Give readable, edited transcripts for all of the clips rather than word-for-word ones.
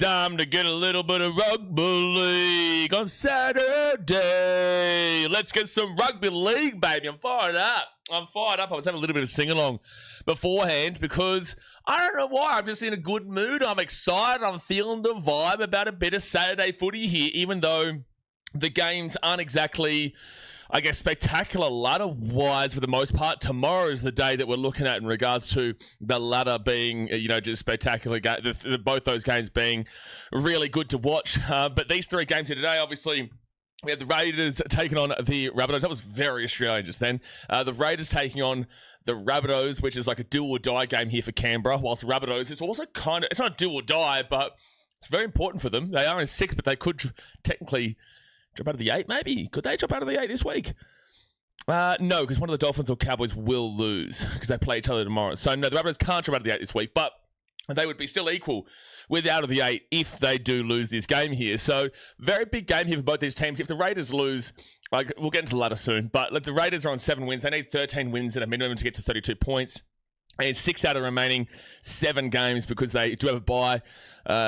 time to get a little bit of rugby league on Saturday. Let's get some rugby league, baby. I'm fired up. I was having a little bit of sing-along beforehand because I don't know why. I'm just in a good mood. I'm excited. I'm feeling the vibe about a bit of Saturday footy here, even though the games aren't exactly, I guess, spectacular ladder-wise for the most part. Tomorrow is the day that we're looking at in regards to the ladder being, just spectacular. Both those games being really good to watch. But these three games here today, obviously, we have the Raiders taking on the Rabbitohs. That was very Australian just then. The Raiders taking on the Rabbitohs, which is like a do-or-die game here for Canberra, whilst the Rabbitohs is also it's not do-or-die, but it's very important for them. They are in 6th, but they could technically drop out of the 8, maybe. Could they drop out of the 8 this week? No, because one of the Dolphins or Cowboys will lose because they play each other tomorrow. So, no, the Rabbitohs can't drop out of the 8 this week, but they would be still equal with out of the 8 if they do lose this game here. So, very big game here for both these teams. If the Raiders lose, we'll get into the ladder soon, but the Raiders are on 7 wins. They need 13 wins at a minimum to get to 32 points. And 6 out of the remaining 7 games because they do have a bye.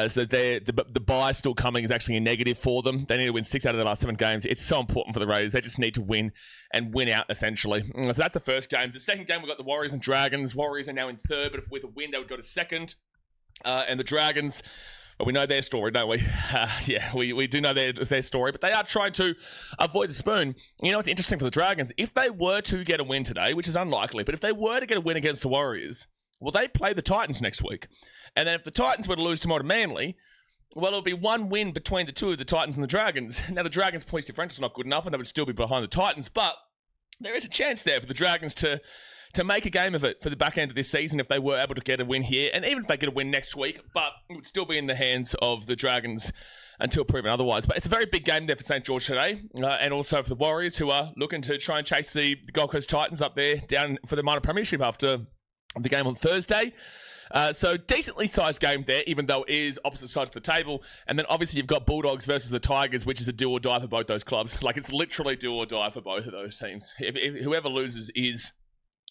So the bye still coming is actually a negative for them. They need to win 6 out of the last 7 games. It's so important for the Raiders. They just need to win and win out, essentially. So that's the first game. The second game, we've got the Warriors and Dragons. Warriors are now in 3rd, but with a win, they would go to 2nd. And the Dragons, well, we know their story, don't we? We do know their story, but they are trying to avoid the spoon. You know what's interesting for the Dragons? If they were to get a win today, which is unlikely, but if they were to get a win against the Warriors, well, they play the Titans next week. And then if the Titans were to lose tomorrow to Manly, well, it'll be 1 win between the two of the Titans and the Dragons. Now, the Dragons' points differential is not good enough, and they would still be behind the Titans, but there is a chance there for the Dragons to make a game of it for the back end of this season if they were able to get a win here, and even if they get a win next week, but it would still be in the hands of the Dragons until proven otherwise. But it's a very big game there for St. George today, and also for the Warriors, who are looking to try and chase the Gold Coast Titans up there down for the minor premiership after the game on Thursday. So decently sized game there, even though it is opposite sides of the table. And then obviously you've got Bulldogs versus the Tigers, which is a do or die for both those clubs. Like, it's literally do or die for both of those teams. If whoever loses is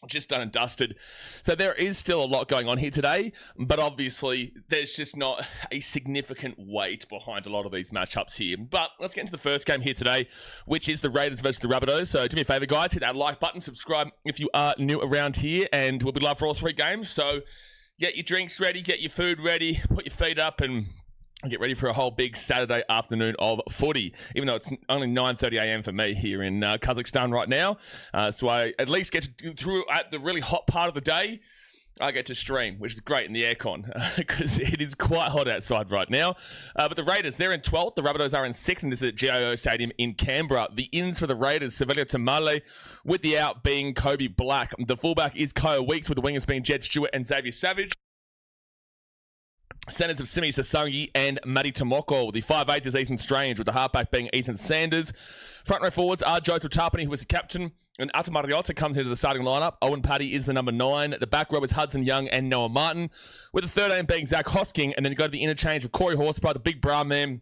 just done and dusted. So there is still a lot going on here today, but obviously there's just not a significant weight behind a lot of these matchups here. But let's get into the first game here today, which is the Raiders versus the Rabbitohs. So do me a favor, guys, hit that like button, subscribe if you are new around here, and we'll be live for all 3 games. So get your drinks ready, get your food ready, put your feet up, and get ready for a whole big Saturday afternoon of footy, even though it's only 9:30 a.m. for me here in Kazakhstan right now. So I at least get to through at the really hot part of the day. I get to stream, which is great in the aircon because it is quite hot outside right now. But the Raiders, they're in 12th. The Rabbitohs are in 6th, and this is at GIO Stadium in Canberra. The ins for the Raiders, Sevalia Tamale, with the out being Kobe Black. The fullback is Kyle Weeks, with the wingers being Jed Stewart and Xavier Savage. Centers of Simi Sasangi and Matty Tomoko. The 5'8" is Ethan Strange, with the halfback being Ethan Sanders. Front row forwards are Joseph Tarpany, who is the captain, and Atamariota comes into the starting lineup. Owen Paddy is the number 9. The back row is Hudson Young and Noah Martin, with the 13 being Zach Hosking, and then you go to the interchange of Corey Horsburgh, the big brown man,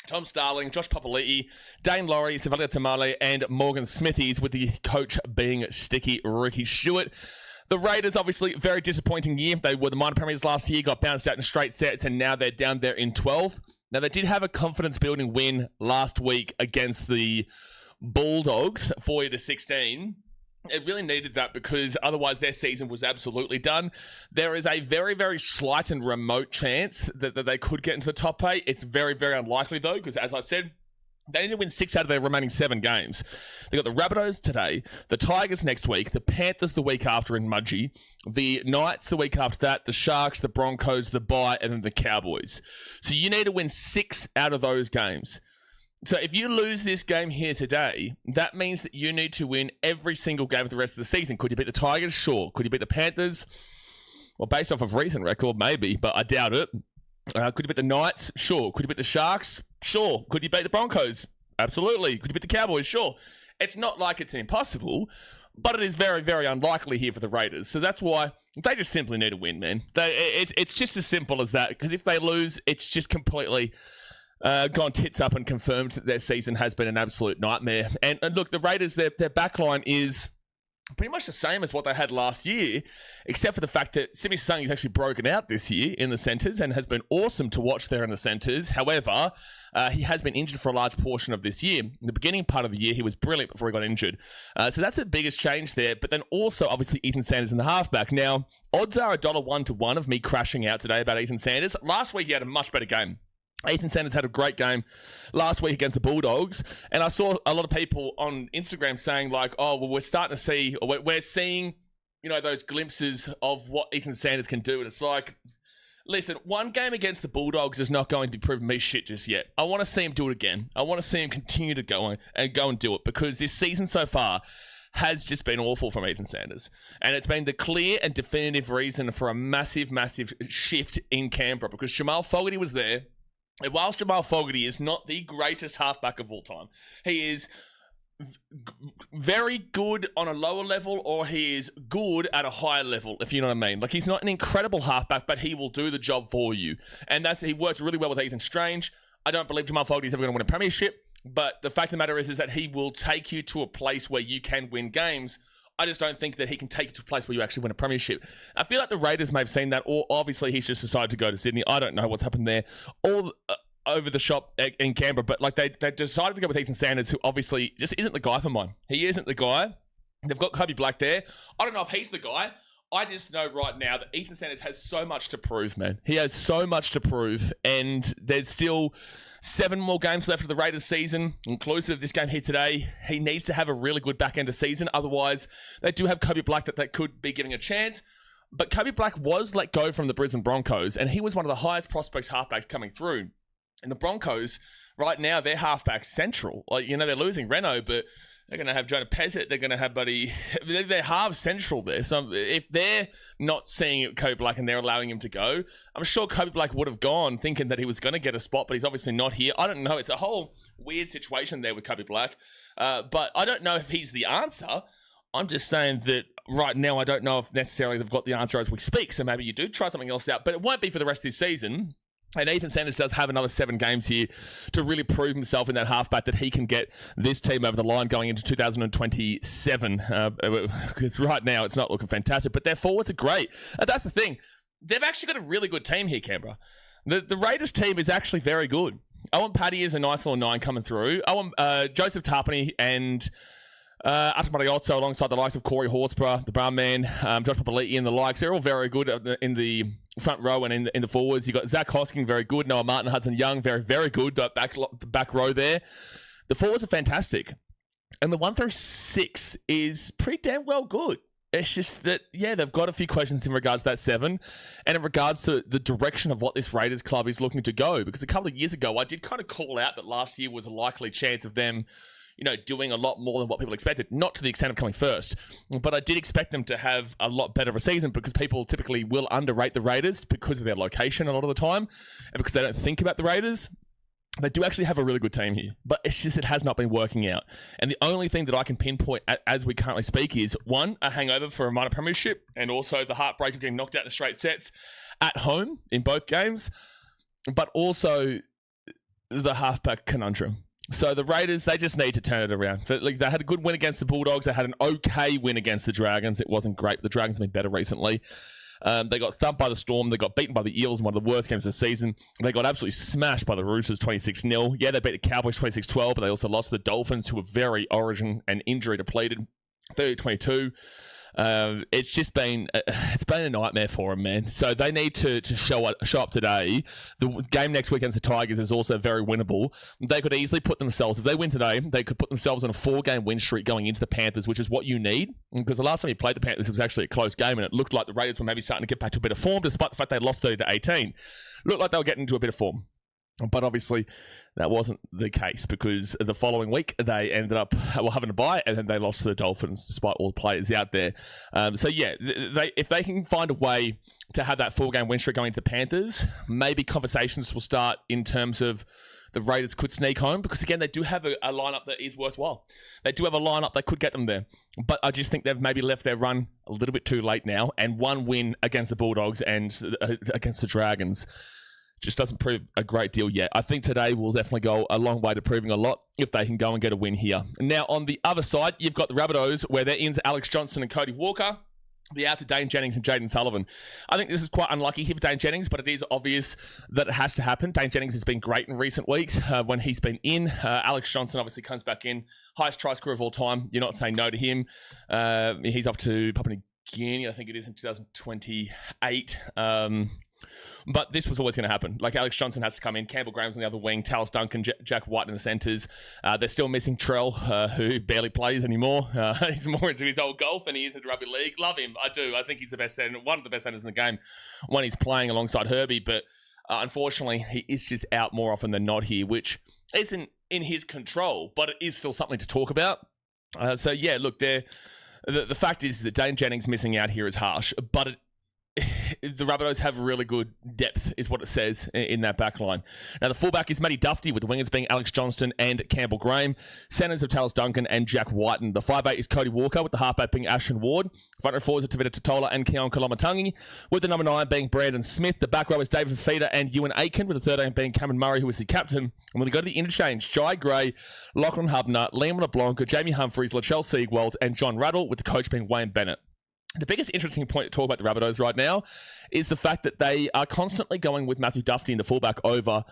Tom Starling, Josh Papali'i, Dane Laurie, Sevalia Tamale, and Morgan Smithies, with the coach being Sticky Ricky Stewart. The Raiders, obviously, very disappointing year. They were the minor premiers last year, got bounced out in straight sets, and now they're down there in 12th. Now, they did have a confidence-building win last week against the Bulldogs, 40-16. It really needed that because otherwise their season was absolutely done. There is a very, very slight and remote chance that they could get into the top 8. It's very, very unlikely, though, because, as I said, they need to win 6 out of their remaining 7 games. They've got the Rabbitohs today, the Tigers next week, the Panthers the week after in Mudgee, the Knights the week after that, the Sharks, the Broncos, the Bye, and then the Cowboys. So you need to win 6 out of those games. So if you lose this game here today, that means that you need to win every single game of the rest of the season. Could you beat the Tigers? Sure. Could you beat the Panthers? Well, based off of recent record, maybe, but I doubt it. Could you beat the Knights? Sure. Could you beat the Sharks? Sure. Could you beat the Broncos? Absolutely. Could you beat the Cowboys? Sure. It's not like it's impossible, but it is very, very unlikely here for the Raiders. So that's why they just simply need to win, man. It's just as simple as that, because if they lose, it's just completely gone tits up and confirmed that their season has been an absolute nightmare. And look, the Raiders, their backline is pretty much the same as what they had last year, except for the fact that Simi Sasangi's actually broken out this year in the centres and has been awesome to watch there in the centres. However, he has been injured for a large portion of this year. In the beginning part of the year, he was brilliant before he got injured. So that's the biggest change there. But then also, obviously, Ethan Sanders in the halfback. Now, odds are $1 to 1 of me crashing out today about Ethan Sanders. Last week, he had a much better game. Ethan Sanders had a great game last week against the Bulldogs, and I saw a lot of people on Instagram saying like, oh, well, we're starting to see, or we're seeing, you know, those glimpses of what Ethan Sanders can do, and it's like, listen, one game against the Bulldogs is not going to be proving me shit just yet. I want to see him do it again. I want to see him continue to go and do it, because this season so far has just been awful from Ethan Sanders. And it's been the clear and definitive reason for a massive, massive shift in Canberra, because Jamal Fogarty was there. And whilst Jamal Fogarty is not the greatest halfback of all time, he is very good on a lower level, or he is good at a higher level, if you know what I mean. Like, he's not an incredible halfback, but he will do the job for you. And he works really well with Ethan Strange. I don't believe Jamal Fogarty is ever going to win a premiership, but the fact of the matter is that he will take you to a place where you can win games. I just don't think that he can take you to a place where you actually win a premiership. I feel like the Raiders may have seen that, or obviously he's just decided to go to Sydney. I don't know what's happened there. All over the shop in Canberra, but like they decided to go with Ethan Sanders, who obviously just isn't the guy for mine. He isn't the guy. They've got Kobe Black there. I don't know if he's the guy. I just know right now that Ethan Sanders has so much to prove, man. He has so much to prove, and there's still 7 more games left of the Raiders season, inclusive of this game here today. He needs to have a really good back end of season. Otherwise, they do have Kobe Black that they could be giving a chance. But Kobe Black was let go from the Brisbane Broncos, and he was one of the highest prospects halfbacks coming through. And the Broncos, right now, they're halfback central. Like, you know, they're losing Reno, but they're going to have Jonah Pezzett. They're going to have they're half central there. So if they're not seeing Kobe Black and they're allowing him to go, I'm sure Kobe Black would have gone thinking that he was going to get a spot, but he's obviously not here. I don't know. It's a whole weird situation there with Kobe Black. But I don't know if he's the answer. I'm just saying that right now, I don't know if necessarily they've got the answer as we speak. So maybe you do try something else out, but it won't be for the rest of this season. And Ethan Sanders does have another 7 games here to really prove himself in that halfback, that he can get this team over the line going into 2027. Because right now, it's not looking fantastic, but their forwards are great. That's the thing. They've actually got a really good team here, Canberra. The Raiders team is actually very good. Owen Paddy is a nice little 9 coming through. Joseph Tarpany and Ata Mariotto alongside the likes of Corey Horsburgh, the Brown Man, Josh Papali'i and the likes. They're all very good in the front row and in the forwards. You've got Zach Hosking, very good. Noah Martin, Hudson Young, very, very good. The back row there. The forwards are fantastic. And the 1 through 6 is pretty damn well good. It's just that, yeah, they've got a few questions in regards to that 7 and in regards to the direction of what this Raiders club is looking to go. Because a couple of years ago, I did kind of call out that last year was a likely chance of them, you know, doing a lot more than what people expected. Not to the extent of coming first, but I did expect them to have a lot better of a season, because people typically will underrate the Raiders because of their location a lot of the time, and because they don't think about the Raiders. They do actually have a really good team here, but it's just it has not been working out. And the only thing that I can pinpoint as we currently speak is, 1, a hangover for a minor premiership, and also the heartbreak of getting knocked out in straight sets at home in both games, but also the halfback conundrum. So the Raiders, they just need to turn it around. They had a good win against the Bulldogs. They had an okay win against the Dragons. It wasn't great, but the Dragons have been better recently. They got thumped by the Storm. They got beaten by the Eels in one of the worst games of the season. They got absolutely smashed by the Roosters 26-0. Yeah, they beat the Cowboys 26-12, but they also lost to the Dolphins, who were very origin and injury depleted, 30-22. It's just been a nightmare for them, man. So they need to show up today. The game next week against the Tigers is also very winnable. They could easily put themselves, if they win today, they could put themselves on a 4-game win streak going into the Panthers, which is what you need. Because the last time you played the Panthers, it was actually a close game, and it looked like the Raiders were maybe starting to get back to a bit of form, despite the fact they lost 30-18. Looked like they were getting into a bit of form. But obviously, that wasn't the case, because the following week, they ended up having a bye, and then they lost to the Dolphins, despite all the players out there. So, yeah, if they can find a way to have that 4-game win streak going to the Panthers, maybe conversations will start in terms of the Raiders could sneak home, because, again, they do have a lineup that is worthwhile. They do have a lineup that could get them there. But I just think they've maybe left their run a little bit too late now, and 1 win against the Bulldogs and against the Dragons just doesn't prove a great deal yet. I think today will definitely go a long way to proving a lot if they can go and get a win here. Now, on the other side, you've got the Rabbitohs, where they're in Alex Johnson and Cody Walker. The outs are Dane Jennings and Jaden Sullivan. I think this is quite unlucky here for Dane Jennings, but it is obvious that it has to happen. Dane Jennings has been great in recent weeks when he's been in. Alex Johnson obviously comes back in. Highest try scorer of all time. You're not saying no to him. He's off to Papua New Guinea, I think it is, in 2028. But this was always going to happen. Like, Alex Johnson has to come in. Campbell Graham's on the other wing. Tallis Duncan, Jack White in the centres. They're still missing Trell, who barely plays anymore. He's more into his old golf than he is into rugby league. Love him. I do. I think he's the best centre, one of the best centres in the game when he's playing alongside Herbie. But unfortunately, he is just out more often than not here, which isn't in his control, but it is still something to talk about. So, yeah, look, the fact is that Dane Jennings missing out here is harsh, but the Rabbitohs have really good depth, is what it says in that back line. Now, the fullback is Matty Duffy, with the wingers being Alex Johnston and Campbell Graham. Centres of Tallis Duncan and Jack Whiten. The 5'8" is Cody Walker, with the halfback being Ashton Ward. Front row forwards are Tavita Totola and Keon Kolomatangi, with the number 9 being Brandon Smith. The back row is David Feeder and Ewan Aiken, with the 13 being Cameron Murray, who is the captain. And when we go to the interchange, Jai Gray, Lachlan Hubner, Liam LeBlanc, Jamie Humphries, Lachelle Siegwald, and John Rattle, with the coach being Wayne Bennett. The biggest interesting point to talk about the Rabbitohs right now is the fact that they are constantly going with Matthew Duffy in the fullback over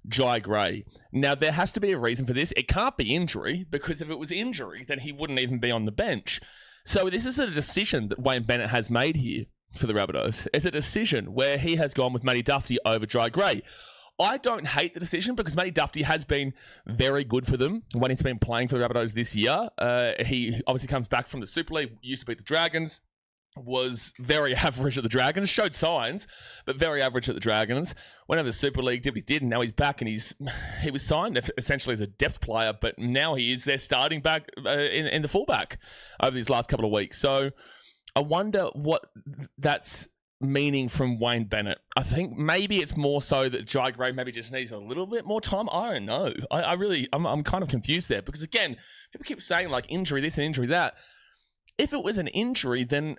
Jai Gray. Now, there has to be a reason for this. It can't be injury, because if it was injury, then he wouldn't even be on the bench. So this is a decision that Wayne Bennett has made here for the Rabbitohs. It's a decision where he has gone with Matty Duffy over Jai Gray. I don't hate the decision, because Matty Duffy has been very good for them when he's been playing for the Rabbitohs this year. He obviously comes back from the Super League, used to beat the Dragons, was very average at the Dragons, showed signs, but very average at the Dragons. Went over the Super League, did what he did, and now he's back, and he was signed essentially as a depth player, but now he is their starting back in the fullback over these last couple of weeks. So I wonder what that's meaning from Wayne Bennett. I think maybe it's more so that Jai Gray maybe just needs a little bit more time. I don't know. I'm kind of confused there, because again, people keep saying like injury this and injury that. If it was an injury, then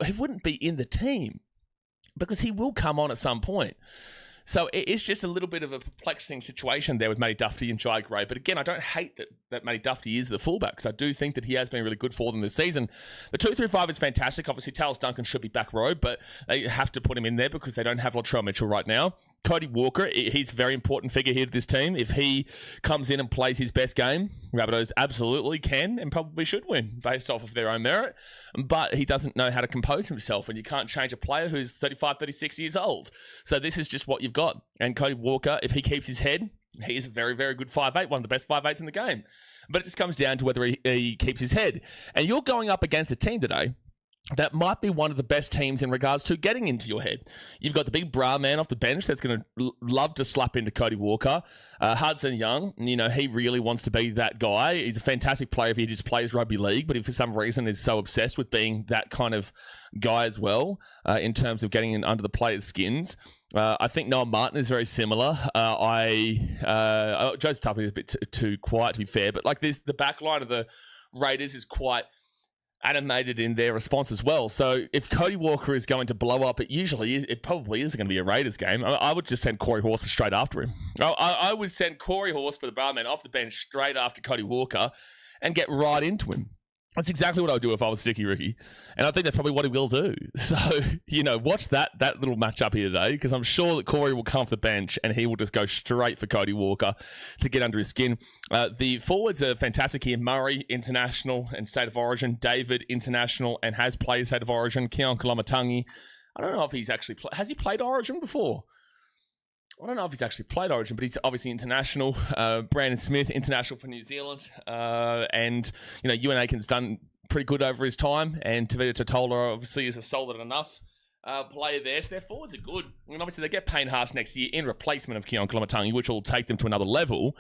he wouldn't be in the team, because he will come on at some point. So it's just a little bit of a perplexing situation there with Matty Duffy and Jai Gray. But again, I don't hate that Matty Duffy is the fullback, because I do think that he has been really good for them this season. The 2-3-5 is fantastic. Obviously, Tallis Duncan should be back row, but they have to put him in there because they don't have Latrell Mitchell right now. Cody Walker, he's a very important figure here to this team. If he comes in and plays his best game, Rabbitohs absolutely can and probably should win based off of their own merit. But he doesn't know how to compose himself, and you can't change a player who's 35, 36 years old. So this is just what you've got. And Cody Walker, if he keeps his head, he is a very, very good 5'8", one of the best 5'8s in the game. But it just comes down to whether he keeps his head. And you're going up against a team today that might be one of the best teams in regards to getting into your head. You've got the big bra man off the bench that's going to love to slap into Cody Walker. Hudson Young, he really wants to be that guy. He's a fantastic player if he just plays rugby league, but if for some reason is so obsessed with being that kind of guy as well, in terms of getting in under the players' skins. I think Noah Martin is very similar. Joseph Tuppy is a bit too quiet, to be fair, but like the back line of the Raiders is quite animated in their response as well. So if Cody Walker is going to blow up, it probably is going to be a Raiders game. I would just send Corey Horsburgh straight after him. I would send Corey Horsburgh, the barman, off the bench straight after Cody Walker and get right into him. That's exactly what I would do if I was Sticky Ricky. And I think that's probably what he will do. So, watch that little matchup here today, because I'm sure that Corey will come off the bench and he will just go straight for Cody Walker to get under his skin. The forwards are fantastic here. Murray, international and state of origin. David, international and has played state of origin. Keon Kolomatangi. I don't know if he's actually has he played origin before? I don't know if he's actually played Origin, but he's obviously international. Brandon Smith, international for New Zealand. And, Ewan Aiken's done pretty good over his time. And Tavita Totola obviously is a solid enough player there. So their forwards are good. And obviously they get Payne Haas next year in replacement of Keon Kolomatangi, which will take them to another level.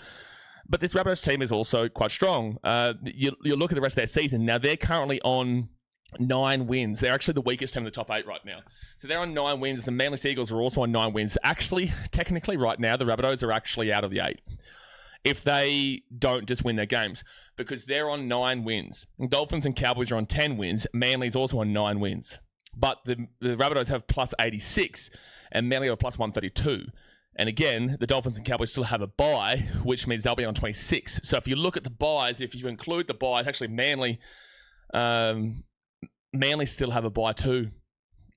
But this Rabbitohs team is also quite strong. You look at the rest of their season. Now, they're currently on 9 wins. They're actually the weakest team in the top 8 right now. So they're on 9 wins. The Manly Seagulls are also on 9 wins. Actually, technically right now, the Rabbitohs are actually out of the 8. If they don't just win their games, because they're on 9 wins. Dolphins and Cowboys are on 10 wins. Manly's also on 9 wins. But the Rabbitohs have plus 86 and Manly have plus 132. And again, the Dolphins and Cowboys still have a bye, which means they'll be on 26. So if you look at the byes, if you include the byes, actually Manly still have a bye too.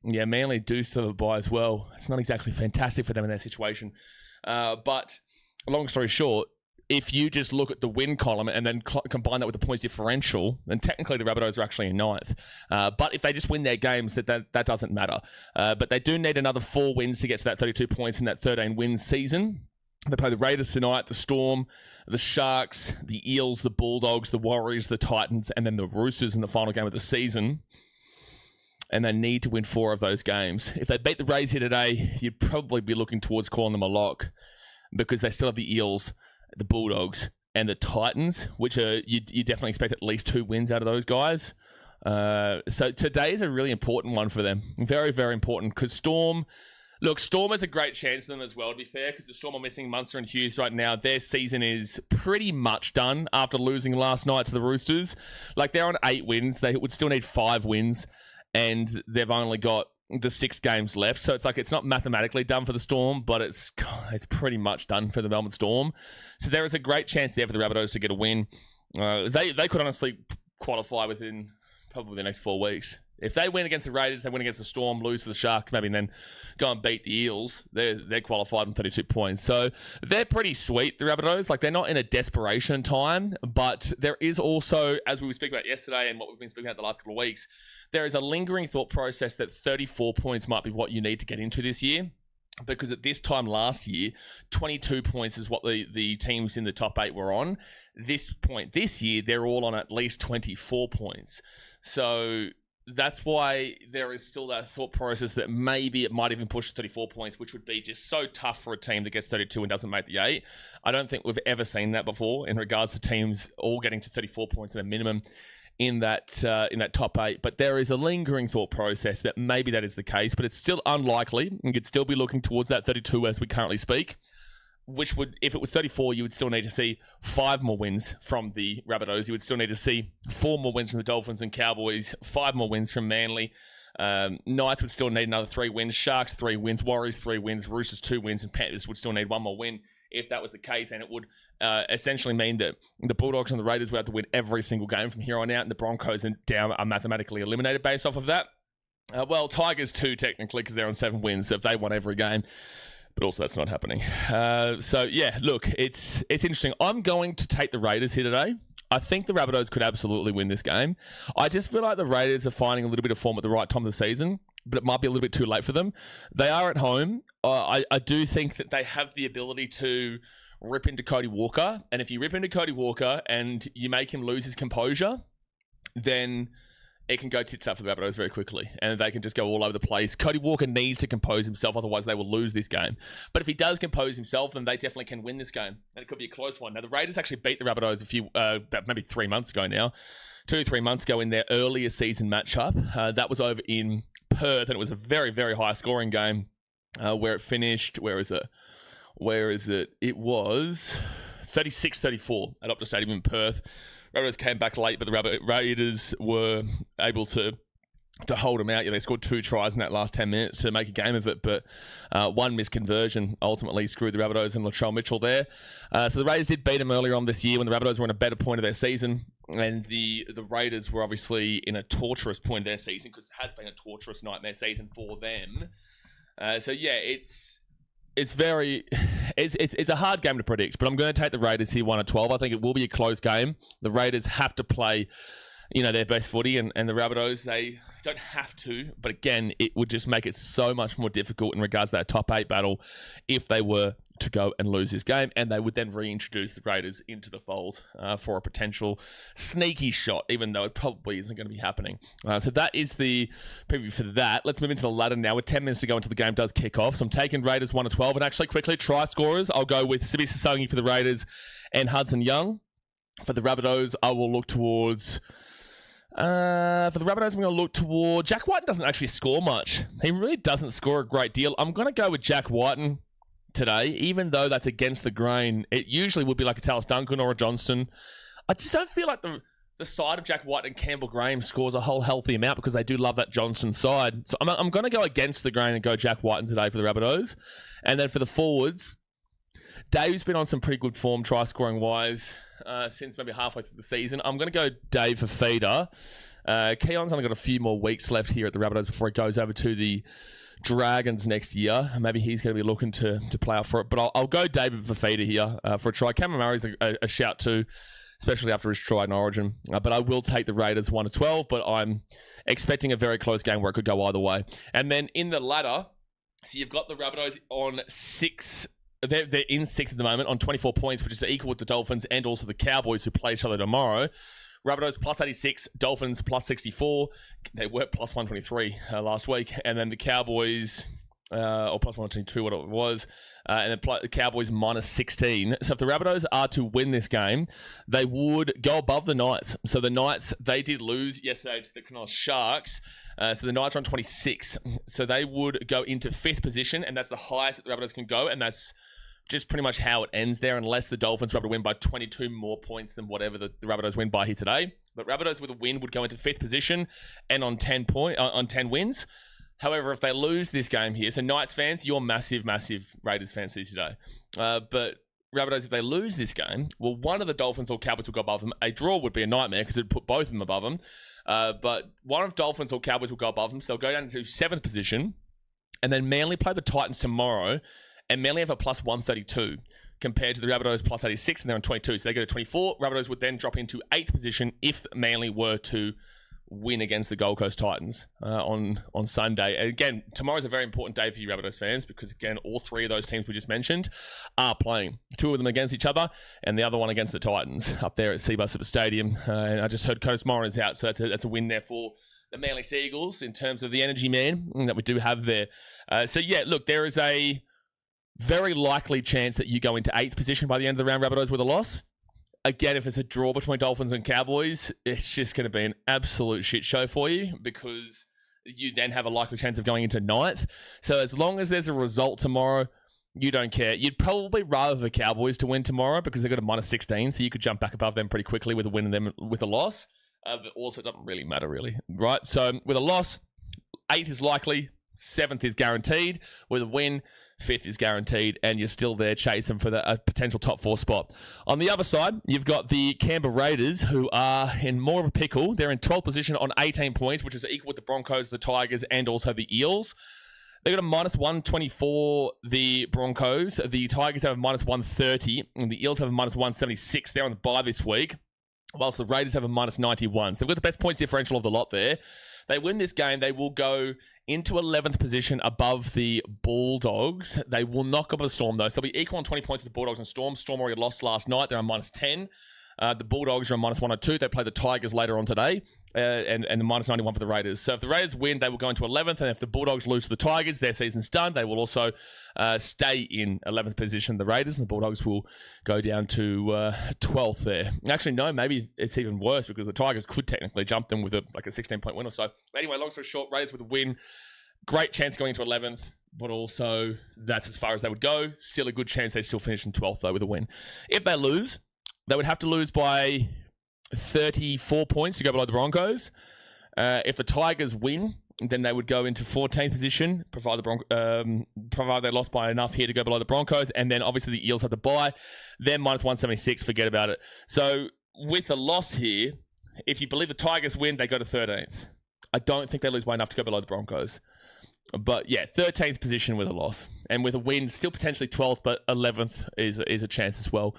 Yeah, Manly do still have a bye as well. It's not exactly fantastic for them in their situation. But long story short, if you just look at the win column and then combine that with the points differential, then technically the Rabbitohs are actually in 9th. But if they just win their games, that doesn't matter. But they do need another 4 wins to get to that 32 points in that 13-win season. They play the Raiders tonight, the Storm, the Sharks, the Eels, the Bulldogs, the Warriors, the Titans, and then the Roosters in the final game of the season. And they need to win 4 of those games. If they beat the Rays here today, you'd probably be looking towards calling them a lock because they still have the Eels, the Bulldogs, and the Titans, which are you definitely expect at least 2 wins out of those guys. So today is a really important one for them. Very, very important because Storm has a great chance of them as well, to be fair, because the Storm are missing Munster and Hughes right now. Their season is pretty much done after losing last night to the Roosters. Like, they're on 8 wins. They would still need 5 wins, and they've only got the 6 games left. So it's like it's not mathematically done for the Storm, but it's pretty much done for the Melbourne Storm. So there is a great chance there for the Rabbitohs to get a win. They could honestly qualify within probably the next 4 weeks. If they win against the Raiders, they win against the Storm, lose to the Sharks, maybe, and then go and beat the Eels, they're qualified on 32 points. So they're pretty sweet, the Rabbitohs. Like, they're not in a desperation time, but there is also, as we were speaking about yesterday and what we've been speaking about the last couple of weeks, there is a lingering thought process that 34 points might be what you need to get into this year. Because at this time last year, 22 points is what the teams in the top 8 were on. This year, they're all on at least 24 points. So that's why there is still that thought process that maybe it might even push to 34 points, which would be just so tough for a team that gets 32 and doesn't make the 8. I don't think we've ever seen that before in regards to teams all getting to 34 points at a minimum in that top 8. But there is a lingering thought process that maybe that is the case, but it's still unlikely. You could still be looking towards that 32 as we currently speak, which would, if it was 34, you would still need to see 5 more wins from the Rabbitohs. You would still need to see 4 more wins from the Dolphins and Cowboys, 5 more wins from Manly. Knights would still need another 3 wins. Sharks, 3 wins. Warriors, 3 wins. Roosters, 2 wins. And Panthers would still need 1 more win if that was the case. And it would essentially mean that the Bulldogs and the Raiders would have to win every single game from here on out. And the Broncos are mathematically eliminated based off of that. Well, Tigers too, technically, because they're on 7 wins. So if they won every game... But also, that's not happening. So, yeah, look, it's interesting. I'm going to take the Raiders here today. I think the Rabbitohs could absolutely win this game. I just feel like the Raiders are finding a little bit of form at the right time of the season, but it might be a little bit too late for them. They are at home. I do think that they have the ability to rip into Cody Walker. And if you rip into Cody Walker and you make him lose his composure, then it can go tits up for the Rabbitohs very quickly, and they can just go all over the place. Cody Walker needs to compose himself, otherwise they will lose this game. But if he does compose himself, then they definitely can win this game, and it could be a close one. Now, the Raiders actually beat the Rabbitohs about maybe 3 months ago now, 2-3 months ago in their earlier season matchup. That was over in Perth, and it was a very, very high-scoring game where it finished. Where is it? It was 36-34 at Optus Stadium in Perth. Rabbitohs came back late, but the Raiders were able to hold them out. Yeah, they scored 2 tries in that last 10 minutes to make a game of it, but one missed conversion ultimately screwed the Rabbitohs and Latrell Mitchell there. So the Raiders did beat them earlier on this year when the Rabbitohs were in a better point of their season, and the Raiders were obviously in a torturous point of their season because it has been a torturous nightmare season for them. So yeah, it's a hard game to predict, but I'm going to take the Raiders here 1-12. I think it will be a close game. The Raiders have to play, their best footy, and the Rabbitohs, they don't have to. But again, it would just make it so much more difficult in regards to that top 8 battle if they were to go and lose this game, and they would then reintroduce the Raiders into the fold for a potential sneaky shot, even though it probably isn't going to be happening. So that is the preview for that. Let's move into the ladder now. With 10 minutes to go until the game does kick off. So I'm taking Raiders 1-12, and actually quickly, try scorers. I'll go with Sibi Sasangi for the Raiders and Hudson Young. For the Rabbitohs, I will look towards... for the Rabbitohs, I'm going to look toward... Jack Whiten doesn't actually score much. He really doesn't score a great deal. I'm going to go with Jack Whiten today, even though that's against the grain. It usually would be like a Tallis Duncan or a Johnston. I just don't feel like the the side of Jack White and Campbell Graham scores a whole healthy amount because they do love that Johnson side. So I'm going to go against the grain and go Jack White today for the Rabbitohs. And then for the forwards, Dave's been on some pretty good form try-scoring wise since maybe halfway through the season. I'm going to go Dave for feeder. Keon's only got a few more weeks left here at the Rabbitohs before he goes over to the Dragons next year. Maybe he's going to be looking to play out for it. But I'll go David for feeder here for a try. Cameron Murray's a shout too, especially after his try in Origin. But I will take the Raiders 1-12, but I'm expecting a very close game where it could go either way. And then in the ladder, so you've got the Rabbitohs on 6. They're in 6th at the moment on 24 points, which is equal with the Dolphins and also the Cowboys who play each other tomorrow. Rabbitohs plus 86, Dolphins plus 64. They were plus 123 last week. And then the Cowboys, or plus 122, what it was. And the Cowboys minus 16. So if the Rabbitohs are to win this game, they would go above the Knights. So the Knights, they did lose yesterday to the Cronulla Sharks. So the Knights are on 26. So they would go into 5th position, and that's the highest that the Rabbitohs can go. And that's just pretty much how it ends there, unless the Dolphins were able to win by 22 more points than whatever the Rabbitohs win by here today. But Rabbitohs with a win would go into 5th position and on 10 wins. However, if they lose this game here, so Knights fans, you're massive, massive Raiders fans today. But Rabbitohs, if they lose this game, well, one of the Dolphins or Cowboys will go above them. A draw would be a nightmare because it would put both of them above them. But one of Dolphins or Cowboys will go above them, so they'll go down to 7th position. And then Manly play the Titans tomorrow. And Manly have a plus 132 compared to the Rabbitohs plus 86, and they're on 22. So they go to 24. Rabbitohs would then drop into 8th position if Manly were to win against the Gold Coast Titans on Sunday. And again, tomorrow's a very important day for you Rabbitohs fans because, again, all 3 of those teams we just mentioned are playing. 2 of them against each other and the other one against the Titans up there at Seabus Super Stadium. And I just heard Curtis Moran is out, so that's a win there for the Manly Seagulls in terms of the energy man that we do have there. So, yeah, look, there is a very likely chance that you go into 8th position by the end of the round, Rabbitohs, with a loss. Again, if it's a draw between Dolphins and Cowboys, it's just going to be an absolute shit show for you because you then have a likely chance of going into 9th. So as long as there's a result tomorrow, you don't care. You'd probably rather the Cowboys to win tomorrow because they've got a minus 16, so you could jump back above them pretty quickly with a win and them with a loss. But also, it doesn't really matter, really, right? So with a loss, 8th is likely, 7th is guaranteed. With a win, 5th is guaranteed, and you're still there chasing for a potential top 4 spot. On the other side, you've got the Canberra Raiders, who are in more of a pickle. They're in 12th position on 18 points, which is equal with the Broncos, the Tigers, and also the Eels. They've got a minus 124, the Broncos. The Tigers have a minus 130, and the Eels have a minus 176. They're on the bye this week, whilst the Raiders have a minus 91. So they've got the best points differential of the lot there. They win this game, they will go into 11th position above the Bulldogs. They will knock up the Storm, though. So they'll be equal on 20 points with the Bulldogs and Storm. Storm already lost last night. They're on minus 10. The Bulldogs are on minus 102. They play the Tigers later on today. And the minus 91 for the Raiders. So if the Raiders win, they will go into 11th. And if the Bulldogs lose to the Tigers, their season's done. They will also stay in 11th position, the Raiders. And the Bulldogs will go down to 12th there. Actually, no, maybe it's even worse because the Tigers could technically jump them with a 16-point win or so. But anyway, long story short, Raiders with a win. Great chance going into 11th. But also, that's as far as they would go. Still a good chance they still finish in 12th, though, with a win. If they lose, they would have to lose by 34 points to go below the Broncos. If the Tigers win, then they would go into 14th position, provided they lost by enough here to go below the Broncos. And then obviously the Eels have to bye. They're minus 176, forget about it. So with a loss here, if you believe the Tigers win, they go to 13th. I don't think they lose by enough to go below the Broncos. But yeah, 13th position with a loss. And with a win, still potentially 12th, but 11th is a chance as well.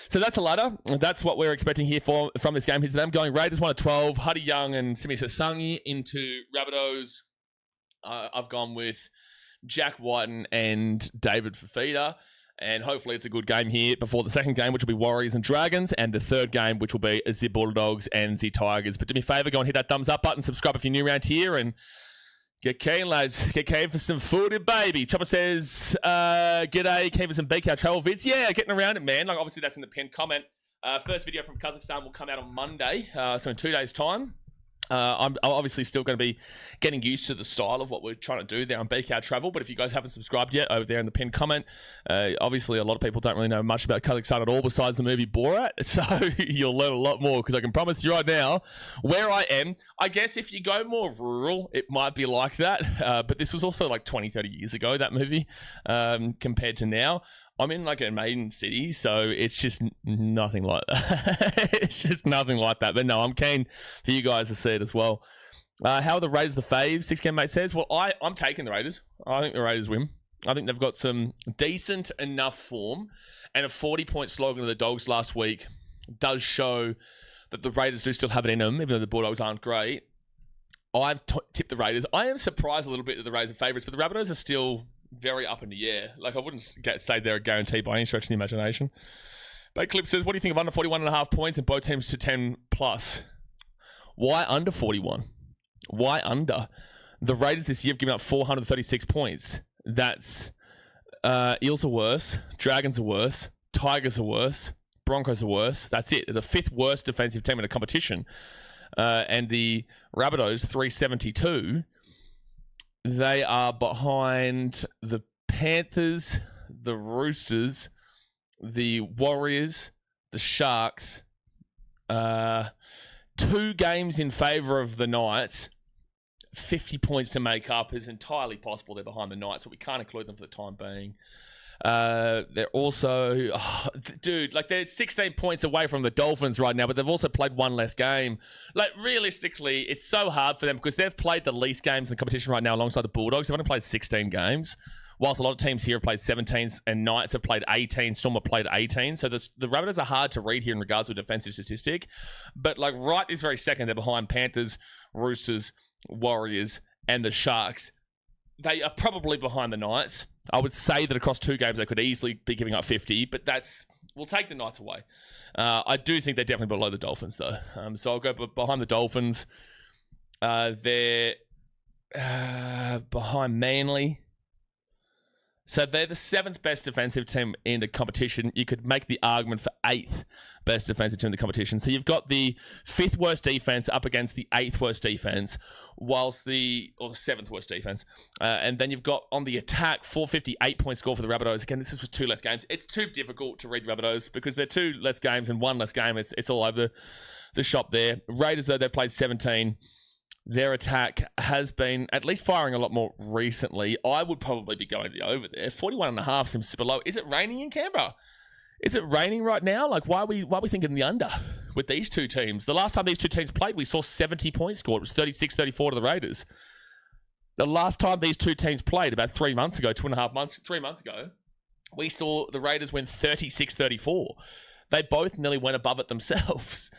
So that's a ladder. That's what we're expecting here from this game here today. I'm going Raiders 1-12, Huddy Young and Simi Sasangi into Rabbitohs. I've gone with Jack Whiten and David for feeder. And hopefully it's a good game here before the second game, which will be Warriors and Dragons, and the third game, which will be the Bulldogs and the Tigers. But do me a favour, go and hit that thumbs up button, subscribe if you're new around here, and get keen, lads. Get keen for some footy, baby. Chopper says, g'day, keen for some BKR travel vids. Yeah, getting around it, man. Like, obviously, that's in the pinned comment. First video from Kazakhstan will come out on Monday, so in 2 days' time. I'm obviously still going to be getting used to the style of what we're trying to do there on BKR Travel, but if you guys haven't subscribed yet, over there in the pinned comment, obviously a lot of people don't really know much about Kazakhstan at all besides the movie Borat, so you'll learn a lot more, because I can promise you right now, where I am, I guess if you go more rural, it might be like that, but this was also like 20, 30 years ago, that movie, compared to now. I'm in like a main city, so it's just nothing like that. It's just nothing like that. But no, I'm keen for you guys to see it as well. How are the Raiders the faves? 6 Game Mate says, well, I'm taking the Raiders. I think the Raiders win. I think they've got some decent enough form, and a 40-point slog into the Dogs last week does show that the Raiders do still have it in them, even though the Bulldogs aren't great. I've tipped the Raiders. I am surprised a little bit that the Raiders are favourites, but the Rabbitohs are still very up in the air. Like, I wouldn't say they're a guarantee by any stretch of the imagination. But Clip says, what do you think of under 41.5 points and both teams to 10 plus? Why under 41? Why under? The Raiders this year have given up 436 points. That's Eels are worse, Dragons are worse, Tigers are worse, Broncos are worse. That's it. They're the 5th worst defensive team in the competition. And the Rabbitohs, 372. They are behind the Panthers, the Roosters, the Warriors, the Sharks. 2 games in favour of the Knights. 50 points to make up is entirely possible. They're behind the Knights, so we can't include them for the time being. They're also... they're 16 points away from the Dolphins right now, but they've also played 1 less game. Like, realistically, it's so hard for them because they've played the least games in the competition right now alongside the Bulldogs. They've only played 16 games, whilst a lot of teams here have played 17, and Knights have played 18, Storm have played 18. So the Rabbitohs are hard to read here in regards to a defensive statistic. But, like, right this very second, they're behind Panthers, Roosters, Warriors, and the Sharks. They are probably behind the Knights. I would say that across 2 games, they could easily be giving up 50, but we'll take the Knights away. I do think they're definitely below the Dolphins, though. So I'll go behind the Dolphins. They're behind Manly. So they're the 7th best defensive team in the competition. You could make the argument for 8th best defensive team in the competition. So you've got the 5th worst defense up against the 8th worst defense, or the 7th worst defense. And then you've got on the attack, 458-point score for the Rabbitohs. Again, this is with 2 less games. It's too difficult to read Rabbitohs because they're 2 less games and 1 less game. It's all over the shop there. Raiders, though, they've played 17. Their attack has been at least firing a lot more recently. I would probably be going to the over there. 41.5 seems super low. Is it raining in Canberra? Is it raining right now? Like, why are we thinking the under with these 2 teams? The last time these 2 teams played, we saw 70 points scored. It was 36-34 to the Raiders. The last time these 2 teams played, about 3 months ago, 2.5 months, 3 months ago, we saw the Raiders win 36-34. They both nearly went above it themselves.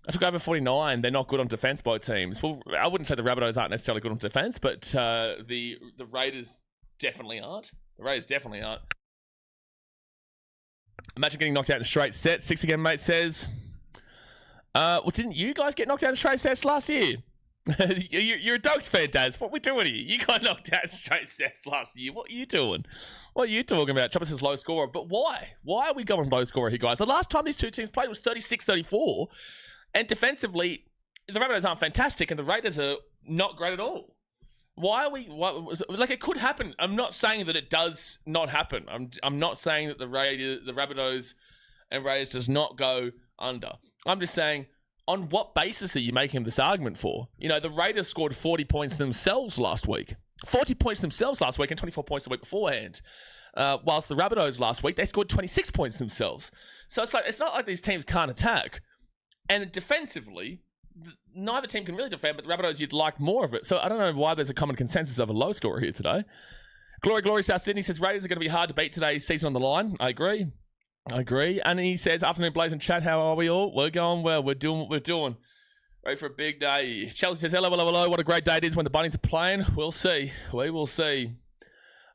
I took over 49. They're not good on defense, both teams. Well, I wouldn't say the Rabbitohs aren't necessarily good on defense, but the Raiders definitely aren't. The Raiders definitely aren't. Imagine getting knocked out in straight sets. 6 Again Mate says, well, didn't you guys get knocked out in straight sets last year? You're a Dogs fan, Daz. What are we doing here? You got knocked out in straight sets last year. What are you doing? What are you talking about? Chopper says low scorer. But why? Why are we going low scorer here, guys? The last time these 2 teams played was 36-34. And defensively, the Rabbitohs aren't fantastic, and the Raiders are not great at all. Why are we... like, it could happen. I'm not saying that it does not happen. I'm not saying that the Rabbitohs and Raiders does not go under. I'm just saying, on what basis are you making this argument for? You know, the Raiders scored 40 points themselves last week. 40 points themselves last week and 24 points the week beforehand. Whilst the Rabbitohs last week, they scored 26 points themselves. So it's not like these teams can't attack. And defensively, neither team can really defend, but the Rabbitohs, you'd like more of it. So I don't know why there's a common consensus of a low scorer here today. Glory, South Sydney says, Raiders are going to be hard to beat today, season on the line. I agree. And he says, afternoon Blaze and chat, how are we all? We're going well. We're doing what we're doing. Ready for a big day. Chelsea says, hello. What a great day it is when the Bunnies are playing. We'll see. We will see.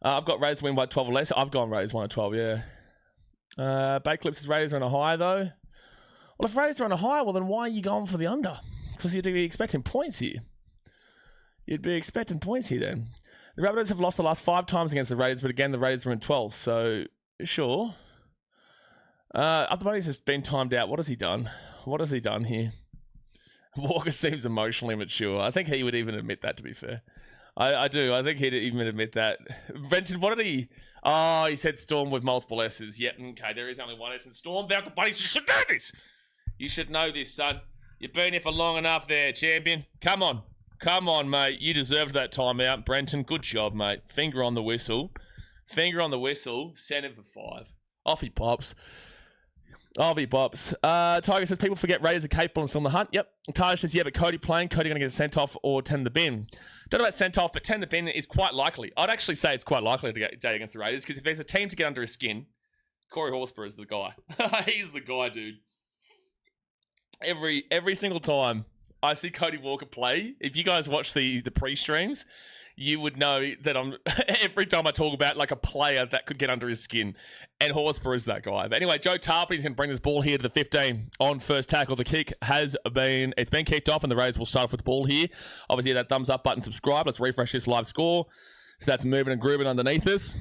I've got Raiders win by 12 or less. I've gone Raiders 1 or 12, yeah. Bakeclip says, Raiders are on a high, though. Well, if Raiders are on a high, well, then why are you going for the under? Because you'd be expecting points here. You'd be expecting points here, then. The Rabbitohs have lost the last 5 times against the Raiders, but again, the Raiders are in 12, so sure. Up the Bunnies has been timed out. What has he done? What has he done here? Walker seems emotionally mature. I think he would even admit that, to be fair. I do. I think he'd even admit that. Brenton, what did he... Oh, he said Storm with multiple S's. Yep, okay, there is only one S in Storm. They're the buddies. You should know this. You should know this, son. You've been here for long enough there, champion. Come on. Come on, mate. You deserved that timeout. Brenton, good job, mate. Finger on the whistle. Finger on the whistle. Send him for 5. Off he pops. Off he pops. Tiger says, people forget Raiders are capable and still on the hunt. Yep. Taj says, yeah, but Cody playing. Cody going to get sent off or 10 in the bin. Don't know about sent off, but 10 in the bin is quite likely. I'd actually say it's quite likely to get against the Raiders, because if there's a team to get under his skin, Corey Horsburgh is the guy. He's the guy, dude. Every single time I see Cody Walker play, if you guys watch the pre-streams, you would know that I'm every time I talk about like a player that could get under his skin, and Horsburgh is that guy. But anyway, Joe Tarpany's going to bring this ball here to the 15 on first tackle. The kick it's been kicked off, and the Raiders will start off with the ball here. Obviously, that thumbs up button, subscribe. Let's refresh this live score. So that's moving and grooving underneath us.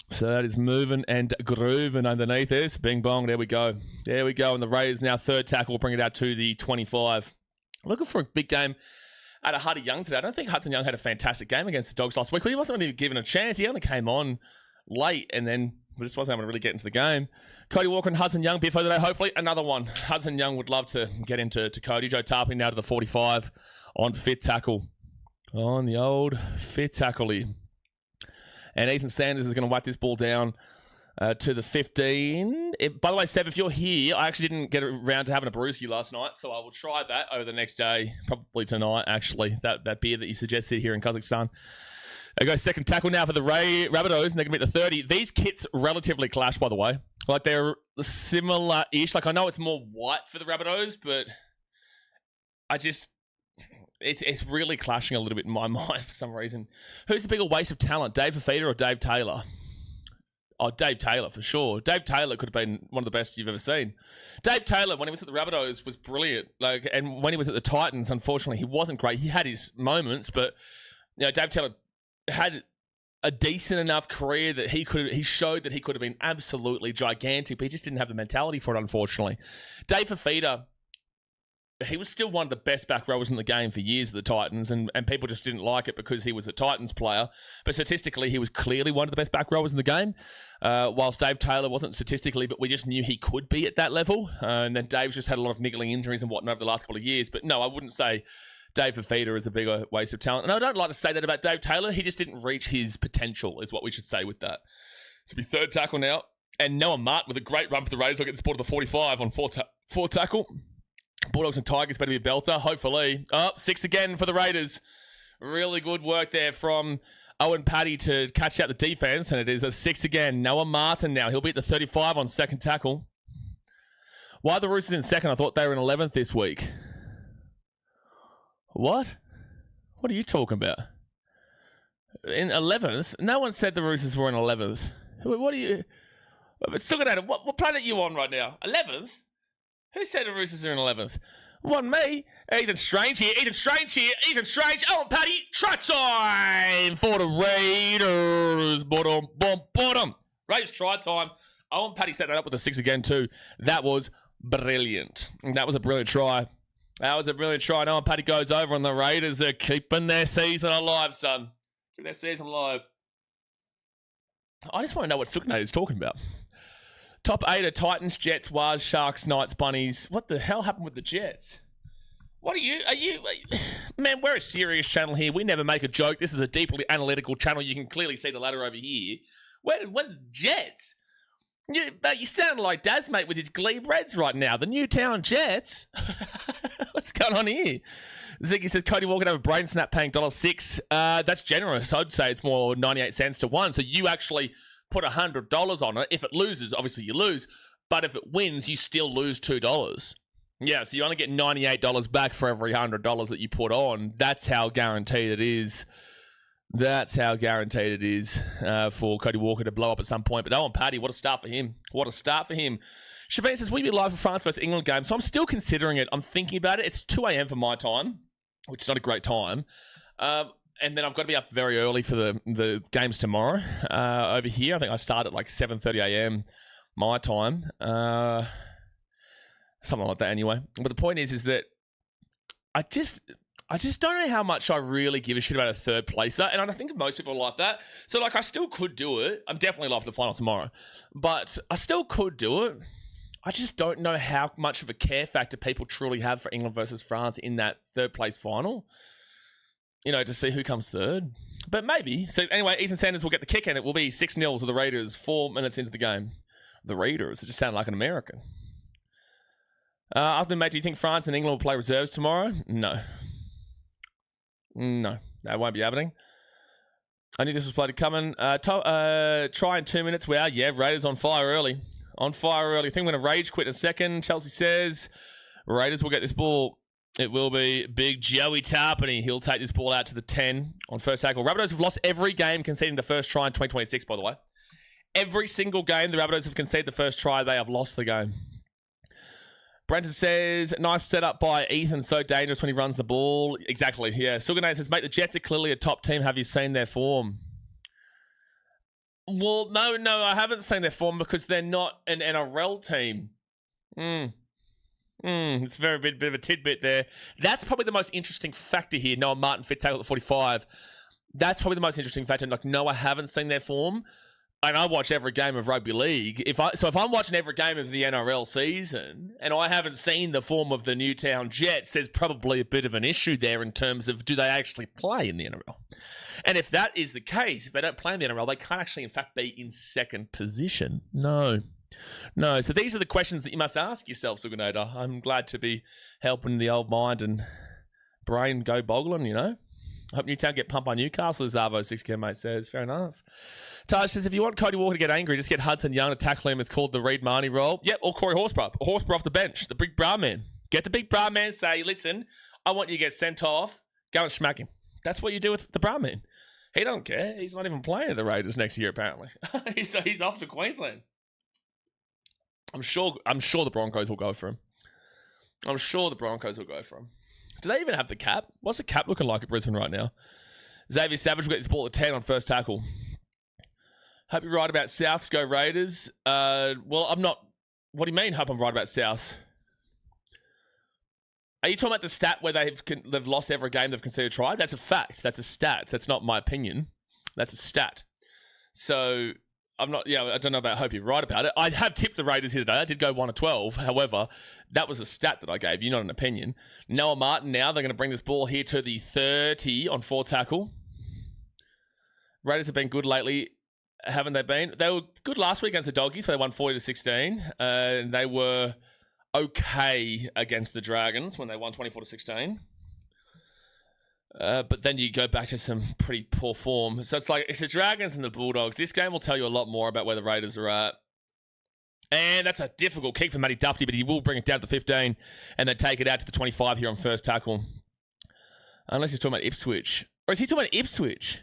So that is moving and grooving underneath us. Bing bong, there we go. There we go. And the Raiders now third tackle, bring it out to the 25. Looking for a big game out of Hudson Young today. I don't think Hudson Young had a fantastic game against the Dogs last week, but he wasn't really given a chance. He only came on late and then just wasn't able to really get into the game. Cody Walker and Hudson Young, BFO today. Hopefully another one. Hudson Young would love to get into Cody. Joe Tarpany now to the 45 on fit tackle. On the old fit tackle. And Ethan Sanders is going to whack this ball down to the 15. By the way, Seb, if you're here, I actually didn't get around to having a brewski last night, so I will try that over the next day, probably tonight, actually, that beer that you suggested here in Kazakhstan. I go second tackle now for the Rabbitohs, and they're going to be at the 30. These kits relatively clash, by the way. Like, they're similar-ish. Like, I know it's more white for the Rabbitohs, but I just... It's really clashing a little bit in my mind for some reason. Who's the bigger waste of talent, Dave Fafita or Dave Taylor? Oh, Dave Taylor, for sure. Dave Taylor could have been one of the best you've ever seen. Dave Taylor, when he was at the Rabbitohs, was brilliant. And when he was at the Titans, unfortunately, he wasn't great. He had his moments, but Dave Taylor had a decent enough career that he showed that he could have been absolutely gigantic, but he just didn't have the mentality for it, unfortunately. Dave Fafita, he was still one of the best back rowers in the game for years at the Titans, and people just didn't like it because he was a Titans player. But statistically, he was clearly one of the best back rowers in the game, whilst Dave Taylor wasn't statistically, but we just knew he could be at that level. And then Dave's just had a lot of niggling injuries and whatnot over the last couple of years. But no, I wouldn't say Dave Fafita is a bigger waste of talent. And I don't like to say that about Dave Taylor. He just didn't reach his potential, is what we should say with that. So it'll be third tackle now. And Noah Martin with a great run for the Raiders. I'll get the sport to the 45 on fourth tackle. Bulldogs and Tigers better be a belter, hopefully. Oh, 6 again for the Raiders. Really good work there from Owen Paddy to catch out the defense, and it is a 6 again. Noah Martin now. He'll be at the 35 on second tackle. Why are the Roosters in second? I thought they were in 11th this week. What? What are you talking about? In 11th? No one said the Roosters were in 11th. What are you... Still at it. What planet are you on right now? 11th? Who said the Roosters are in 11th? Wasn't me. Ethan Strange here. Ethan Strange. Owen Paddy. Try time for the Raiders. Bottom. Raiders try time. Owen Paddy set that up with a 6 again too. That was brilliant. That was a brilliant try. And Owen Paddy goes over on the Raiders. They're keeping their season alive, son. Keeping their season alive. I just want to know what Suknate is talking about. Top 8 are Titans, Jets, Waz, Sharks, Knights, Bunnies. What the hell happened with the Jets? Are you... Man, we're a serious channel here. We never make a joke. This is a deeply analytical channel. You can clearly see the ladder over here. Where the Jets? You sound like Daz, mate, with his Glebe Reds right now. The Newtown Jets? What's going on here? Ziggy says, Cody Walker have a brain snap paying $1.06. That's generous. I'd say it's more 98 cents to 1. So you actually... put $100 on it. If it loses, obviously you lose. But if it wins, you still lose $2. Yeah, so you only get $98 back for every $100 that you put on. That's how guaranteed it is. For Cody Walker to blow up at some point. But Owen Paddy, what a start for him. Shavine says, will you be live for France versus England game? So I'm still considering it. I'm thinking about it. It's 2 a.m. for my time, which is not a great time. And then I've got to be up very early for the games tomorrow over here. I think I start at like 7:30 a.m. my time. Something like that anyway. But the point is that I just don't know how much I really give a shit about a third placer, and I think most people are like that. So, like, I still could do it. I'm definitely live for the final tomorrow, but I still could do it. I just don't know how much of a care factor people truly have for England versus France in that third place final. You know, to see who comes third. But maybe. So anyway, Ethan Sanders will get the kick, and it will be 6-0 to the Raiders 4 minutes into the game. The Raiders. It just sounded like an American. After, mate, do you think France and England will play reserves tomorrow? No. No. That won't be happening. I knew this was played coming. Try in 2 minutes. Wow, yeah, Raiders on fire early. On fire early. I think I'm going to rage quit in a second. Chelsea says Raiders will get this ball. It will be big Joey Tarpany. He'll take this ball out to the 10 on first tackle. Rabbitohs have lost every game conceding the first try in 2026, by the way. Every single game the Rabbitohs have conceded the first try, they have lost the game. Brenton says, nice setup by Ethan. So dangerous when he runs the ball. Exactly, yeah. Suganate says, mate, the Jets are clearly a top team. Have you seen their form? Well, no, I haven't seen their form because they're not an NRL team. It's a very bit of a tidbit there. That's probably the most interesting factor here. Noah Martin, fit tackle at 45. That's probably the most interesting factor. Like, no, I haven't seen their form. And I watch every game of rugby league. If I'm watching every game of the NRL season and I haven't seen the form of the Newtown Jets, there's probably a bit of an issue there in terms of do they actually play in the NRL? And if that is the case, if they don't play in the NRL, they can't actually, in fact, be in second position. No. So these are the questions that you must ask yourself, Suganator. I'm glad to be helping the old mind and brain go boggling, you know. I hope Newtown get pumped by Newcastle, as Zavo 6K mate says. Fair enough. Taj says, if you want Cody Walker to get angry, just get Hudson Young to tackle him. It's called the Reed Marnie role. Yep, or Corey Horsburgh. Horsburgh off the bench. The big bra man. Get the big bra man, say, listen, I want you to get sent off. Go and smack him. That's what you do with the bra man. He don't care. He's not even playing at the Raiders next year, apparently. He's off to Queensland. I'm sure the Broncos will go for him. Do they even have the cap? What's the cap looking like at Brisbane right now? Xavier Savage will get this ball at 10 on first tackle. Hope you're right about Souths. Go Raiders. Well, I'm not. What do you mean, hope I'm right about Souths? Are you talking about the stat where they've lost every game they've conceded a try? That's a fact. That's a stat. That's not my opinion. That's a stat. So I'm not. Yeah, I don't know about. I hope you're right about it. I have tipped the Raiders here today. I did go 1-12. However, that was a stat that I gave you, not an opinion. Noah Martin. Now they're going to bring this ball here to the 30 on 4 tackle. Raiders have been good lately, haven't they been? They were good last week against the Doggies, so they won 40-16. And they were okay against the Dragons when they won 24-16. But then you go back to some pretty poor form. So it's the Dragons and the Bulldogs. This game will tell you a lot more about where the Raiders are at. And that's a difficult kick for Matty Duffy, but he will bring it down to the 15 and then take it out to the 25 here on first tackle. Unless he's talking about Ipswich. Or is he talking about Ipswich?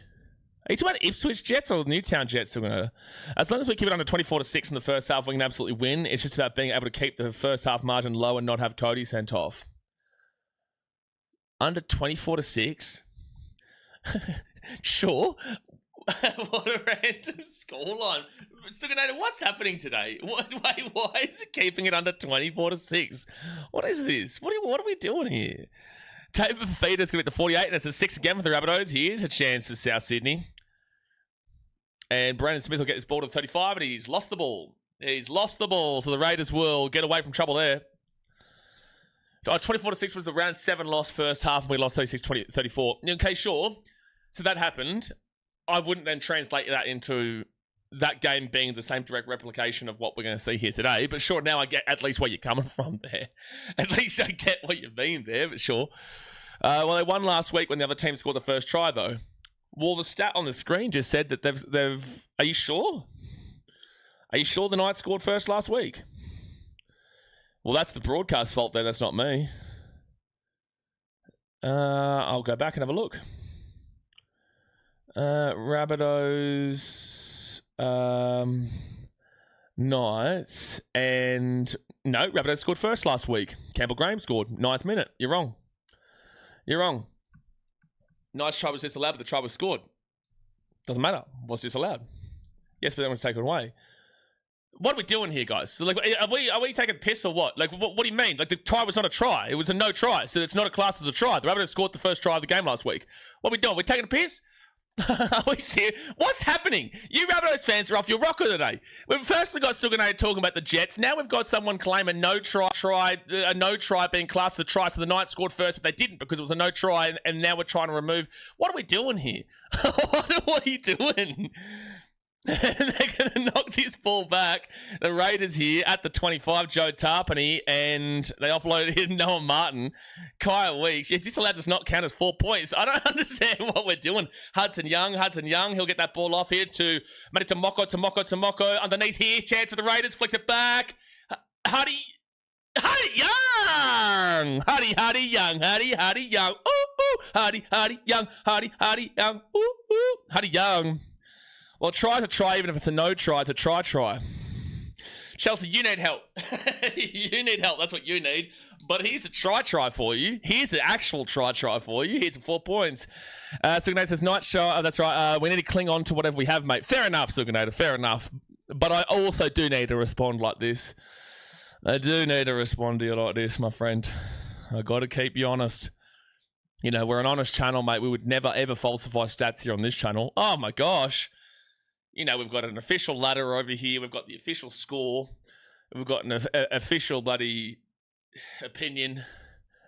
Are you talking about Ipswich Jets or Newtown Jets? As long as we keep it under 24-6 in the first half, we can absolutely win. It's just about being able to keep the first half margin low and not have Cody sent off. Under 24-6? Sure. What a random scoreline. Suganator, what's happening today? Wait, why is it keeping it under 24-6? What is this? What are we doing here? Tape of Feeder's going to be at the 48, and it's a 6 again with the Rabbitohs. Here's a chance for South Sydney. And Brandon Smith will get this ball to the 35, but he's lost the ball. So the Raiders will get away from trouble there. 24-6 was the round 7 loss first half, and we lost 36-34. Okay, sure. So that happened. I wouldn't then translate that into that game being the same direct replication of what we're going to see here today. But sure, now I get at least where you're coming from there. At least I get what you mean there, but sure. Well, they won last week when the other team scored the first try, though. Well, the stat on the screen just said that they've... Are you sure? Are you sure the Knights scored first last week? Well, that's the broadcast fault there. That's not me. I'll go back and have a look. Rabbitohs, Knights, and no, Rabbitohs scored first last week. Campbell Graham scored 9th minute. You're wrong. Knights try was disallowed, but the try was scored. Doesn't matter. Was disallowed. Yes, but then was taken away. What are we doing here, guys? So, like, are we taking piss or what? Like, what do you mean? Like, the try was not a try. It was a no try, so it's not a class as a try. The Rabbitohs scored the first try of the game last week. What are we doing? We're taking a piss? Are we serious? What's happening? You Rabbitohs fans are off your rocker today. We've firstly got Suganade talking about the Jets. Now we've got someone claim a no try being classed as a try. So the Knights scored first, but they didn't because it was a no try, and now we're trying to remove. What are we doing here? What are you doing? They're going to knock this ball back. The Raiders here at the 25, Joe Tarpany, and they offloaded in Noah Martin. Kyle Weeks. Yeah, this allowed does not count as 4 points. I don't understand what we're doing. Hudson Young. He'll get that ball off here to Matty Tomoko. Underneath here, chance for the Raiders. Flicks it back. Huddy Young. Huddy Young. Ooh. Huddy Young. Huddy Young. Well, try to try, even if it's a no try, it's a try. Chelsea, you need help. You need help. That's what you need. But here's a try for you. Here's the actual try for you. Here's 4 points. Suganade says, night shot. That's right. We need to cling on to whatever we have, mate. Fair enough, Suganade. Fair enough. But I also do need to respond like this. I do need to respond to you like this, my friend. I got to keep you honest. You know, we're an honest channel, mate. We would never, ever falsify stats here on this channel. Oh, my gosh. You know, we've got an official ladder over here. We've got the official score. We've got an official bloody opinion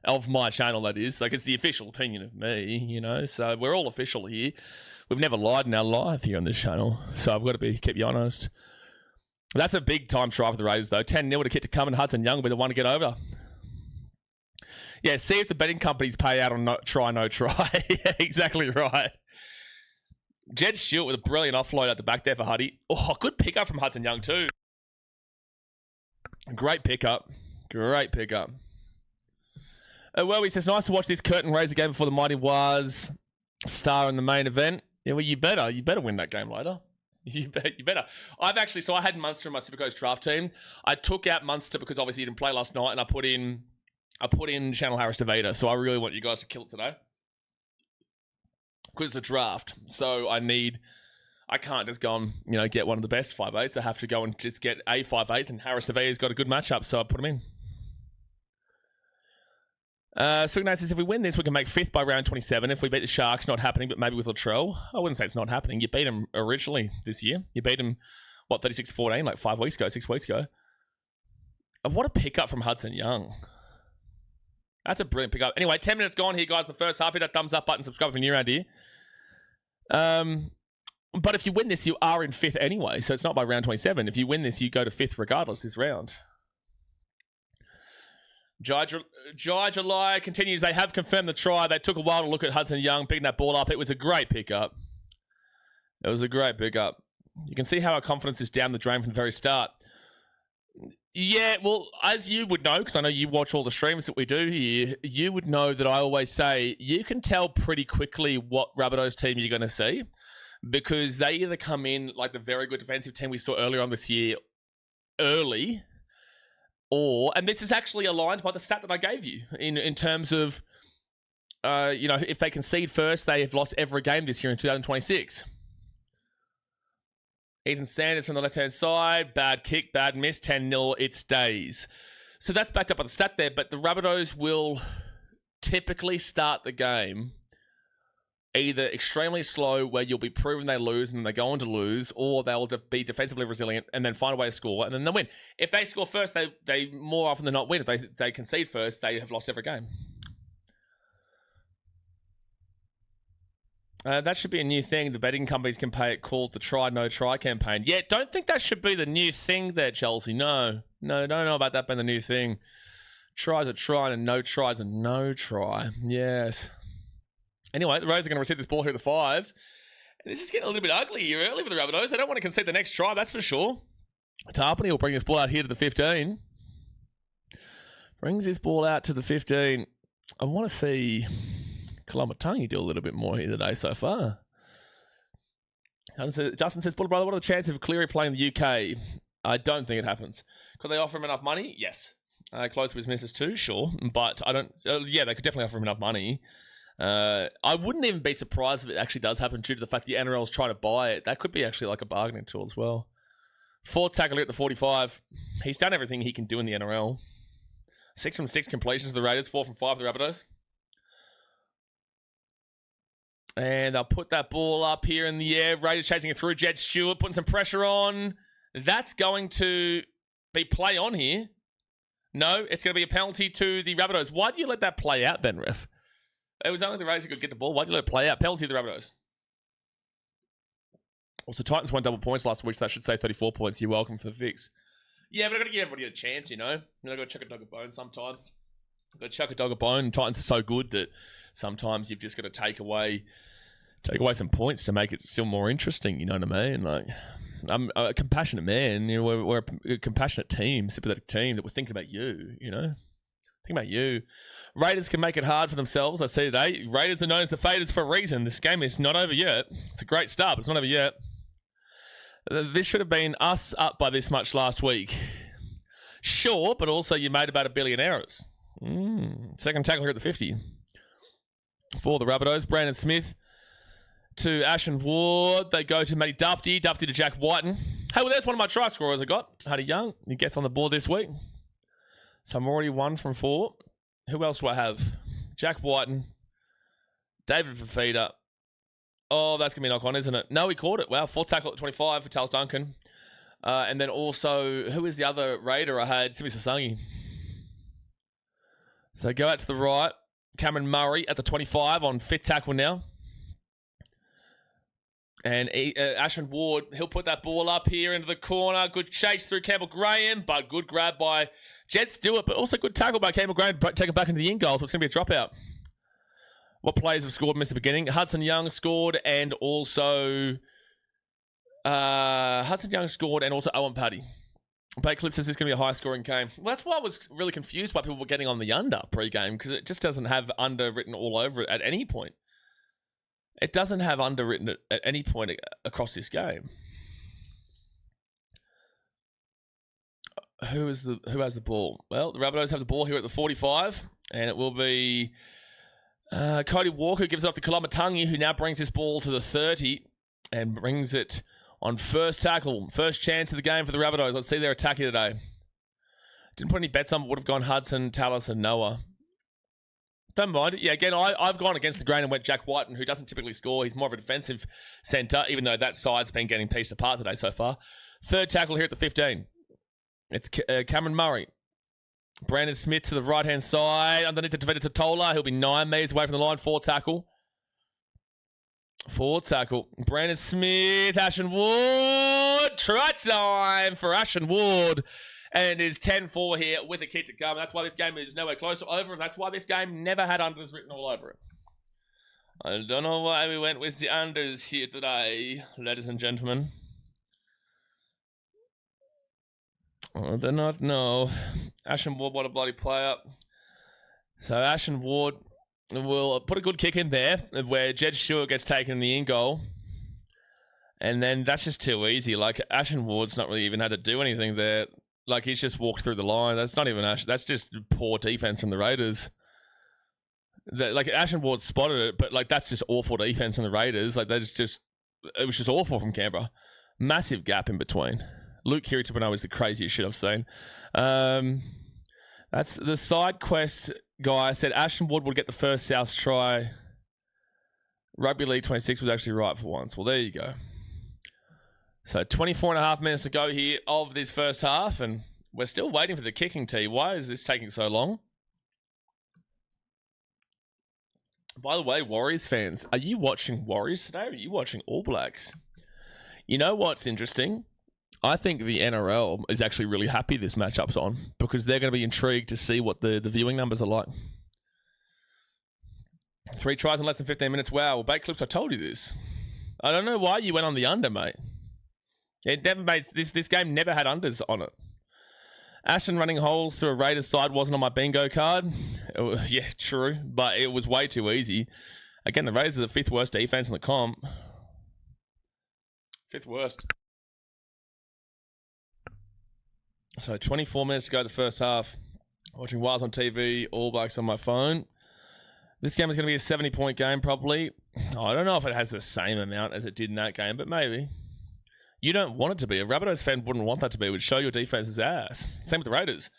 of my channel, that is. Like, it's the official opinion of me, you know. So we're all official here. We've never lied in our life here on this channel. So I've got to keep you honest. That's a big time try for the Raiders, though. 10-0 to kick to come, and Hudson Young will be the one to get over. Yeah, see if the betting companies pay out on no try. Yeah, exactly right. Jed Stewart with a brilliant offload at the back there for Huddy. Oh, good pickup from Hudson Young too. Great pickup. Well, he says, nice to watch this curtain raise again before the mighty was star in the main event. Yeah, well, you better win that game later. You better. So I had Munster in my Supercoach draft team. I took out Munster because obviously he didn't play last night, and I put in Channel Harris Davida. So I really want you guys to kill it today. Because it's the draft, so I can't just go and, you know, get one of the best 5'8s. I have to go and just get a 5'8, and Harris Avaya's got a good matchup, so I put him in. Suganade says, if we win this, we can make 5th by round 27. If we beat the Sharks, not happening, but maybe with Latrell. I wouldn't say it's not happening. You beat them originally this year. You beat them, 36-14, like 6 weeks ago. And what a pickup from Hudson Young. That's a brilliant pickup. Anyway, 10 minutes gone here, guys, in the first half. Hit that thumbs up button, subscribe if you're new around here. But if you win this, you are in 5th anyway, so it's not by round 27. If you win this, you go to 5th regardless this round. Jai July continues. They have confirmed the try. They took a while to look at Hudson Young, picking that ball up. It was a great pickup. You can see how our confidence is down the drain from the very start. Yeah, well, as you would know, because I know you watch all the streams that we do here, you would know that I always say you can tell pretty quickly what Rabbitohs team you're going to see, because they either come in like the very good defensive team we saw earlier on this year early, or, and this is actually aligned by the stat that I gave you in terms of, you know, if they concede first, they have lost every game this year in 2026. Ethan Sanders from the left-hand side. Bad kick, bad miss. 10-0, it stays. So that's backed up by the stat there, but the Rabbitohs will typically start the game either extremely slow, where you'll be proven they lose and then they go on to lose, or they'll be defensively resilient and then find a way to score, and then they'll win. If they score first, they more often than not win. If they concede first, they have lost every game. That should be a new thing. The betting companies can pay it, called the try, no try campaign. Yeah, don't think that should be the new thing there, Chelsea. No, don't know about that being the new thing. Tries a try and no tries a no try. Yes. Anyway, the Raiders are going to receive this ball here at the 5. And this is getting a little bit ugly here early for the Rabbitohs. They don't want to concede the next try, that's for sure. Tarpany will bring this ball out here to the 15. Brings this ball out to the 15. I want to see Kalamatangi do a little bit more here today so far. Justin says, brother, what are the chances of Cleary playing the UK? I don't think it happens. Could they offer him enough money? Yes. Close to his misses too, sure. But I don't... yeah, they could definitely offer him enough money. I wouldn't even be surprised if it actually does happen due to the fact the NRL is trying to buy it. That could be actually like a bargaining tool as well. Fourth tackle at the 45. He's done everything he can do in the NRL. 6 from 6 completions for the Raiders. 4 from 5 for the Rabbitohs. And they'll put that ball up here in the air. Raiders chasing it through. Jed Stewart putting some pressure on. That's going to be play on here. No, it's going to be a penalty to the Rabbitohs. Why do you let that play out then, ref? It was only the Raiders who could get the ball. Why do you let it play out? Penalty to the Rabbitohs. Also, Titans won double points last week, so that should say 34 points. You're welcome for the fix. Yeah, but I've got to give everybody a chance, you know? I've got to chuck a dog a bone sometimes. I've got to chuck a dog a bone, and Titans are so good that sometimes you've just got to take away some points to make it still more interesting, you know what I mean? Like, I'm a compassionate man. You know, we're a compassionate team, sympathetic team that was thinking about you, you know? Thinking about you. Raiders can make it hard for themselves, I see today. Raiders are known as the faders for a reason. This game is not over yet. It's a great start, but it's not over yet. This should have been us up by this much last week. Sure, but also you made about 1 billion errors. Second tackler at the 50. For the Rabbitohs, Brandon Smith to Ashen Ward. They go to Matty Dufty. Dufty to Jack Whiten. Hey, well, there's one of my try scorers I got. Huddy Young. He gets on the board this week. So I'm already 1 from 4. Who else do I have? Jack Whiten. David Fafita. Oh, that's going to be knock on, isn't it? No, he caught it. Wow, 4th tackle at 25 for Tails Duncan. And then also, who is the other Raider I had? Simi Sasangi. So go out to the right. Cameron Murray at the 25 on 5th tackle now. And Ashton Ward, he'll put that ball up here into the corner. Good chase through Campbell Graham, but good grab by Jed Stewart, but also good tackle by Campbell Graham to take it back into the in goal, so it's going to be a dropout. What players have scored since the beginning? Hudson Young scored, and also Owen Paddy. Blake Clip says this is going to be a high-scoring game. Well, that's why I was really confused why people were getting on the under pre-game, because it just doesn't have under written all over it at any point. It doesn't have under written at any point across this game. Who has the ball? Well, the Rabbitohs have the ball here at the 45, and it will be Cody Walker gives it up to Kolomatangi, who now brings this ball to the 30 and brings it on first tackle. First chance of the game for the Rabbitohs. Let's see their attack here today. Didn't put any bets on, but would have gone Hudson, Tallis, and Noah. Don't mind it. Yeah, again, I've gone against the grain and went Jack Whiten, who doesn't typically score. He's more of a defensive centre, even though that side's been getting pieced apart today so far. Third tackle here at the 15. It's Cameron Murray. Brandon Smith to the right-hand side. Underneath the defender Totola. He'll be 9 metres away from the line. Fourth tackle. Brandon Smith, Ashen Ward. Try time for Ashen Ward. And it is 10-4 here with a kick to come. That's why this game is nowhere close to over, and that's why this game never had unders written all over it. I don't know why we went with the unders here today, ladies and gentlemen. I do not know. Ashen Ward, what a bloody player. So Ashen Ward will put a good kick in there, where Jed Stewart gets taken in the in goal. And then that's just too easy. Like, Ashen Ward's not really even had to do anything there. Like, he's just walked through the line. That's not even Ashen. That's just poor defense from the Raiders. Like, Ashen Ward spotted it, but, like, that's just awful defense from the Raiders. Like, it was just awful from Canberra. Massive gap in between. Luke Kiritipano is the craziest shit I've seen. That's the side quest guy said Ashen Ward would get the first South try. Rugby League 26 was actually right for once. Well, there you go. So 24.5 minutes to go here of this first half, and we're still waiting for the kicking tee. Why is this taking so long? By the way, Warriors fans, are you watching Warriors today, or are you watching All Blacks? You know what's interesting? I think the NRL is actually really happy this matchup's on, because they're going to be intrigued to see what the viewing numbers are like. 3 tries in less than 15 minutes. Wow. Well, Bait Clips, I told you this. I don't know why you went on the under, mate. It never made this game never had unders on it. Ashton running holes through a Raiders side wasn't on my bingo card. Yeah, true, but it was way too easy. Again, the Raiders are the 5th worst defense in the comp. 5th worst. So 24 minutes to go the first half. Watching Wilds on TV, All Blacks on my phone. This game is going to be a 70-point game, probably. I don't know if it has the same amount as it did in that game, but maybe. You don't want it to be. A Rabbitohs fan wouldn't want that to be. It would show your defense's ass. Same with the Raiders.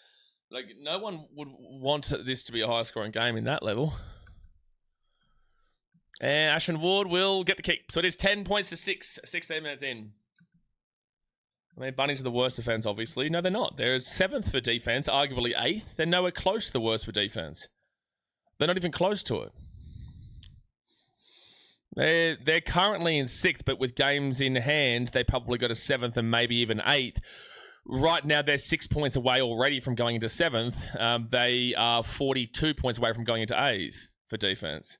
Like, no one would want this to be a high-scoring game in that level. And Ashton Ward will get the kick. So it is 10 points to 6, 16 minutes in. I mean, Bunnies are the worst defense, obviously. No, they're not. They're 7th for defense, arguably 8th. They're nowhere close to the worst for defense. They're not even close to it. They're currently in 6th, but with games in hand, they probably got a 7th and maybe even 8th. Right now, they're 6 points away already from going into 7th. They are 42 points away from going into 8th for defense.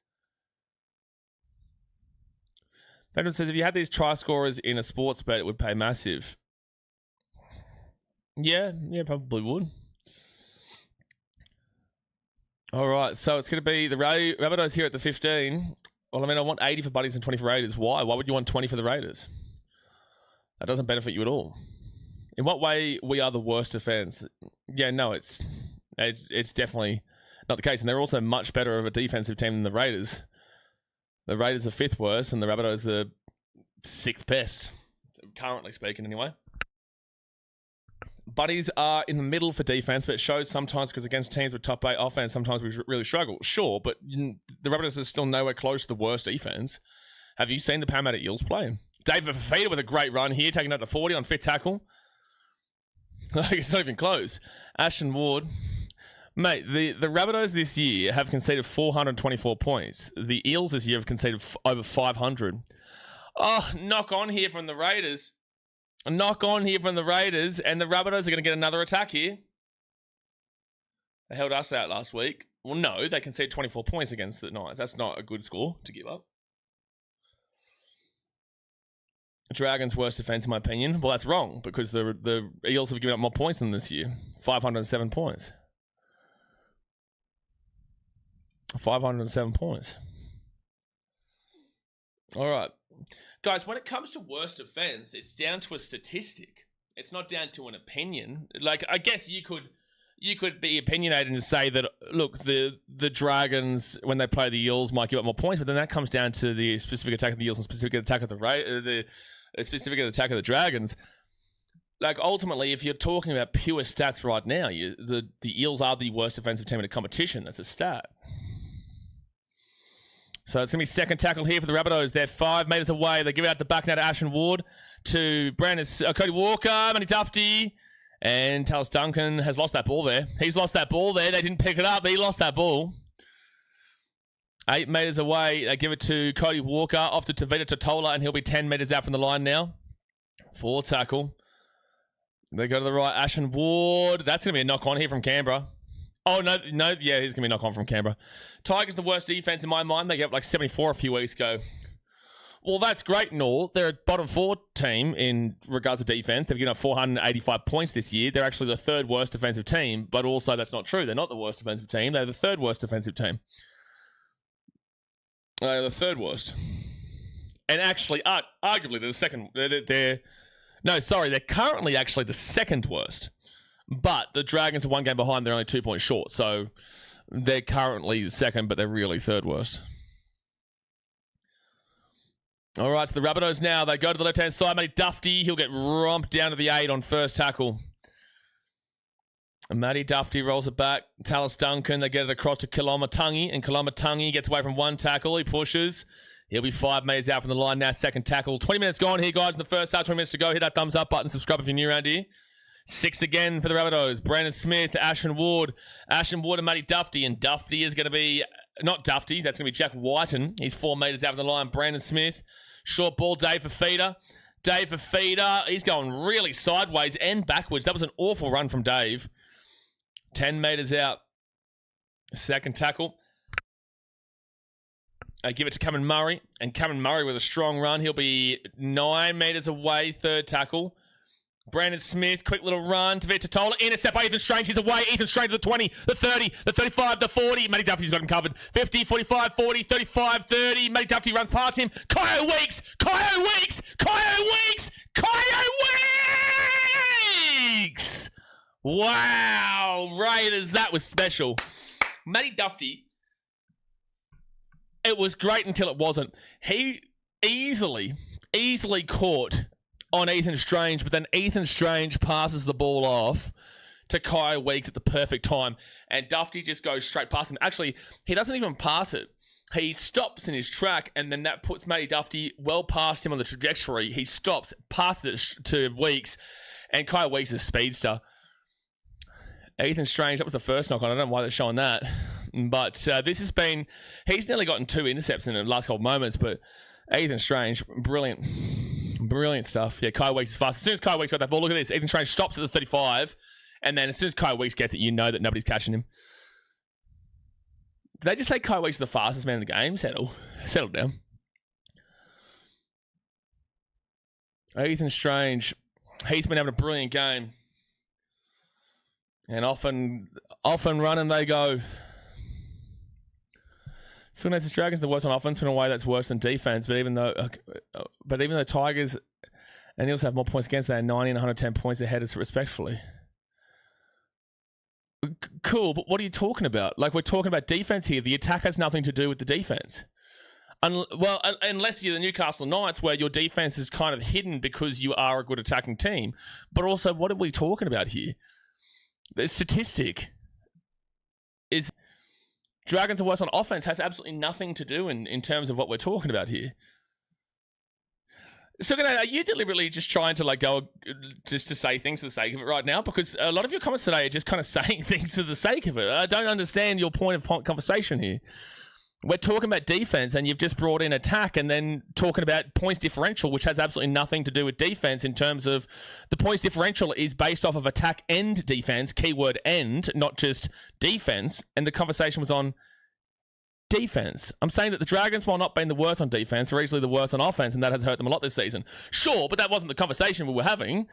Benjamin says, if you had these try scorers in a sports bet, it would pay massive. Yeah, probably would. All right, so it's going to be the Rabbitohs here at the 15. Well, I mean, I want 80 for Bunnies and 20 for Raiders. Why? Why would you want 20 for the Raiders? That doesn't benefit you at all. In what way we are the worst defense? Yeah, no, it's definitely not the case. And they're also much better of a defensive team than the Raiders. The Raiders are 5th worst, and the Rabbitohs are 6th best, currently speaking, anyway. Bunnies are in the middle for defense, but it shows sometimes because against teams with top 8 offense, sometimes we really struggle. Sure, but the Rabbitohs are still nowhere close to the worst defense. Have you seen the Parramatta Eels play? David Fafita with a great run here, taking out to 40 on 5th tackle. It's not even close. Ashton Ward. Mate, the Rabbitohs this year have conceded 424 points. The Eels this year have conceded over 500. Oh, knock on here from the Raiders. Knock on here from the Raiders, and the Rabbitohs are going to get another attack here. They held us out last week. Well, no, they conceded 24 points against the Knights. That's not a good score to give up. Dragons' worst defense, in my opinion. Well, that's wrong, because the Eels have given up more points than this year. 507 points. 507 points. All right. Guys, when it comes to worst defense, it's down to a statistic. It's not down to an opinion. Like, I guess you could be opinionated and say that, look, the Dragons, when they play the Eels, might give up more points, but then that comes down to the specific attack of the Eels and specific attack of the specific attack of the Dragons. Like, ultimately, if you're talking about pure stats right now, the Eels are the worst defensive team in a competition. That's a stat. So it's going to be second tackle here for the Rabbitohs. They're 5 metres away. They give it out the back now to Ashton Ward, to Cody Walker, Manny Duffy, and Tallis Duncan has lost that ball there. He's lost that ball there. They didn't pick it up. He lost that ball. 8 metres away. They give it to Cody Walker, off to Tavita Totola, and he'll be 10 metres out from the line now. 4 tackle. They go to the right. Ashton Ward. That's going to be a knock-on here from Canberra. Oh, no, yeah, he's going to be knock on from Canberra. Tigers, the worst defense in my mind. They gave up like 74 a few weeks ago. Well, that's great and all. They're a bottom 4 team in regards to defense. They've given up 485 points this year. They're actually the 3rd worst defensive team, but also that's not true. They're not the worst defensive team. They're the 3rd worst defensive team. They're the 3rd worst. And actually, arguably, they're the second. They're currently actually the 2nd worst. But the Dragons are 1 game behind. They're only 2 points short. So they're currently 2nd, but they're really 3rd worst. All right, so the Rabbitohs now. They go to the left-hand side. Matty Duffy, he'll get romped down to the 8 on first tackle. And Matty Duffy rolls it back. Tallis Duncan, they get it across to Kalamatangi. And Kalamatangi gets away from 1 tackle. He pushes. He'll be 5 metres out from the line now. Second tackle. 20 minutes gone here, guys, in the first half. 20 minutes to go. Hit that thumbs up button. Subscribe if you're new around here. 6 again for the Rabbitohs. Brandon Smith, Ashton Ward and Matty Duffy. And Duffy is going to be, not Duffy, that's going to be Jack Whiten. He's 4 metres out of the line. Brandon Smith, short ball, Dave Fafita. He's going really sideways and backwards. That was an awful run from Dave. 10 metres out. Second tackle. I give it to Cameron Murray. And Cameron Murray with a strong run. He'll be 9 metres away. Third tackle. Brandon Smith, quick little run. Tavita Totola, intercept by Ethan Strange. He's away. Ethan Strange to the 20, the 30, the 35, the 40. Matty Duffy's got him covered. 50, 45, 40, 35, 30. Matty Duffy runs past him. Kyo Weeks! Wow, Raiders, that was special. Matty Duffy, it was great until it wasn't. He easily caught on Ethan Strange, but then Ethan Strange passes the ball off to Kai Weeks at the perfect time, and Dufty just goes straight past him. Actually, he doesn't even pass it. He stops in his track, and then that puts Matty Dufty well past him on the trajectory. He stops, passes it to Weeks, and Kai Weeks is a speedster. Ethan Strange, that was the first knock on. I don't know why they're showing that. But this has been... He's nearly gotten 2 intercepts in the last couple of moments, but Ethan Strange, brilliant. Brilliant stuff. Yeah, Kai Weeks is fast. As soon as Kai Weeks got that ball, look at this. Ethan Strange stops at the 35, and then as soon as Kai Weeks gets it, you know that nobody's catching him. Did they just say Kai Weeks is the fastest man in the game? Settle down. Ethan Strange, he's been having a brilliant game. And often running they go. Still knows the Dragons the worst on offense in a way that's worse than defense. But even though Tigers and Eels have more points against, they're 90 and 110 points ahead, it's respectfully. Cool, but what are you talking about? Like, we're talking about defense here. The attack has nothing to do with the defense. Unless you're the Newcastle Knights, where your defense is kind of hidden because you are a good attacking team. But also, what are we talking about here? The statistic is Dragons are worse on offense has absolutely nothing to do in terms of what we're talking about here. So, are you deliberately just trying to go just to say things for the sake of it right now? Because a lot of your comments today are just kind of saying things for the sake of it. I don't understand your point of conversation here. We're talking about defense, and you've just brought in attack, and then talking about points differential, which has absolutely nothing to do with defense in terms of the points differential is based off of attack and defense, keyword "and," not just defense. And the conversation was on defense. I'm saying that the Dragons, while not being the worst on defense, are easily the worst on offense, and that has hurt them a lot this season. Sure, but that wasn't the conversation we were having.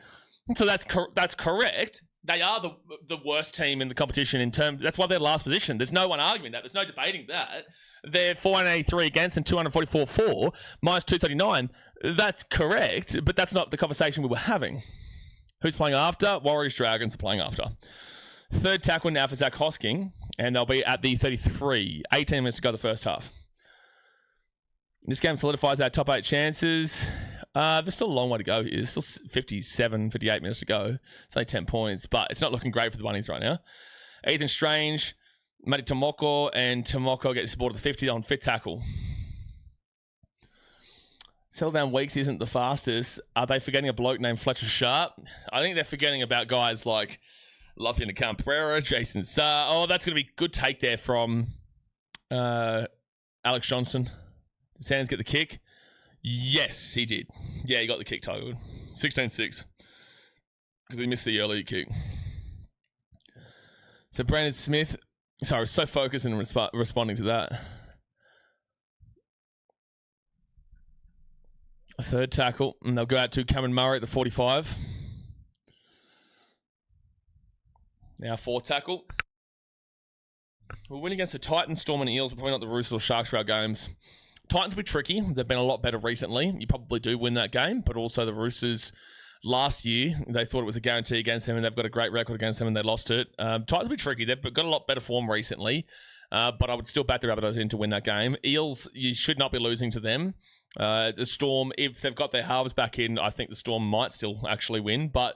So that's correct. They are the worst team in the competition in terms. That's why they're last position. There's no one arguing that. There's no debating that. They're 483 against and 244 for, minus 239. That's correct, but that's not the conversation we were having. Who's playing after? Warriors Dragons are playing after. Third tackle now for Zach Hosking, and they'll be at the 33. 18 minutes to go the first half. This game solidifies our top 8 chances. There's still a long way to go here. There's still 57, 58 minutes to go. It's only 10 points, but it's not looking great for the Bunnies right now. Ethan Strange, Matty Tomoko, and Tomoko gets the ball to the 50 on fit tackle. Settle down Weeks isn't the fastest. Are they forgetting a bloke named Fletcher Sharp? I think they're forgetting about guys like Lothian Canberra, Jason Saar. Oh, that's going to be a good take there from Alex Johnston. Did Sands get the kick? Yes, he did. Yeah, he got the kick, Tigerwood. 16-6. Because he missed the early kick. So Brandon Smith... Sorry, so focused in responding to that. A third tackle. And they'll go out to Cameron Murray at the 45. Now fourth tackle. We'll win against the Titans, Storm and Eels. We're probably not the Roosters or Sharks for our games. Titans will be tricky. They've been a lot better recently. You probably do win that game, but also the Roosters last year, they thought it was a guarantee against them, and they've got a great record against them, and they lost it. Titans will be tricky. They've got a lot better form recently, but I would still back the Rabbitohs in to win that game. Eels, you should not be losing to them. The Storm, if they've got their halves back in, I think the Storm might still actually win, but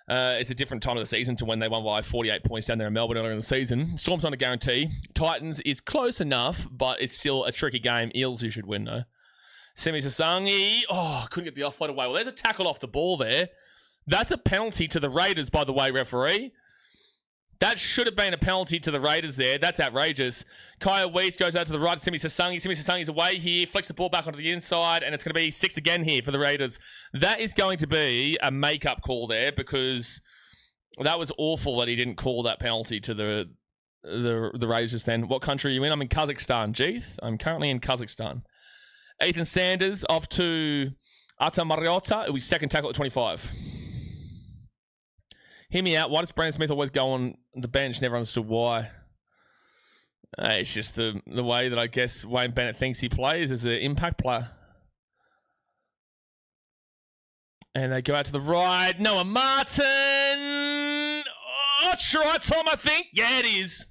it's a different time of the season to when they won by 48 points down there in Melbourne earlier in the season. Storm's not a guarantee. Titans is close enough, but it's still a tricky game. Eels, you should win, though. Semi Sasangi. Oh, couldn't get the offload away. Well, there's a tackle off the ball there. That's a penalty to the Raiders, by the way, referee. That should have been a penalty to the Raiders there. That's outrageous. Kaya Weiss goes out to the right to Simi Sasangi. Simi Sasangi's away here. Flicks the ball back onto the inside, and it's going to be 6 again here for the Raiders. That is going to be a make-up call there because that was awful that he didn't call that penalty to the Raiders just then. What country are you in? I'm in Kazakhstan, Jeeth. I'm currently in Kazakhstan. Ethan Sanders off to Ata Mariota. It was second tackle at 25. Hear me out. Why does Brandon Smith always go on the bench? Never understood why. It's just the way that I guess Wayne Bennett thinks he plays as an impact player. And they go out to the right. Noah Martin. Oh, try time, I think. Yeah, it is.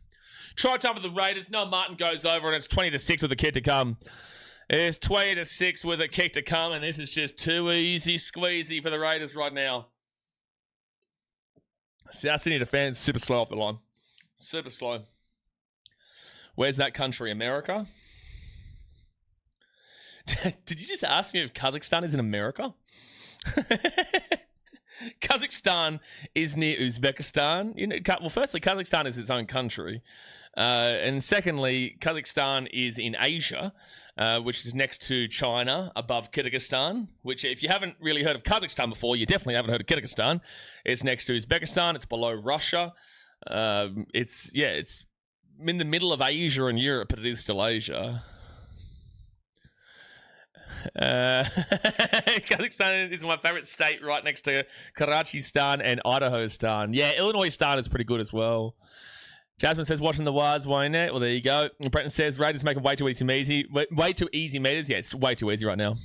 Try time for the Raiders. Noah Martin goes over, and it's 20-6 with the kid to come. It's 20-6 with a kick to come, and this is just too easy squeezy for the Raiders right now. South Sydney defense super slow off the line. Super slow. Where's that country? America? Did you just ask me if Kazakhstan is in America? Kazakhstan is near Uzbekistan. Well, firstly, Kazakhstan is its own country. And secondly, Kazakhstan is in Asia, which is next to China, above Kyrgyzstan, which if you haven't really heard of Kazakhstan before, you definitely haven't heard of Kyrgyzstan. It's next to Uzbekistan. It's below Russia. It's in the middle of Asia and Europe, but it is still Asia. Kazakhstan is my favorite state, right next to Karachistan and Idahostan. Yeah, Illinois-stan is pretty good as well. Jasmine says, watching the Wards, why not? Well, there you go. And Brenton says, Raiders making way too easy meters. Yeah, it's way too easy right now.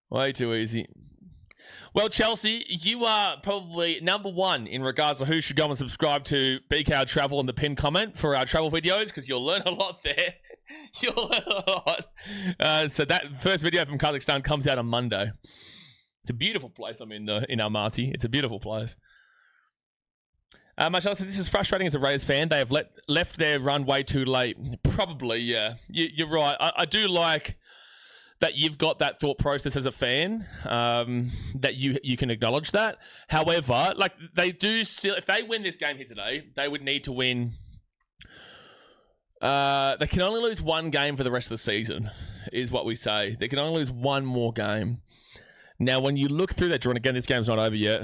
Way too easy. Well, Chelsea, you are probably number one in regards to who should go and subscribe to BKR Travel in the pinned comment for our travel videos, because you'll learn a lot there. You'll learn a lot. So that first video from Kazakhstan comes out on Monday. It's a beautiful place. I'm in Almaty. It's a beautiful place. Marcelo said, this is frustrating as a Raiders fan. They have left their run way too late. Probably, yeah. You're right. I do like that you've got that thought process as a fan, that you can acknowledge that. However, like, they do still, if they win this game here today, they would need to win. They can only lose one game for the rest of the season, is what we say. They can only lose one more game. Now, when you look through that draw, and again, this game's not over yet.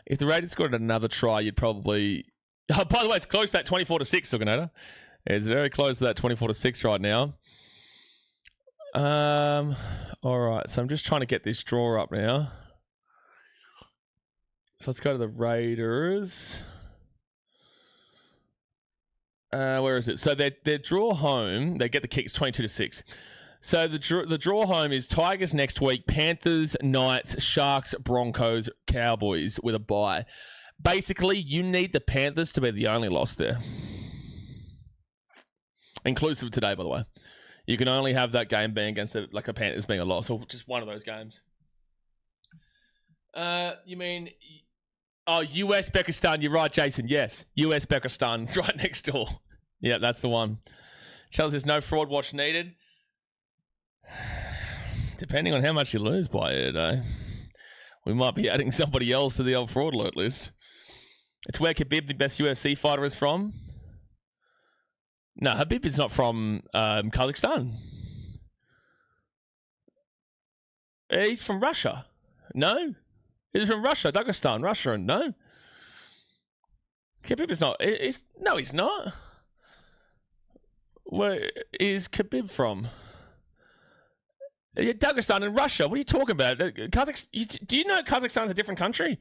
If the Raiders scored another try, you'd probably... Oh, by the way, it's close to that 24-6, Silganata. It's very close to that 24-6 right now. All right, so I'm just trying to get this draw up now. So let's go to the Raiders. Where is it? So their draw home, they get the kicks 22-6. So the draw home is Tigers next week, Panthers, Knights, Sharks, Broncos, Cowboys with a bye. Basically, you need the Panthers to be the only loss there. Inclusive of today, by the way. You can only have that game being against a Panthers being a loss, or just one of those games. You mean... Oh, US-Bekistan. You're right, Jason. Yes. US-Bekistan. It's right next door. Yeah, that's the one. Charles says, no fraud watch needed. Depending on how much you lose by it, we might be adding somebody else to the old fraud alert list. It's where Khabib, the best UFC fighter, is from. No, Khabib is not from Kazakhstan. He's from Russia. No? He's from Russia, Dagestan, Russia. No? Khabib is not. No, he's not. Where is Khabib from? Dagestan and Russia. What are you talking about? Do you know Kazakhstan's a different country?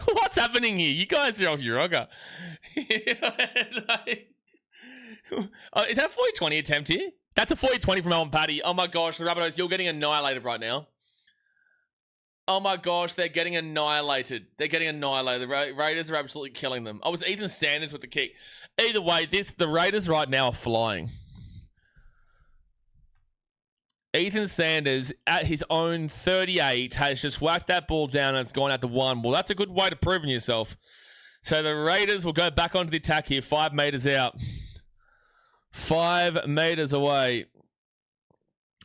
What's happening here? You guys are off your rocker. Is that a 40-20 attempt here? That's a 40-20 from Alan Paddy. Oh my gosh, the Rabbitohs, you're getting annihilated right now. Oh my gosh, they're getting annihilated. They're getting annihilated. The Raiders are absolutely killing them. I was Ethan Sanders with the kick. Either way, the Raiders right now are flying. Ethan Sanders, at his own 38, has just whacked that ball down and it's gone out to one. Well, that's a good way to prove yourself. So the Raiders will go back onto the attack here. 5 meters out. 5 meters away.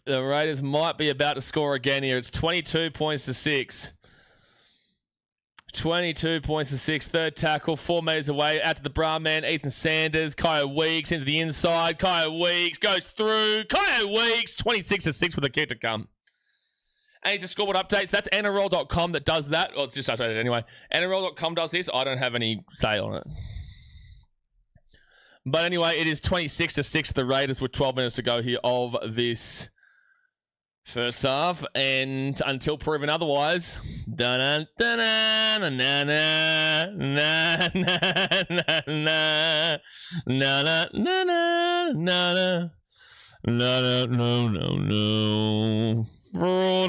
The Raiders might be about to score again here. It's 22 points to 6. 22 points to 6. Third tackle, 4 meters away. Out to the bra man, Ethan Sanders. Kyo Weeks into the inside. Kyo Weeks goes through. Kyo Weeks, 26 to 6 with a kick to come. And he's a scoreboard updates. That's NRL.com that does that. Well, it's just updated anyway. NRL.com does this. I don't have any say on it. But anyway, it is 26 to 6. The Raiders with 12 minutes to go here of this first half, and until proven otherwise, fraud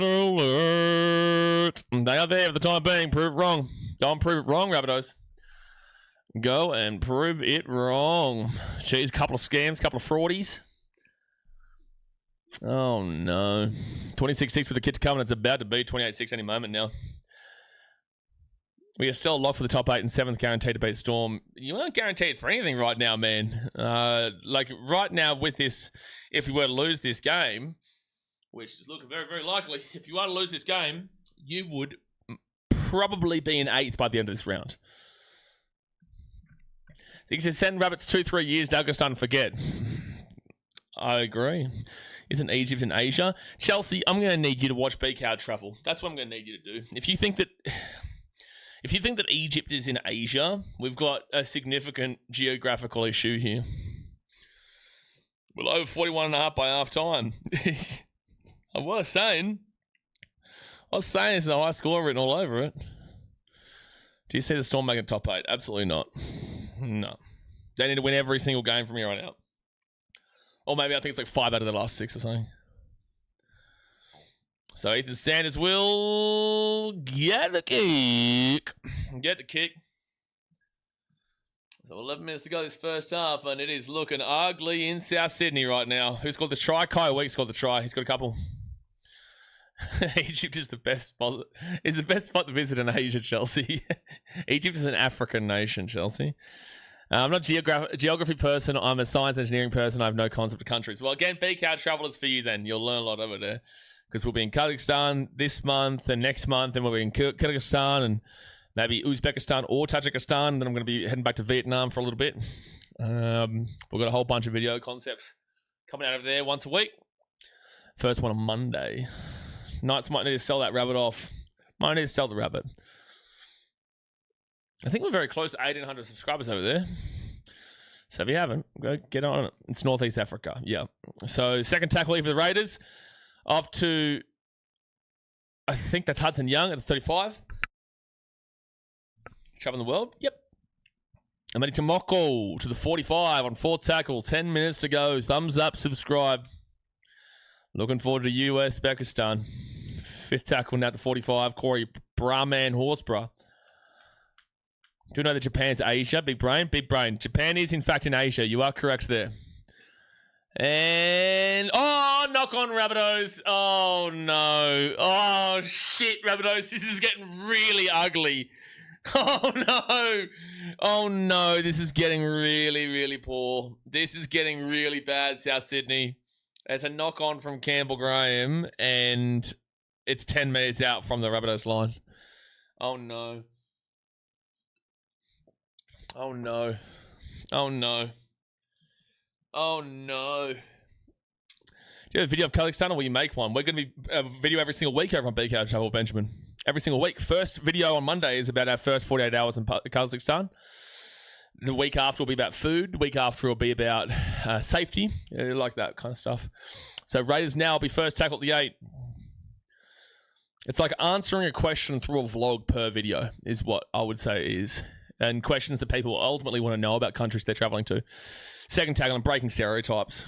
alert. They are there for the time being. Prove it wrong. Don't prove it wrong, Rabbitohs. Go and prove it wrong. Jeez, couple of scams, couple of fraudies. Oh, no. 26-6 for the kit to come, and it's about to be 28-6 any moment now. We are still locked for the top 8 and 7th guaranteed to beat Storm. You aren't guaranteed for anything right now, man. Like, right now with this, if you were to lose this game, which is looking very, very likely, if you were to lose this game, you would probably be in 8th by the end of this round. So you can send Rabbits 2-3 years, Doug, starting to forget. I agree. Isn't Egypt in Asia? Chelsea, I'm going to need you to watch BKR travel. That's what I'm going to need you to do. If you think that Egypt is in Asia, we've got a significant geographical issue here. We're over 41.5 by half time. I was saying there's a high score written all over it. Do you see the Storm making top 8? Absolutely not. No. They need to win every single game from here on out. Or maybe I think it's like 5 out of the last 6 or something. So Ethan Sanders will get the kick. So 11 minutes to go this first half, and it is looking ugly in South Sydney right now. Who's got the try? Kyle Weeks got the try. He's got a couple. Egypt is the best spot. Is the best spot to visit in Asia, Chelsea. Egypt is an African nation, Chelsea. I'm not a geography person. I'm a science engineering person. I have no concept of countries. Well, again, BKR travel is for you then. You'll learn a lot over there. Because we'll be in Kazakhstan this month and next month, and we'll be in Kyrgyzstan and maybe Uzbekistan or Tajikistan. And then I'm going to be heading back to Vietnam for a little bit. We've got a whole bunch of video concepts coming out of there once a week. First one on Monday. Knights might need to sell that rabbit off. Might need to sell the rabbit. I think we're very close to 1,800 subscribers over there. So if you haven't, go get on it. It's Northeast Africa. Yeah. So second tackle for the Raiders. Off to, I think that's Hudson Young at the 35. Traveling the world. Yep. And then to Moko to the 45 on 4th tackle. 10 minutes to go. Thumbs up, subscribe. Looking forward to Uzbekistan. 5th tackle now at the 45. Corey Brahman Horsburgh. Do you know that Japan's Asia? Big brain? Big brain. Japan is, in fact, in Asia. You are correct there. And, knock on Rabbitohs. Oh, no. Oh, shit, Rabbitohs. This is getting really ugly. Oh, no. Oh, no. This is getting really, really poor. This is getting really bad, South Sydney. It's a knock on from Campbell Graham, and it's 10 metres out from the Rabbitohs line. Oh, no. Oh, no. Oh, no. Oh, no. Do you have a video of Kazakhstan, or will you make one? We're going to be a video every single week over on BKR Travel, Benjamin. Every single week. First video on Monday is about our first 48 hours in Kazakhstan. The week after will be about food. The week after will be about safety. Like that kind of stuff. So Raiders now will be first tackle at the 8. It's like answering a question through a vlog per video is what I would say it is. And questions that people ultimately want to know about countries they're traveling to. Second tackle and breaking stereotypes.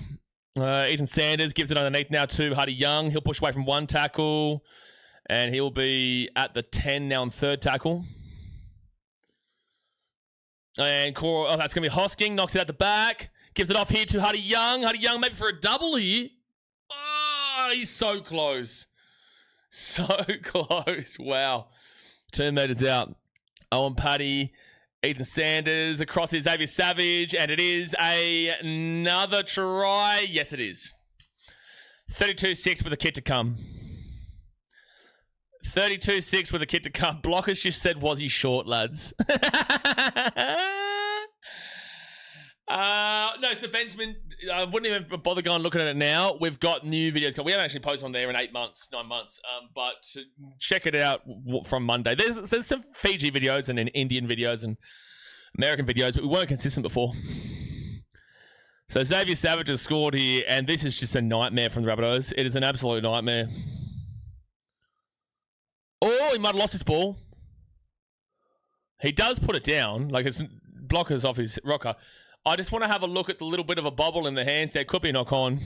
Ethan Sanders gives it underneath now to Huddy Young. He'll push away from 1 tackle. And he'll be at the 10 now on 3rd tackle. And that's going to be Hosking. Knocks it out the back. Gives it off here to Huddy Young. Huddy Young maybe for a double here. Oh, he's so close. So close. Wow. 2 meters out. Owen Paddy. Ethan Sanders across his Xavier Savage, and it is another try. Yes, it is. 32-6 with a kit to come. 32-6 with a kit to come. Blockers just said, was he short, lads? No, so Benjamin, I wouldn't even bother going and looking at it now. We've got new videos coming. We haven't actually posted on there in 9 months. But check it out from Monday. There's some Fiji videos and then Indian videos and American videos, but we weren't consistent before. So Xavier Savage has scored here, and this is just a nightmare from the Rabbitohs. It is an absolute nightmare. Oh, he might have lost his ball. He does put it down. Like, his blocker's off his rocker. I just want to have a look at the little bit of a bobble in the hands. There could be a knock-on.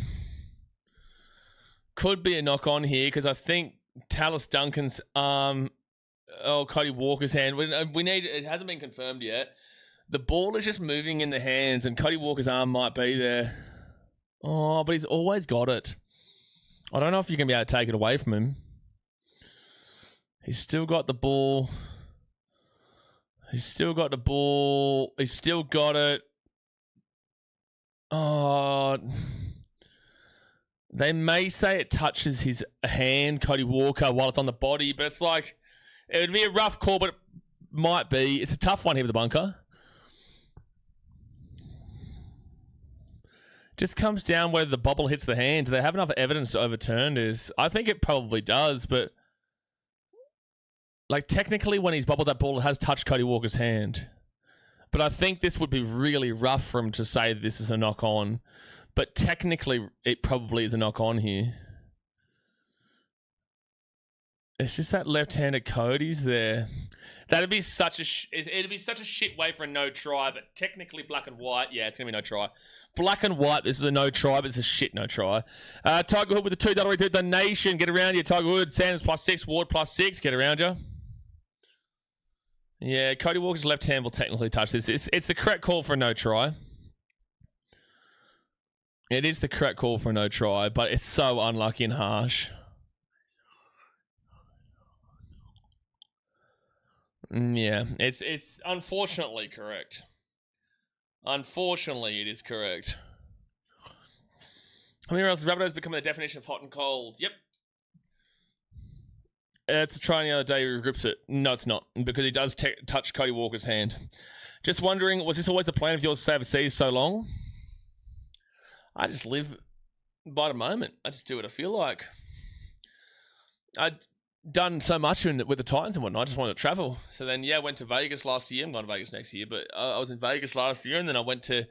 Could be a knock-on here, because I think Tallis Duncan's arm... Cody Walker's hand. We need... It hasn't been confirmed yet. The ball is just moving in the hands, and Cody Walker's arm might be there. Oh, but he's always got it. I don't know if you're going to be able to take it away from him. He's still got the ball. He's still got the ball. He's still got it. Oh, they may say it touches his hand, Cody Walker, while it's on the body, but it's like, it would be a rough call, but it might be. It's a tough one here with the bunker. Just comes down whether the bobble hits the hand. Do they have enough evidence to overturn this? I think it probably does, but like technically when he's bobbled that ball, it has touched Cody Walker's hand. But I think this would be really rough for him to say this is a knock-on. But technically, it probably is a knock-on here. It's just that left-handed Cody's there. That'd be such a it'd be such a shit way for a no try. But technically, black and white, yeah, it's gonna be no try. Black and white, this is a no try, but it's a shit no try. Tiger Hood with the $2 donation. Get around you, Tiger Hood. Sanders +6, Ward +6. Get around you. Yeah, Cody Walker's left hand will technically touch this. It's the correct call for a no try. It is the correct call for a no try, but it's so unlucky and harsh. Yeah, it's unfortunately correct. Unfortunately, it is correct. How many else? Rabbitohs becoming the definition of hot and cold. Yep. It's a try the other day he grips it. No, it's not, because he does touch Cody Walker's hand. Just wondering, was this always the plan of yours to stay overseas so long? I just live by the moment. I just do what I feel like. I'd done so much with the Titans and whatnot. I just wanted to travel. So then, yeah, I went to Vegas last year. I'm going to Vegas next year, but I was in Vegas last year, and then I went to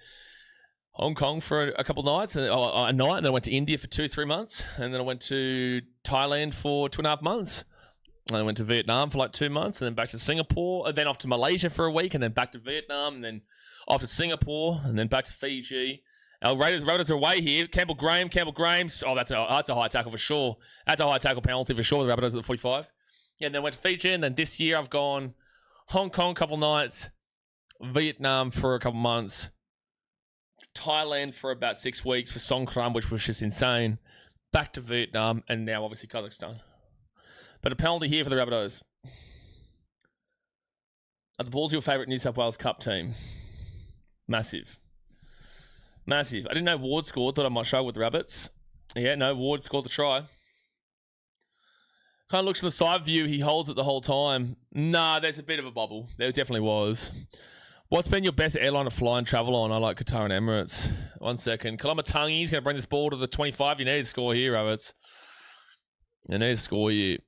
Hong Kong for a couple of nights, and a night, and then I went to India for 2-3 months, and then I went to Thailand for 2.5 months. And I went to Vietnam for like 2 months, and then back to Singapore, and then off to Malaysia for a week, and then back to Vietnam, and then off to Singapore, and then back to Fiji. Our Raiders are away here. Campbell Graham. Oh, that's a high tackle for sure. That's a high tackle penalty for sure. The Rabbitohs at the 45. Yeah, and then went to Fiji, and then this year I've gone Hong Kong a couple nights, Vietnam for a couple months, Thailand for about 6 weeks for Songkram, which was just insane. Back to Vietnam, and now obviously Kazakhstan. But a penalty here for the Rabbitohs. Are the Bulls your favourite New South Wales Cup team? Massive. Massive. I didn't know Ward scored. Thought I might struggle with the Rabbits. Yeah, no, Ward scored the try. Kind of looks from the side view. He holds it the whole time. Nah, there's a bit of a bobble. There definitely was. What's been your best airline to fly and travel on? I like Qatar and Emirates. 1 second. Kalamatangi's going to bring this ball to the 25. You need to score here, Rabbits. You need to score here.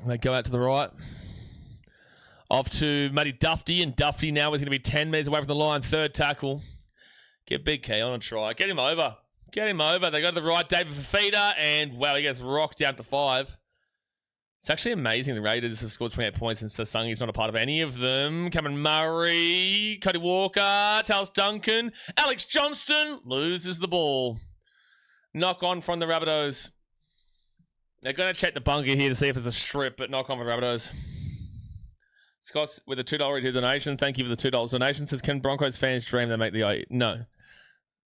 They go out to the right. Off to Matty Duffy, and Duffy now is going to be 10 metres away from the line. Third tackle. Get Big K on a try. Get him over. Get him over. They go to the right. David Fafita, and wow, he gets rocked down to 5. It's actually amazing the Raiders have scored 28 points, and Sasangi's not a part of any of them. Cameron Murray, Cody Walker, Talis Duncan, Alex Johnston loses the ball. Knock on from the Rabbitohs. They're going to check the bunker here to see if it's a strip, but knock on for the Rabbitohs. Scott's with a $2 donation. Thank you for the $2 donation. Says, can Broncos fans dream they make the 8? No.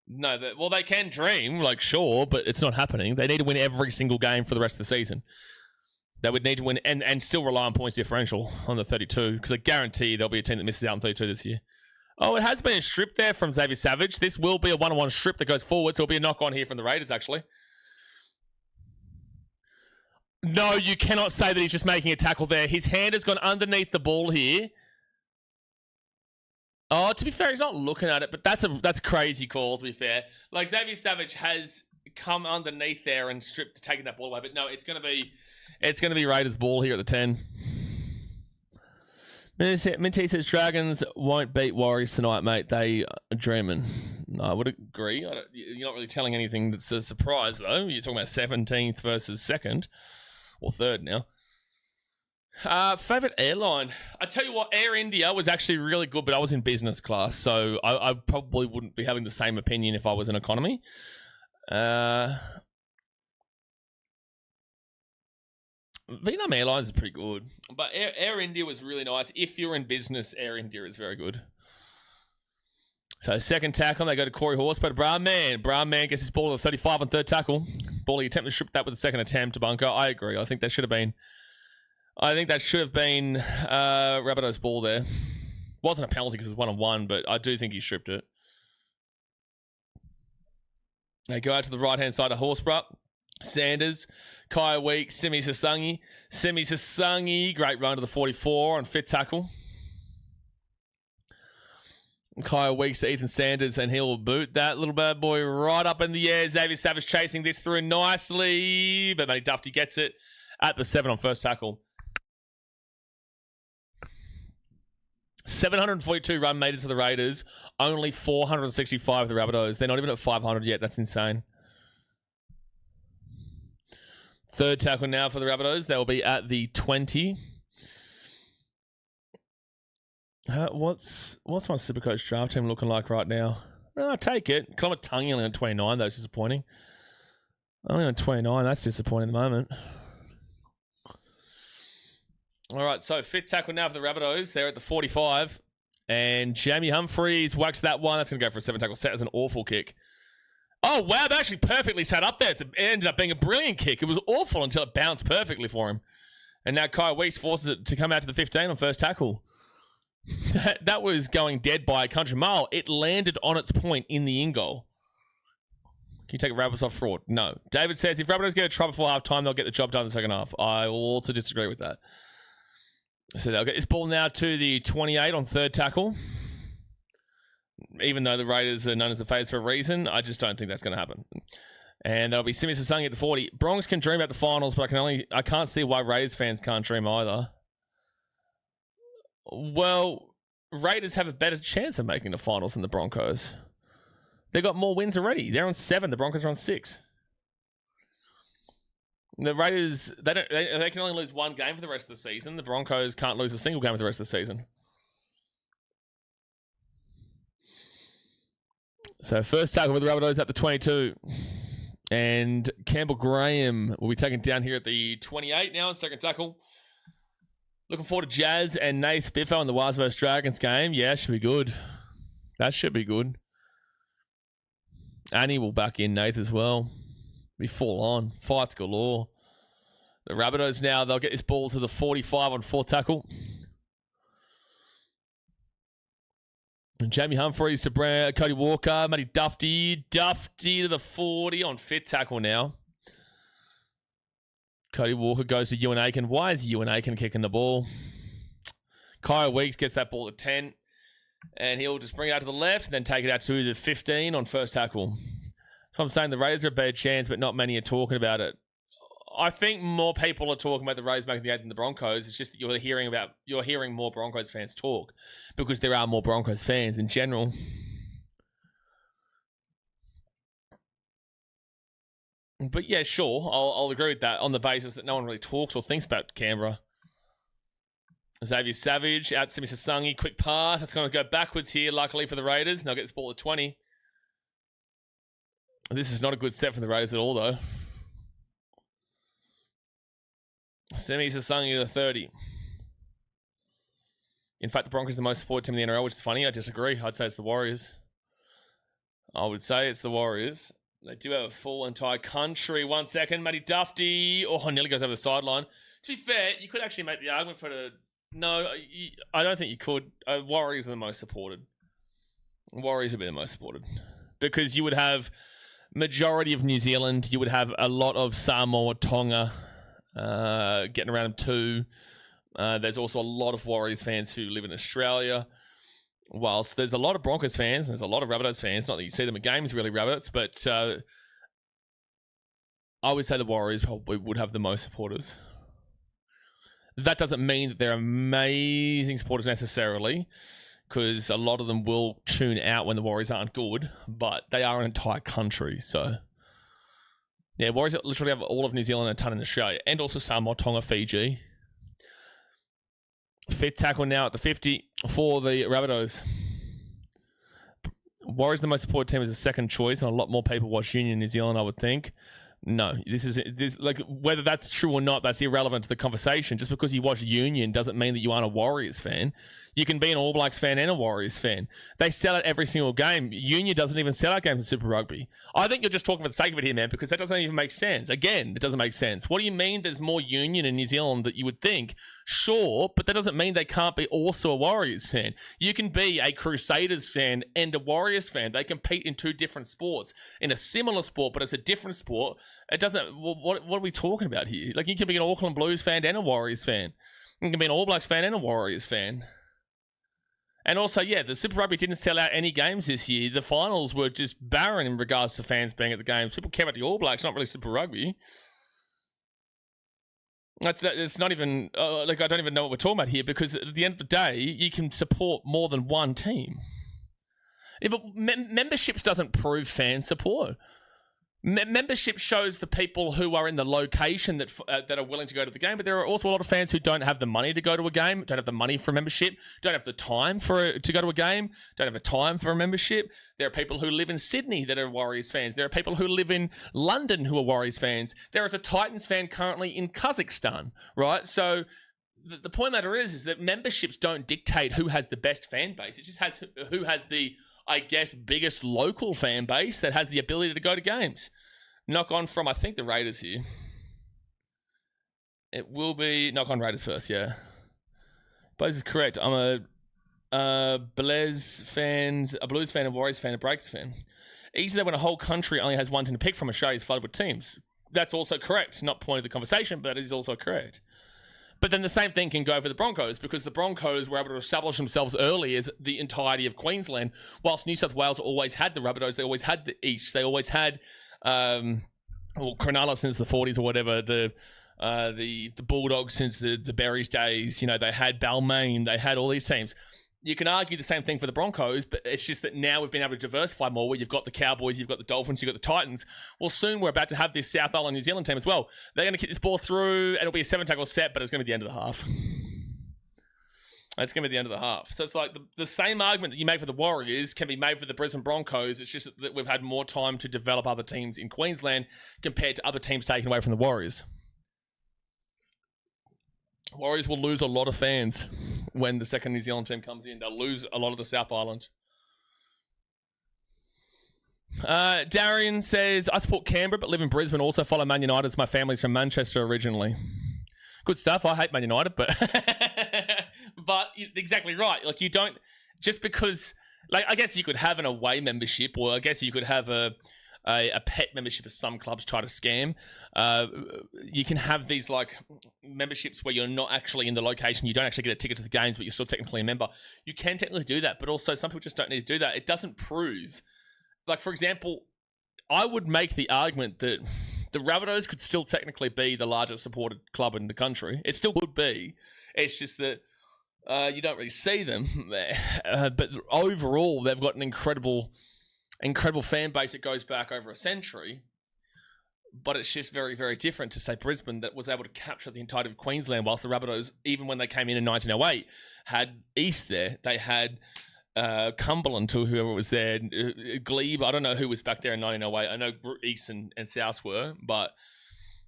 No, well, they can dream, like, sure, but it's not happening. They need to win every single game for the rest of the season. They would need to win and still rely on points differential on the 32, because I guarantee there'll be a team that misses out on 32 this year. Oh, it has been a strip there from Xavier Savage. This will be a one-on-one strip that goes forward, so it'll be a knock-on here from the Raiders, actually. No, you cannot say that he's just making a tackle there. His hand has gone underneath the ball here. Oh, to be fair, he's not looking at it, but that's crazy call, to be fair. Like, Xavier Savage has come underneath there and stripped, taking that ball away, but no, it's going to be Raiders ball here at the 10. Minty says, Dragons won't beat Warriors tonight, mate. They are dreaming. No, I would agree. You're not really telling anything that's a surprise, though. You're talking about 17th versus 2nd. Or 3rd now. Favorite airline? I tell you what, Air India was actually really good, but I was in business class, so I probably wouldn't be having the same opinion if I was in economy. Vietnam Airlines is pretty good. But Air India was really nice. If you're in business, Air India is very good. So second tackle, they go to Corey Horsburgh to Brown Man. Brown Man gets his ball to 35 on third tackle. Bally attempted to strip that with the second attempt to Bunker. I agree. I think that should have been Rabbitohs' ball there. Wasn't a penalty because it was 1-on-1, but I do think he stripped it. They go out to the right-hand side of Horsburgh. Sanders, Kaya Weeks, Simi Sasangi. Simi Sasangi, great run to the 44 on fifth tackle. Kaya Weeks to Ethan Sanders, and he'll boot that little bad boy right up in the air. Xavier Savage chasing this through nicely, but Matty Dufty gets it at the 7 on first tackle. 742 run meters for the Raiders, only 465 for the Rabbitohs. They're not even at 500 yet. That's insane. Third tackle now for the Rabbitohs. They will be at the 20. What's my Supercoach draft team looking like right now? I'll take it. Climate Tungy only on 29. That's disappointing. Only on 29. That's disappointing at the moment. All right, so fifth tackle now for the Rabbitohs. They're at the 45. And Jamie Humphries whacks that one. That's going to go for a 7-tackle set. It's an awful kick. Oh, wow. They actually perfectly sat up there. It ended up being a brilliant kick. It was awful until it bounced perfectly for him. And now Kyle Weeks forces it to come out to the 15 on first tackle. That was going dead by a country mile. It landed on its point in the in goal. Can you take a Rabbitohs off fraud? No. David says, if Rabbitohs get a try before half time, they'll get the job done in the second half. I will also disagree with that. So they'll get this ball now to the 28 on third tackle. Even though the Raiders are known as the favourites for a reason, I just don't think that's going to happen. And that'll be Simi Sasangi at the 40. Bronx can dream about the finals, but I can't see why Raiders fans can't dream either. Well, Raiders have a better chance of making the finals than the Broncos. They got more wins already. They're on 7. The Broncos are on 6. The Raiders, they can only lose one game for the rest of the season. The Broncos can't lose a single game for the rest of the season. So first tackle with the Rabbitohs at the 22. And Campbell Graham will be taken down here at the 28 now on second tackle. Looking forward to Jazz and Nath Biffo in the Waz vs Dragons game. Yeah, should be good. That should be good. Annie will back in Nath as well. Be full on. Fights galore. The Rabbitohs now, they'll get this ball to the 45 on fourth tackle. And Jamie Humphries to Cody Walker. Matty Dufty. Dufty to the 40 on fifth tackle now. Cody Walker goes to Ewan Aiken. Why is Ewan Aiken kicking the ball? Kyle Weeks gets that ball to 10. And he'll just bring it out to the left and then take it out to the 15 on first tackle. So I'm saying the Raiders are a bad chance, but not many are talking about it. I think more people are talking about the Raiders making the 8 than the Broncos. It's just that you're hearing more Broncos fans talk because there are more Broncos fans in general. But yeah, sure, I'll agree with that on the basis that no one really talks or thinks about Canberra. Xavier Savage out to Simi Sasangi, quick pass. That's going to go backwards here, luckily for the Raiders. And they'll get this ball at 20. This is not a good set for the Raiders at all, though. Simi Sasangi the 30. In fact, the Broncos are the most supported team in the NRL, which is funny. I disagree. I'd say it's the Warriors. I would say it's the Warriors. They do have a full entire country. 1 second. Matty Dufty. Oh, nearly goes over the sideline. To be fair, you could actually make the argument for the... No, I don't think you could. Warriors are the most supported. Warriors would be the most supported. Because you would have majority of New Zealand. You would have a lot of Samoa, Tonga getting around them too. There's also a lot of Warriors fans who live in Australia. Whilst there's a lot of Broncos fans, and there's a lot of Rabbitohs fans, not that you see them at games really, Rabbitohs, but I would say the Warriors probably would have the most supporters. That doesn't mean that they're amazing supporters necessarily, because a lot of them will tune out when the Warriors aren't good, but they are an entire country, so... Yeah, Warriors literally have all of New Zealand and a ton in Australia, and also Samoa, Tonga, Fiji. Fifth tackle now at the 50 for the Rabbitohs. Warriors, the most supported team, is a second choice, and a lot more people watch Union New Zealand, I would think. No, like whether that's true or not, that's irrelevant to the conversation. Just because you watch Union doesn't mean that you aren't a Warriors fan. You can be an All Blacks fan and a Warriors fan. They sell out every single game. Union doesn't even sell out games in Super Rugby. I think you're just talking for the sake of it here, man, because that doesn't even make sense. Again, it doesn't make sense. What do you mean there's more Union in New Zealand that you would think? Sure, but that doesn't mean they can't be also a Warriors fan. You can be a Crusaders fan and a Warriors fan. They compete in two different sports. In a similar sport, but it's a different sport. It doesn't... What are we talking about here? Like, you can be an Auckland Blues fan and a Warriors fan. You can be an All Blacks fan and a Warriors fan. And also, yeah, the Super Rugby didn't sell out any games this year. The finals were just barren in regards to fans being at the games. People care about the All Blacks, not really Super Rugby. It's not even... I don't even know what we're talking about here, because at the end of the day, you can support more than one team. Yeah, but memberships doesn't prove fan support. Membership shows the people who are in the location that are willing to go to the game, but there are also a lot of fans who don't have the money to go to a game, don't have the money for a membership, don't have the time to go to a game, don't have the time for a membership. There are people who live in Sydney that are Warriors fans. There are people who live in London who are Warriors fans. There is a Titans fan currently in Kazakhstan, right? So the point of that is that memberships don't dictate who has the best fan base. It just has who has the, I guess, biggest local fan base that has the ability to go to games. Knock on from, I think, the Raiders here. It will be knock on Raiders first, yeah. Blaze is correct. I'm a Blues fan, a Warriors fan, a Breakers fan. Easy that when a whole country only has one team to pick from, Australia's flooded with teams. That's also correct. Not point of the conversation, but it is also correct. But then the same thing can go for the Broncos, because the Broncos were able to establish themselves early as the entirety of Queensland, whilst New South Wales always had the Rabbitohs, they always had the East, they always had Cronulla since the 40s or whatever, the Bulldogs since the Berries days, you know, they had Balmain, they had all these teams. You can argue the same thing for the Broncos, but it's just that now we've been able to diversify more, where you've got the Cowboys, you've got the Dolphins, you've got the Titans. Well, soon we're about to have this South Island New Zealand team as well. They're going to kick this ball through, and it'll be a 7-tackle set, but it's going to be the end of the half. It's going to be the end of the half. So it's like the same argument that you make for the Warriors can be made for the Brisbane Broncos. It's just that we've had more time to develop other teams in Queensland compared to other teams taken away from the Warriors. Warriors will lose a lot of fans when the second New Zealand team comes in. They'll lose a lot of the South Island. Darian says, I support Canberra but live in Brisbane. Also follow Man United as my family's from Manchester originally. Good stuff. I hate Man United, but but exactly right. Like, you don't, just because, like, I guess you could have an away membership, or I guess you could have a pet membership, as some clubs try to scam. You can have these like memberships where you're not actually in the location, you don't actually get a ticket to the games, but you're still technically a member. You can technically do that, but also some people just don't need to do that. It doesn't prove, like, for example, I would make the argument that the Rabbitohs could still technically be the largest supported club in the country. It still would be. It's just that you don't really see them. But overall, they've got an incredible fan base that goes back over a century. But it's just very, very different to, say, Brisbane, that was able to capture the entirety of Queensland, whilst the Rabbitohs, even when they came in 1908, had East there. They had Cumberland, to whoever was there, Glebe. I don't know who was back there in 1908. I know East and South were, but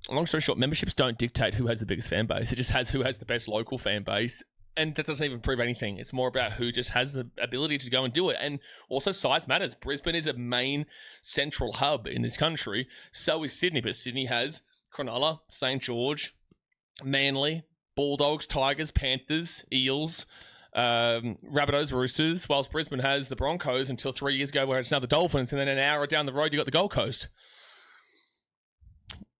long story short, memberships don't dictate who has the biggest fan base. It just has who has the best local fan base. And that doesn't even prove anything. It's more about who just has the ability to go and do it. And also, size matters. Brisbane is a main central hub in this country. So is Sydney. But Sydney has Cronulla, St. George, Manly, Bulldogs, Tigers, Panthers, Eels, Rabbitohs, Roosters. Whilst Brisbane has the Broncos until 3 years ago, where it's now the Dolphins. And then an hour down the road, you got the Gold Coast.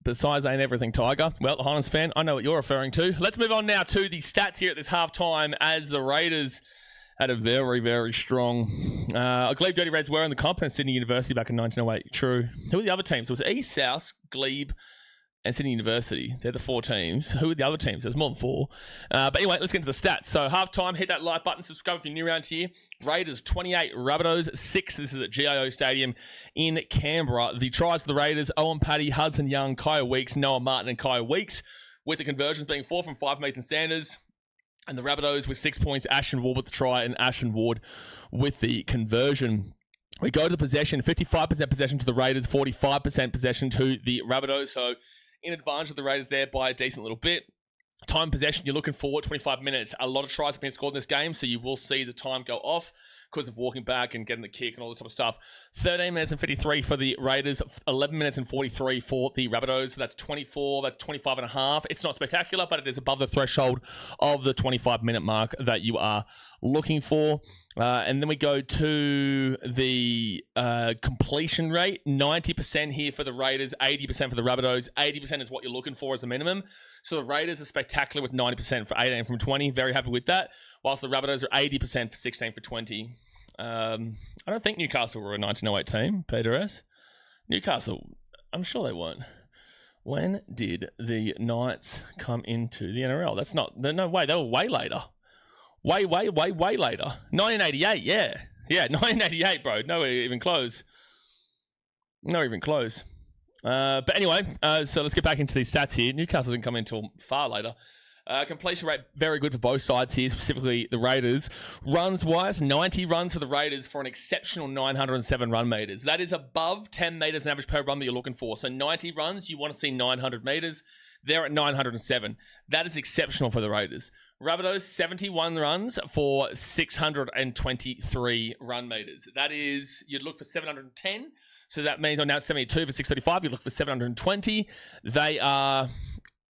But size ain't everything, Tiger. Well, Heinz fan, I know what you're referring to. Let's move on now to the stats here at this halftime, as the Raiders had a very, very strong... Glebe Dirty Reds were in the comp, and Sydney University back in 1908. True. Who were the other teams? It was East, South, Glebe, and Sydney University. They're the four teams. Who are the other teams? There's more than four. But anyway, let's get into the stats. So, halftime, hit that like button, subscribe if you're new around here. Raiders 28, Rabbitohs 6. This is at GIO Stadium in Canberra. The tries for the Raiders: Owen Paddy, Hudson Young, Kyle Weeks, Noah Martin, and Kyle Weeks, with the conversions being 4 from 5 from Ethan Sanders. And the Rabbitohs with 6 points, Ashton Ward with the try, and Ashton Ward with the conversion. We go to the possession, 55% possession to the Raiders, 45% possession to the Rabbitohs. So in advantage of the Raiders there by a decent little bit. Time possession, you're looking for 25 minutes. A lot of tries have been scored in this game, so you will see the time go off because of walking back and getting the kick and all this type of stuff. 13 minutes and 53 for the Raiders, 11 minutes and 43 for the Rabbitohs. So that's 24, that's 25 and a half. It's not spectacular, but it is above the threshold of the 25-minute mark that you are looking for. And then we go to the completion rate. 90% here for the Raiders, 80% for the Rabbitohs. 80% is what you're looking for as a minimum. So the Raiders are spectacular with 90% for 18 from 20. Very happy with that. Whilst the Rabbitohs are 80% for 16 for 20. I don't think Newcastle were a 1908 team, Peter S. Newcastle, I'm sure they weren't. When did the Knights come into the NRL? That's not, no way, they were way later. Way later. 1988, yeah. Yeah, 1988, bro. Nowhere even close. Not even close. But anyway, so let's get back into these stats here. Newcastle didn't come in until far later. Completion rate, very good for both sides here, specifically the Raiders. Runs-wise, 90 runs for the Raiders for an exceptional 907 run meters. That is above 10 meters an average per run that you're looking for. So 90 runs, you want to see 900 meters. They're at 907. That is exceptional for the Raiders. Rabbitohs, 71 runs for 623 run meters. That is, you'd look for 710. So that means, now it's 72 for 635. You'd look for 720. They are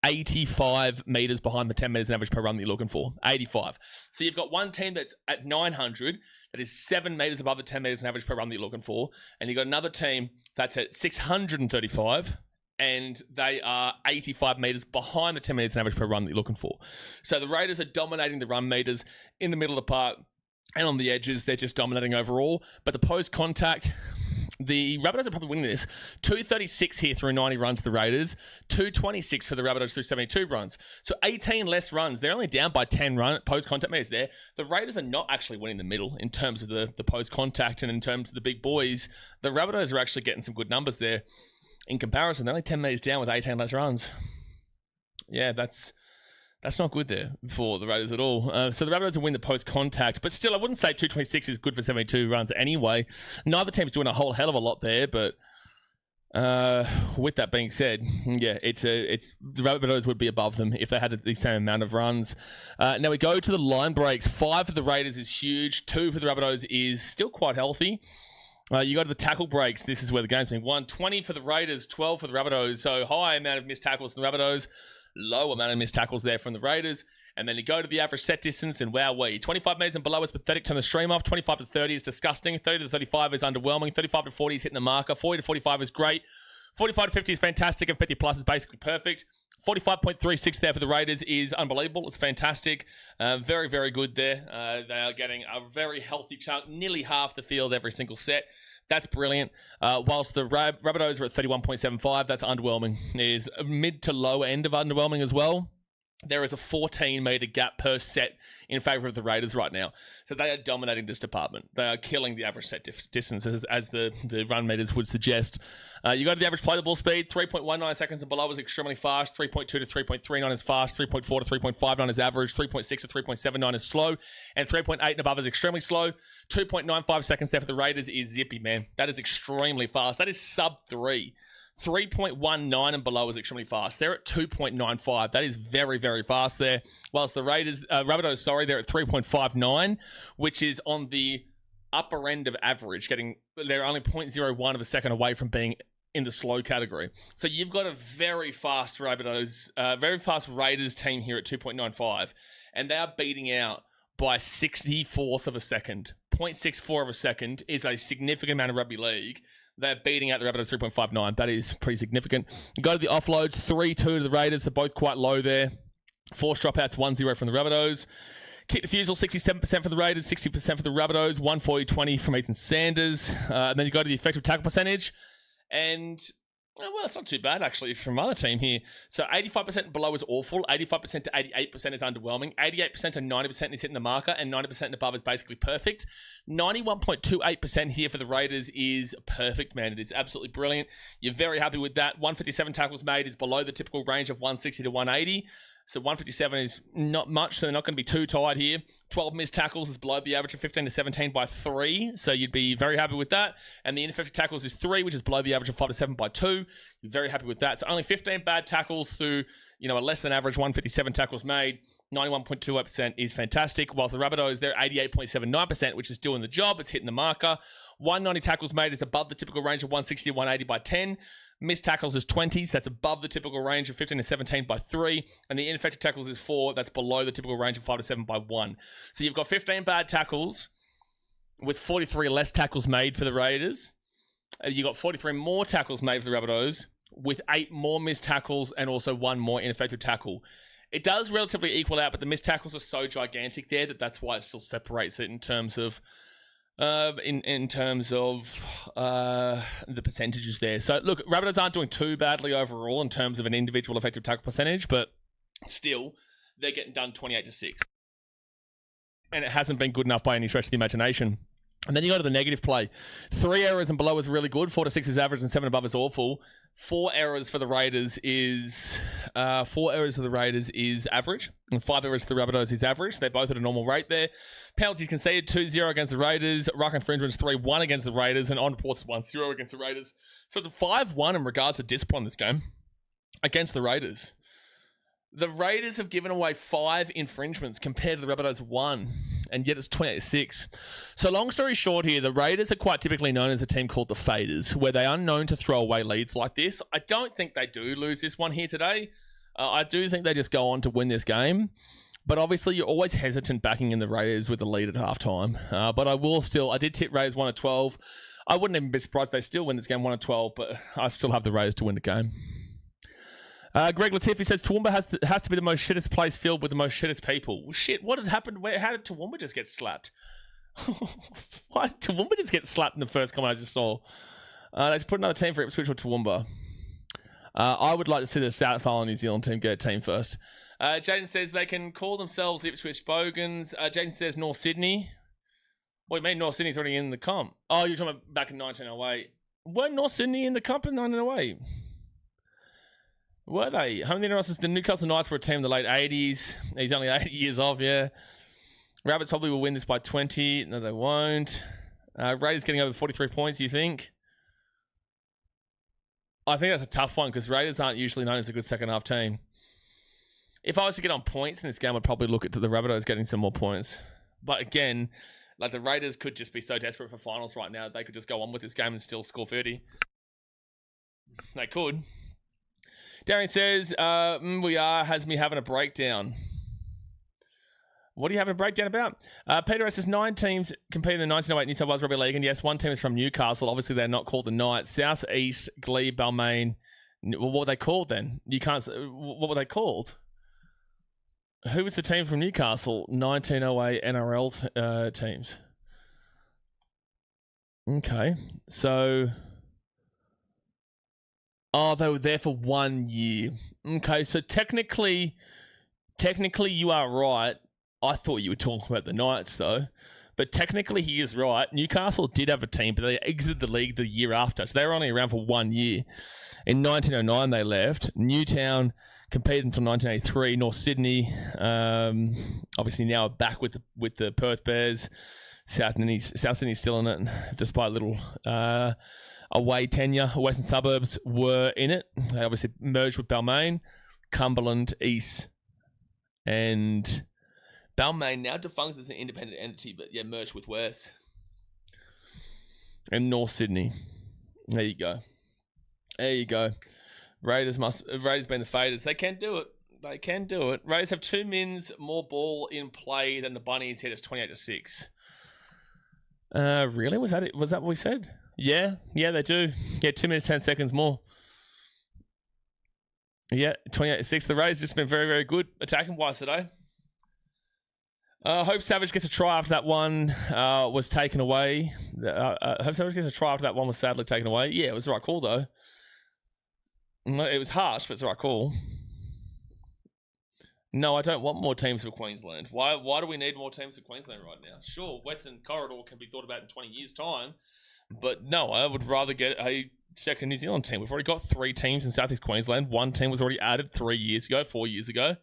85 meters behind the 10 meters in average per run that you're looking for. 85. So you've got one team that's at 900, that is 7 meters above the 10 meters in average per run that you're looking for. And you've got another team that's at 635, and they are 85 meters behind the 10 meters in average per run that you're looking for. So the Raiders are dominating the run meters in the middle of the park and on the edges. They're just dominating overall. But the post-contact, the Rabbitohs are probably winning this. 236 here through 90 runs for the Raiders. 226 for the Rabbitohs through 72 runs. So 18 less runs. They're only down by 10 post-contact meters there. The Raiders are not actually winning the middle in terms of the post-contact, and in terms of the big boys, the Rabbitohs are actually getting some good numbers there. In comparison, they're only 10 meters down with 18 less runs. Yeah, that's not good there for the Raiders at all. So the Rabbitohs will win the post-contact, but still, I wouldn't say 226 is good for 72 runs anyway. Neither team's doing a whole hell of a lot there, but with that being said, yeah, it's the Rabbitohs would be above them if they had the same amount of runs. Now we go to the line breaks. 5 for the Raiders is huge. 2 for the Rabbitohs is still quite healthy. You go to the tackle breaks. This is where the game's been won. 20 for the Raiders, 12 for the Rabbitohs. So high amount of missed tackles from the Rabbitohs, low amount of missed tackles there from the Raiders. And then you go to the average set distance, and wowee. 25 metres and below is pathetic. Turn the stream off. 25 to 30 is disgusting. 30 to 35 is underwhelming. 35 to 40 is hitting the marker. 40 to 45 is great. 45 to 50 is fantastic, and 50 plus is basically perfect. 45.36 there for the Raiders is unbelievable. It's fantastic. Very, very good there. They are getting a very healthy chunk, nearly half the field every single set. That's brilliant. Whilst the Rabbitohs are at 31.75, that's underwhelming. There's a mid to low end of underwhelming as well. There is a 14-metre gap per set in favour of the Raiders right now. So they are dominating this department. They are killing the average set distance, as the run meters would suggest. You go to the average play the ball speed. 3.19 seconds and below is extremely fast. 3.2 to 3.39 is fast. 3.4 to 3.59 is average. 3.6 to 3.79 is slow. And 3.8 and above is extremely slow. 2.95 seconds there for the Raiders is zippy, man. That is extremely fast. That is sub 3. 3.19 and below is extremely fast. They're at 2.95. That is very, very fast there. Whilst the Rabbitohs, they're at 3.59, which is on the upper end of average. They're only 0.01 of a second away from being in the slow category. So you've got a very fast Raiders team here at 2.95, and they are beating out by 64th of a second. 0.64 of a second is a significant amount of rugby league. They're beating out the Rabbitohs 3.59. That is pretty significant. You go to the offloads, 3-2 to the Raiders. They're both quite low there. Forced dropouts, 1-0 from the Rabbitohs. Kick defusal, 67% for the Raiders, 60% for the Rabbitohs, 140-20 from Ethan Sanders. And then you go to the effective tackle percentage. And, well, it's not too bad, actually, from other team here. So 85% below is awful. 85% to 88% is underwhelming. 88% to 90% is hitting the marker. And 90% and above is basically perfect. 91.28% here for the Raiders is perfect, man. It is absolutely brilliant. You're very happy with that. 157 tackles made is below the typical range of 160 to 180. So 157 is not much, so they're not going to be too tight here. 12 missed tackles is below the average of 15 to 17 by 3, so you'd be very happy with that. And the ineffective tackles is 3, which is below the average of 5 to 7 by 2. You're very happy with that. So only 15 bad tackles through, a less than average 157 tackles made. 91.28% is fantastic. Whilst the Rabbitohs, they're 88.79%, which is doing the job. It's hitting the marker. 190 tackles made is above the typical range of 160 to 180 by 10. Missed tackles is 20, so that's above the typical range of 15 to 17 by 3. And the ineffective tackles is 4, that's below the typical range of 5 to 7 by 1. So you've got 15 bad tackles with 43 less tackles made for the Raiders. You've got 43 more tackles made for the Rabbitohs with 8 more missed tackles and also 1 more ineffective tackle. It does relatively equal out, but the missed tackles are so gigantic there that's why it still separates it in terms of the percentages there. So look, Rabbitohs aren't doing too badly overall in terms of an individual effective tackle percentage, but still they're getting done 28-6, and it hasn't been good enough by any stretch of the imagination. And then you go to the negative play. 3 errors and below is really good. 4 to 6 is average, and 7 above is awful. 4 errors for the Raiders is average, and 5 errors for the Rabbitohs is average. They're both at a normal rate there. Penalties conceded 2-0 against the Raiders. Ruck infringements 3-1 against the Raiders, and on reports 1-0 against the Raiders. So it's a 5-1 in regards to discipline this game against the Raiders. The Raiders have given away 5 infringements compared to the Rabbitohs 1, and yet it's 28-6. So long story short here, the Raiders are quite typically known as a team called the Faders, where they are known to throw away leads like this. I don't think they do lose this one here today. I do think they just go on to win this game. But obviously, you're always hesitant backing in the Raiders with the lead at halftime. But I did tip Raiders 1-12. I wouldn't even be surprised if they still win this game 1-12, but I still have the Raiders to win the game. Greg Latifi says Toowoomba has to be the most shittest place filled with the most shittest people. Well, shit, what had happened? How did Toowoomba just get slapped? Why did Toowoomba just get slapped in the first comment I just saw? They just put another team for Ipswich or Toowoomba. I would like to see the South Island New Zealand team get a team first. Jaden says they can call themselves Ipswich Bogans. Jaden says North Sydney. What do you mean North Sydney's already in the comp? Oh, you're talking about back in 1908. Weren't North Sydney in the comp in 1908? Were they? How many else? The Newcastle Knights were a team in the late 80s. He's only 80 years off, yeah. Rabbits probably will win this by 20. No, they won't. Raiders getting over 43 points, you think? I think that's a tough one because Raiders aren't usually known as a good second half team. If I was to get on points in this game, I'd probably look at the Rabbitohs getting some more points. But again, like the Raiders could just be so desperate for finals right now, they could just go on with this game and still score 30. They could. Darren says, has me having a breakdown. What are you having a breakdown about? Peter S says 9 teams competing in the 1908 New South Wales Rugby League, and yes, 1 team is from Newcastle. Obviously, they're not called the Knights. South East, Glebe, Balmain. What were they called then? What were they called? Who was the team from Newcastle? 1908 NRL teams. Okay, so... Oh, they were there for 1 year. Okay, so technically you are right. I thought you were talking about the Knights, though. But technically he is right. Newcastle did have a team, but they exited the league the year after. So they were only around for 1 year. In 1909, they left. Newtown competed until 1983. North Sydney, obviously now are back with the Perth Bears. South Sydney's still in it, despite a little... away tenure. Western Suburbs were in it. They obviously merged with Balmain, Cumberland, East, and Balmain now defunct as an independent entity, but yeah, merged with West and North Sydney. There you go. Raiders being the Faders. They can do it. Raiders have 2 mins more ball in play than the Bunnies. Hit us 28-6. Really? Was that it? Was that what we said? Yeah, they do. Yeah, 2 minutes, 10 seconds more. Yeah, 28-6. The Raiders just been very, very good attacking-wise today. Hope Savage gets a try after that one was taken away. Hope Savage gets a try after that one was sadly taken away. Yeah, it was the right call, though. It was harsh, but it's the right call. No, I don't want more teams for Queensland. Why do we need more teams for Queensland right now? Sure, Western Corridor can be thought about in 20 years' time. But no, I would rather get a second New Zealand team. We've already got 3 teams in Southeast Queensland. 1 team was already added 4 years ago.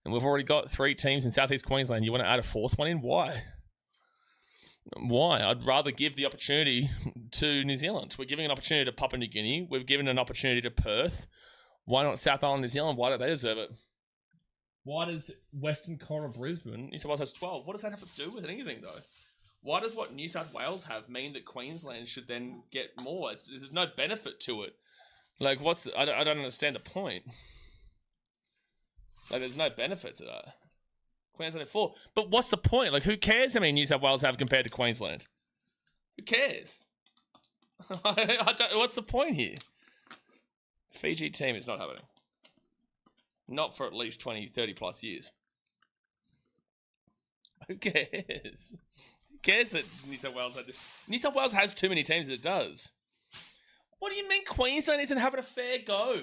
And we've already got 3 teams in Southeast Queensland. You want to add a 4th one in? Why? Why? I'd rather give the opportunity to New Zealand. We're giving an opportunity to Papua New Guinea. We've given an opportunity to Perth. Why not South Island, New Zealand? Why don't they deserve it? Why does Western Corner Brisbane, New South Wales has 12? What does that have to do with anything, though? Why does what New South Wales have mean that Queensland should then get more? There's no benefit to it. Like, I don't understand the point. Like, there's no benefit to that. Queensland at 4. But what's the point? Like, who cares how many New South Wales have compared to Queensland? Who cares? What's the point here? Fiji team is not happening. Not for at least 20, 30 plus years. Who cares? Who cares that New South Wales had this? New South Wales has too many teams that it does. What do you mean Queensland isn't having a fair go?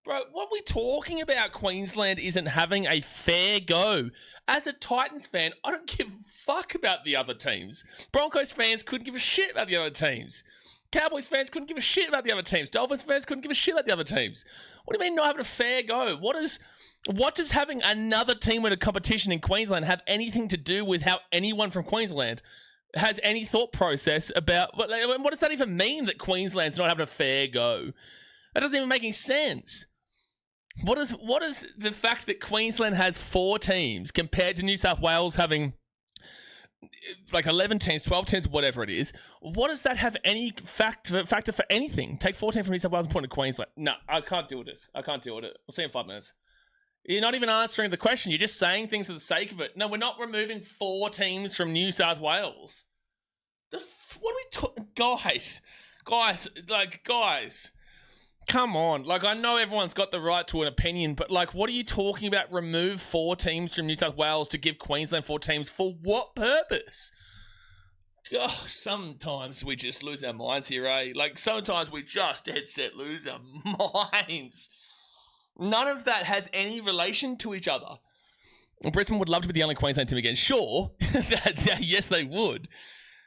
Bro, what are we talking about? Queensland isn't having a fair go. As a Titans fan, I don't give a fuck about the other teams. Broncos fans couldn't give a shit about the other teams. Cowboys fans couldn't give a shit about the other teams. Dolphins fans couldn't give a shit about the other teams. What do you mean not having a fair go? What does having another team in a competition in Queensland have anything to do with how anyone from Queensland has any thought process about... What does that even mean, that Queensland's not having a fair go? That doesn't even make any sense. What is the fact that Queensland has 4 teams compared to New South Wales having like 11 teams, 12 teams, whatever it is? What does that have any factor for anything? Take 14 from New South Wales and put it in Queensland. No, I can't deal with this. I can't deal with it. We'll see in 5 minutes. You're not even answering the question. You're just saying things for the sake of it. No, we're not removing 4 teams from New South Wales. What are we talking... Guys... Come on. Like, I know everyone's got the right to an opinion, but, like, what are you talking about? Remove 4 teams from New South Wales to give Queensland 4 teams for what purpose? Gosh, sometimes we just lose our minds here, eh? Like, sometimes we just dead set lose our minds. None of that has any relation to each other. Brisbane would love to be the only Queensland team again. Sure. Yes, they would.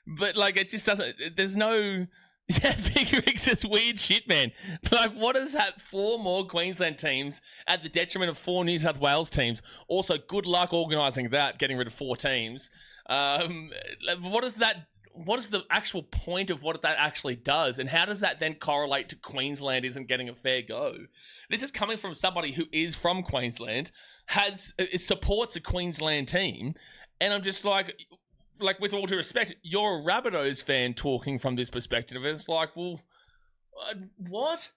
But, like, it just doesn't... There's no... Yeah, Big Rig's just weird shit, man. Like, what is that? 4 more Queensland teams at the detriment of 4 New South Wales teams. Also, good luck organising that, getting rid of 4 teams. What is that? What is the actual point of what that actually does? And how does that then correlate to Queensland isn't getting a fair go? This is coming from somebody who is from Queensland, supports a Queensland team, and I'm just like, with all due respect, you're a Rabbitohs fan talking from this perspective. It's like, well, what?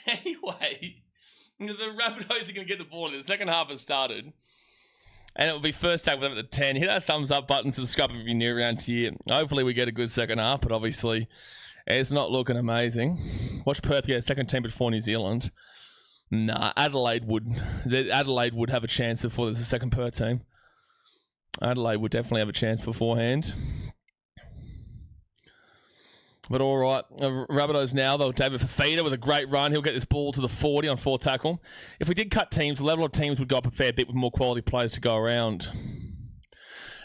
Anyway, the Rabbitohs are going to get the ball in. The second half has started. And it will be first take with them at the 10. Hit that thumbs up button, subscribe if you're new around here. Hopefully we get a good second half, but obviously it's not looking amazing. Watch Perth get a second team before New Zealand. Nah, Adelaide would have a chance before there's a second Perth team. Adelaide would definitely have a chance beforehand. But all right, Rabbitohs now, though. David Fafita with a great run. He'll get this ball to the 40 on 4 tackle. If we did cut teams, the level of teams would go up a fair bit with more quality players to go around.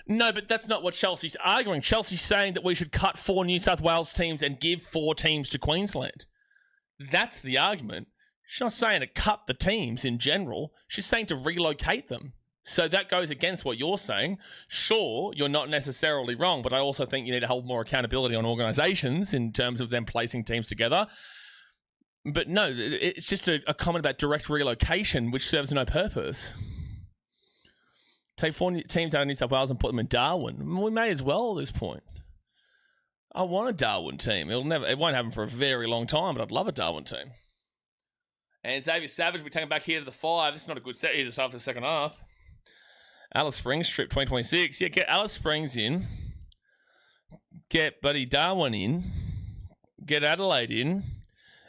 No, but that's not what Chelsea's arguing. Chelsea's saying that we should cut 4 New South Wales teams and give 4 teams to Queensland. That's the argument. She's not saying to cut the teams in general. She's saying to relocate them. So that goes against what you're saying. Sure, you're not necessarily wrong, but I also think you need to hold more accountability on organisations in terms of them placing teams together. But no, it's just a comment about direct relocation, which serves no purpose. Take 4 teams out of New South Wales and put them in Darwin. We may as well at this point. I want a Darwin team. It won't happen for a very long time, but I'd love a Darwin team. And Xavier Savage, we take him back here to the 5. This is not a good set here to start for the second half. Alice Springs trip 2026. Yeah, get Alice Springs in. Get Buddy Darwin in. Get Adelaide in.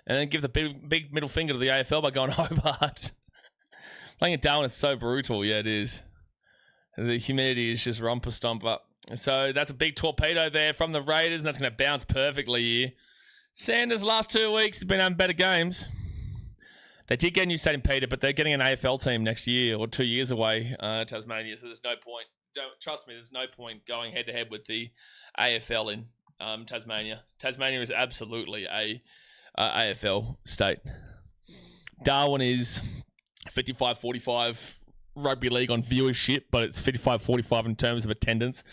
And then give the big middle finger to the AFL by going Hobart. Playing at Darwin is so brutal. Yeah, it is. The humidity is just romper stomper. So that's a big torpedo there from the Raiders, and that's going to bounce perfectly here. Sanders last 2 weeks has been having better games. They did get a new stadium, Peter, but they're getting an AFL team next year or 2 years away, Tasmania. So there's no point. Trust me, there's no point going head-to-head with the AFL in Tasmania. Tasmania is absolutely a AFL state. Darwin is 55-45 rugby league on viewership, but it's 55-45 in terms of attendance,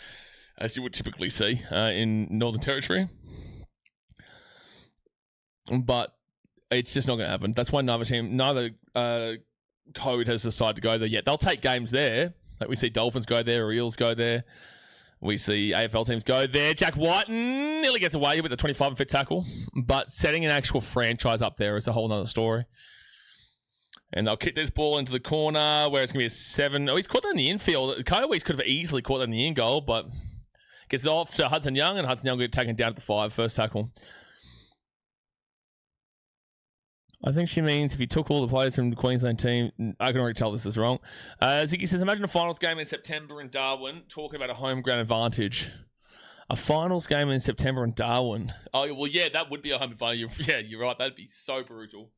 as you would typically see in Northern Territory. But it's just not going to happen. That's why neither code has decided to go there yet. They'll take games there. Like we see Dolphins go there, Eels go there. We see AFL teams go there. Jack Whiten nearly gets away with the 25-foot tackle, but setting an actual franchise up there is a whole other story. And they'll kick this ball into the corner where it's going to be a 7. Oh, he's caught that in the infield. Coyotes could have easily caught that in the in goal, but gets it off to Hudson Young, and Hudson Young get taken down at the 5, first tackle. I think she means if you took all the players from the Queensland team, I can already tell this is wrong. Ziggy says, imagine a finals game in September in Darwin, talking about a home ground advantage. A finals game in September in Darwin. Oh, well, yeah, that would be a home advantage. Yeah, you're right. That'd be so brutal.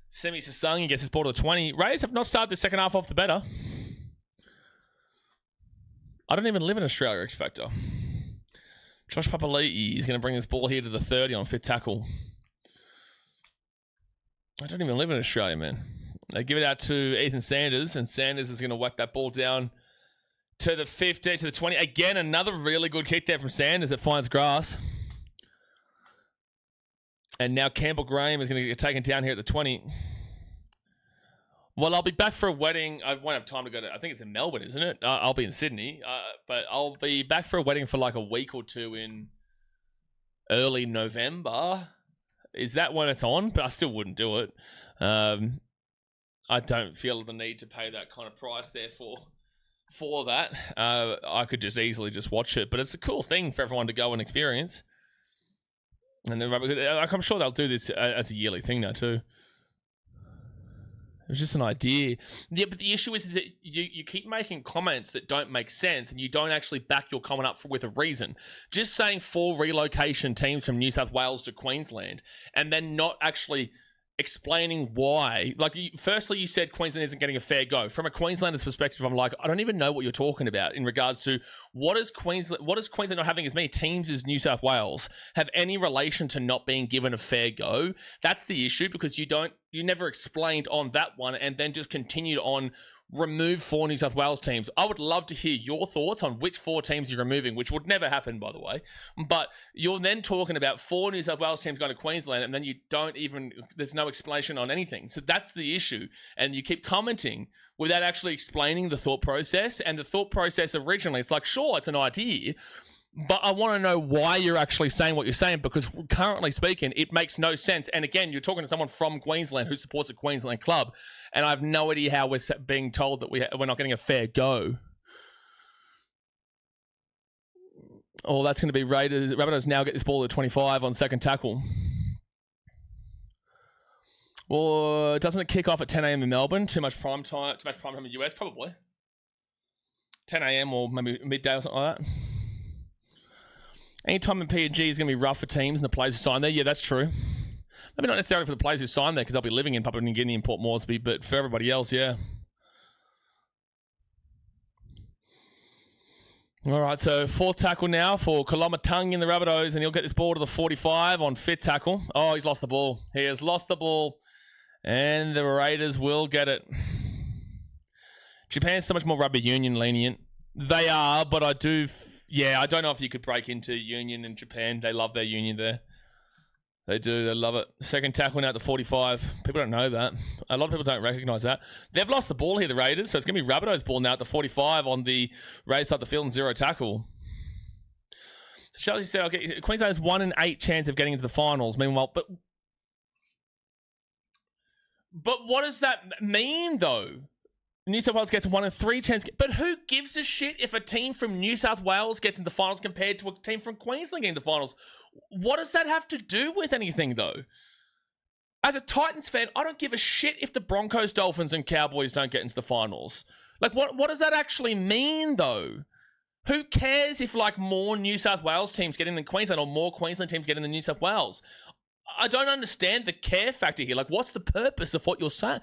Semi Sasangi gets his ball to 20. Rays have not started the second half off the better. I don't even live in Australia, X Factor. Josh Papali'i is going to bring this ball here to the 30 on fifth tackle. I don't even live in Australia, man. They give it out to Ethan Sanders, and Sanders is going to whack that ball down to the 50, to the 20. Again, another really good kick there from Sanders that finds grass. And now Campbell Graham is going to get taken down here at the 20. Well, I'll be back for a wedding. I won't have time to go to... I think it's in Melbourne, isn't it? I'll be in Sydney. But I'll be back for a wedding for like a week or two in early November. Is that when it's on? But I still wouldn't do it. I don't feel the need to pay that kind of price there for that. I could just easily just watch it. But it's a cool thing for everyone to go and experience. And then I'm sure they'll do this as a yearly thing now too. It was just an idea. Yeah, but the issue is that you keep making comments that don't make sense, and you don't actually back your comment up with a reason. Just saying 4 relocation teams from New South Wales to Queensland, and then not actually explaining why. Like, firstly, you said Queensland isn't getting a fair go. From a Queenslander's perspective, I'm like, I don't even know what you're talking about in regards to what is Queensland not having as many teams as New South Wales have any relation to not being given a fair go? That's the issue, because you never explained on that one, and then just continued on remove 4 New South Wales teams. I would love to hear your thoughts on which 4 teams you're removing, which would never happen, by the way. But you're then talking about 4 New South Wales teams going to Queensland, and then there's no explanation on anything. So that's the issue. And you keep commenting without actually explaining the thought process. And the thought process originally, it's like, sure, it's an idea, but I want to know why you're actually saying what you're saying, because currently speaking, it makes no sense. And again, you're talking to someone from Queensland who supports a Queensland club, and I have no idea how we're being told that we're not getting a fair go. Oh, that's going to be Raiders. Rabbitohs now get this ball at 25 on second tackle. Well, doesn't it kick off at 10 a.m. in Melbourne? Too much prime time in the US? Probably. 10 a.m. or maybe midday or something like that. Any time in PNG is going to be rough for teams and the players who sign there. Yeah, that's true. Maybe not necessarily for the players who sign there, because they'll be living in Papua New Guinea and Port Moresby, but for everybody else, yeah. All right, so 4th tackle now for Kolomatung in the Rabbitohs, and he'll get this ball to the 45 on 5th tackle. Oh, he's lost the ball. He has lost the ball, and the Raiders will get it. Japan's so much more rugby union lenient. They are, but I don't know if you could break into union in Japan. They love their union there. They do. They love it. Second tackle now at the 45. People don't know that. A lot of people don't recognise that. They've lost the ball here, the Raiders, so it's going to be Rabbitohs' ball now at the 45 on the Raiders side of the field and 0 tackle. So Chelsea said, okay, Queensland has 1 in 8 chance of getting into the finals. Meanwhile, but what does that mean, though? New South Wales gets a 1 in 3 chance. But who gives a shit if a team from New South Wales gets into the finals compared to a team from Queensland getting the finals? What does that have to do with anything, though? As a Titans fan, I don't give a shit if the Broncos, Dolphins, and Cowboys don't get into the finals. Like, what does that actually mean, though? Who cares if, like, more New South Wales teams get in than Queensland, or more Queensland teams get in than New South Wales? I don't understand the care factor here. Like, what's the purpose of what you're saying?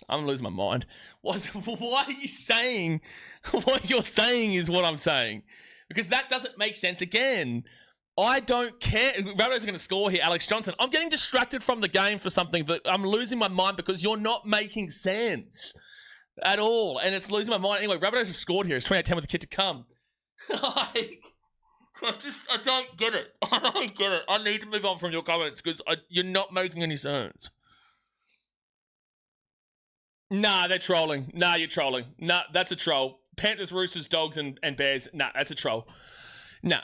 I'm going to lose my mind. Why are you saying what you're saying is what I'm saying? Because that doesn't make sense again. I don't care. Rabbitohs are going to score here, Alex Johnson. I'm getting distracted from the game for something that I'm losing my mind because you're not making sense at all. And it's losing my mind. Anyway, Rabbitohs have scored here. It's 28-10 with the kid to come. Like, I don't get it. I don't get it. I need to move on from your comments because you're not making any sense. Nah, they're trolling. Nah, you're trolling. Nah, that's a troll. Panthers, Roosters, Dogs, and Bears. Nah, that's a troll. Nah.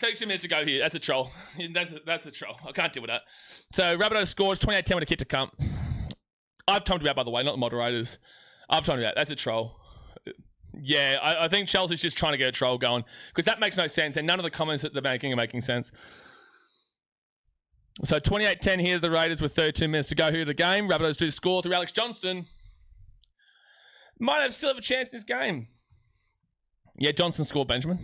32 minutes to go here. That's a troll. That's a troll. I can't deal with that. So, Rabbitohs scores 28-10 with a kid to come. I've timed you out, by the way, not the moderators. I've timed you out. That's a troll. Yeah, I think Chelsea's just trying to get a troll going because that makes no sense, and none of the comments that they're making are making sense. So 28-10 here to the Raiders with 32 minutes to go here to the game. Rabbitohs do score through Alex Johnston. Might still have a chance in this game. Yeah, Johnson scored, Benjamin.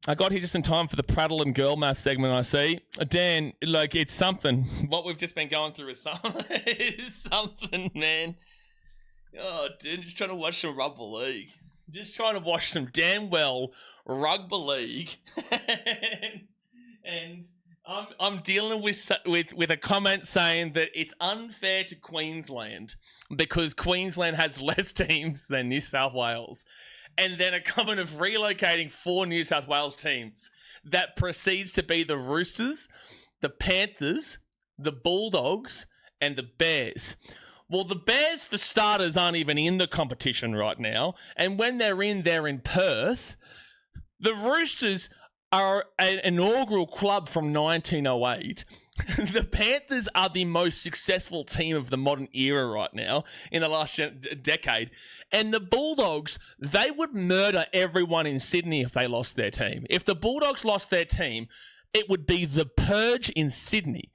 I got here just in time for the prattle and girl math segment, I see. Dan, like, it's something. What we've just been going through is something, man. Oh, dude, just trying to watch some rugby league. Just trying to watch some damn well rugby league. and I'm dealing with a comment saying that it's unfair to Queensland because Queensland has less teams than New South Wales. And then a comment of relocating 4 New South Wales teams that proceeds to be the Roosters, the Panthers, the Bulldogs, and the Bears. Well, the Bears, for starters, aren't even in the competition right now. And when they're in Perth. The Roosters are an inaugural club from 1908. The Panthers are the most successful team of the modern era right now in the last decade. And the Bulldogs, they would murder everyone in Sydney if they lost their team. If the Bulldogs lost their team, it would be the purge in Sydney.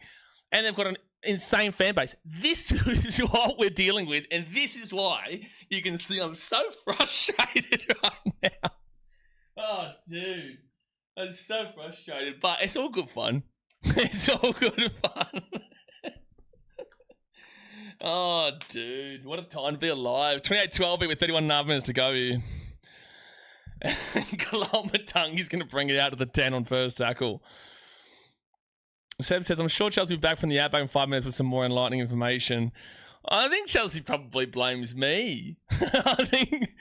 And they've got an insane fan base. This is what we're dealing with, and this is why you can see I'm so frustrated right now. Oh, dude. I'm so frustrated, but it's all good fun. It's all good fun. Oh, dude. What a time to be alive. 28-12 with 31.5 minutes to go here. Kalama he's going to bring it out to the 10 on first tackle. Seb says, I'm sure Chelsea will be back from the outback in 5 minutes with some more enlightening information. I think Chelsea probably blames me. I think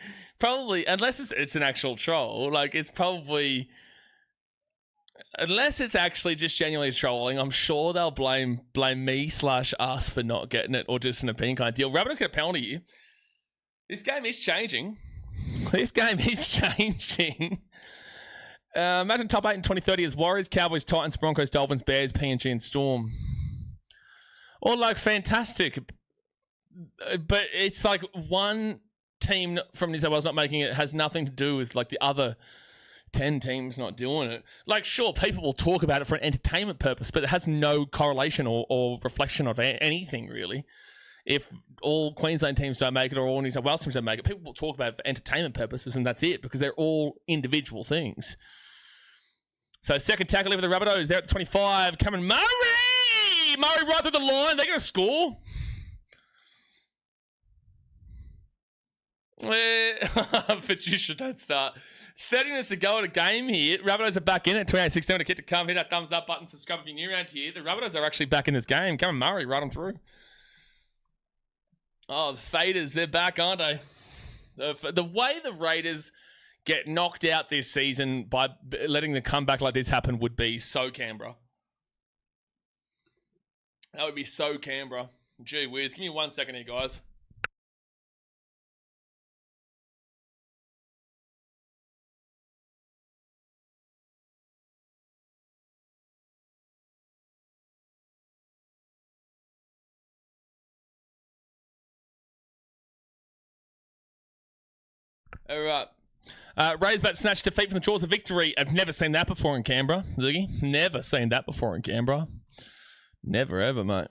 probably, unless it's an actual troll, like it's probably, unless it's actually just genuinely trolling, I'm sure they'll blame me / us for not getting it or just an opinion kind of deal. Rabbitohs get a penalty here. This game is changing. Imagine top 8 in 2030 as Warriors, Cowboys, Titans, Broncos, Dolphins, Bears, PNG, and Storm. All like fantastic. But it's like one team from New South Wales not making it has nothing to do with like the other 10 teams not doing it. Like, sure, people will talk about it for an entertainment purpose, but it has no correlation or reflection of anything, really. If all Queensland teams don't make it or all New South Wales teams don't make it, people will talk about it for entertainment purposes, and that's it, because they're all individual things. So, second tackle over the Rabbitohs. They're at 25. Cameron Murray! Murray right through the line. They're going to score. But you should don't start. 30 minutes to go at a game here. Rabbitohs are back in it. 28-16 to get to come. Hit that thumbs up button. Subscribe if you're new around here. The Rabbitohs are actually back in this game. Cameron Murray right on through. Oh, the Faders. They're back, aren't they? The way the Raiders get knocked out this season by letting the comeback like this happen would be so Canberra. That would be so Canberra. Gee whiz. Give me 1 second here, guys. All right. Razorback snatch defeat from the jaws of victory. I've never seen that before in Canberra, Ziggy. Never seen that before in Canberra. Never ever, mate.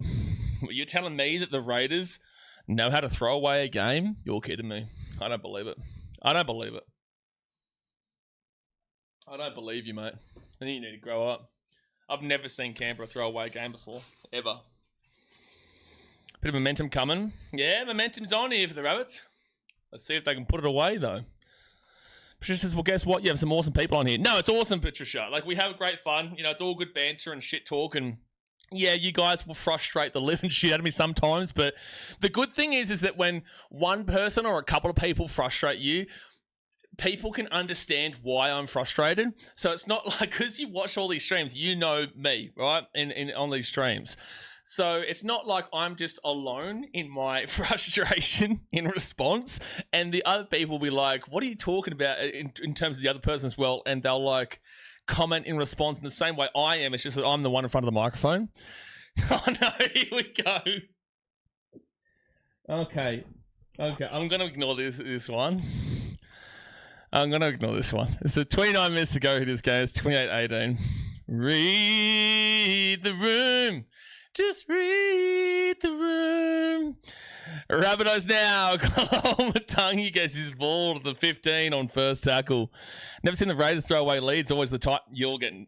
You're telling me that the Raiders know how to throw away a game? You're kidding me. I don't believe it. I don't believe it. I don't believe you, mate. I think you need to grow up. I've never seen Canberra throw away a game before. Ever. Bit of momentum coming. Yeah, momentum's on here for the Rabbits. Let's see if they can put it away, though. Patricia says, well, guess what? You have some awesome people on here. No, it's awesome, Patricia. Like, we have great fun. You know, it's all good banter and shit talk. And yeah, you guys will frustrate the living shit out of me sometimes. But the good thing is that when one person or a couple of people frustrate you, people can understand why I'm frustrated. So it's not like, because you watch all these streams, you know me, right? On these streams. So it's not like I'm just alone in my frustration in response, and the other people will be like, what are you talking about in terms of the other person as well? And they'll like comment in response in the same way I am. It's just that I'm the one in front of the microphone. Oh no, here we go. Okay. I'm going to ignore this one. I'm going to ignore this one. It's 29 minutes to go in this game. It's 28-18. Read the room. Just read the room. Rabbitohs now. Matangi gets his ball to the 15 on first tackle. Never seen the Raiders throw away leads. Always the type. You're getting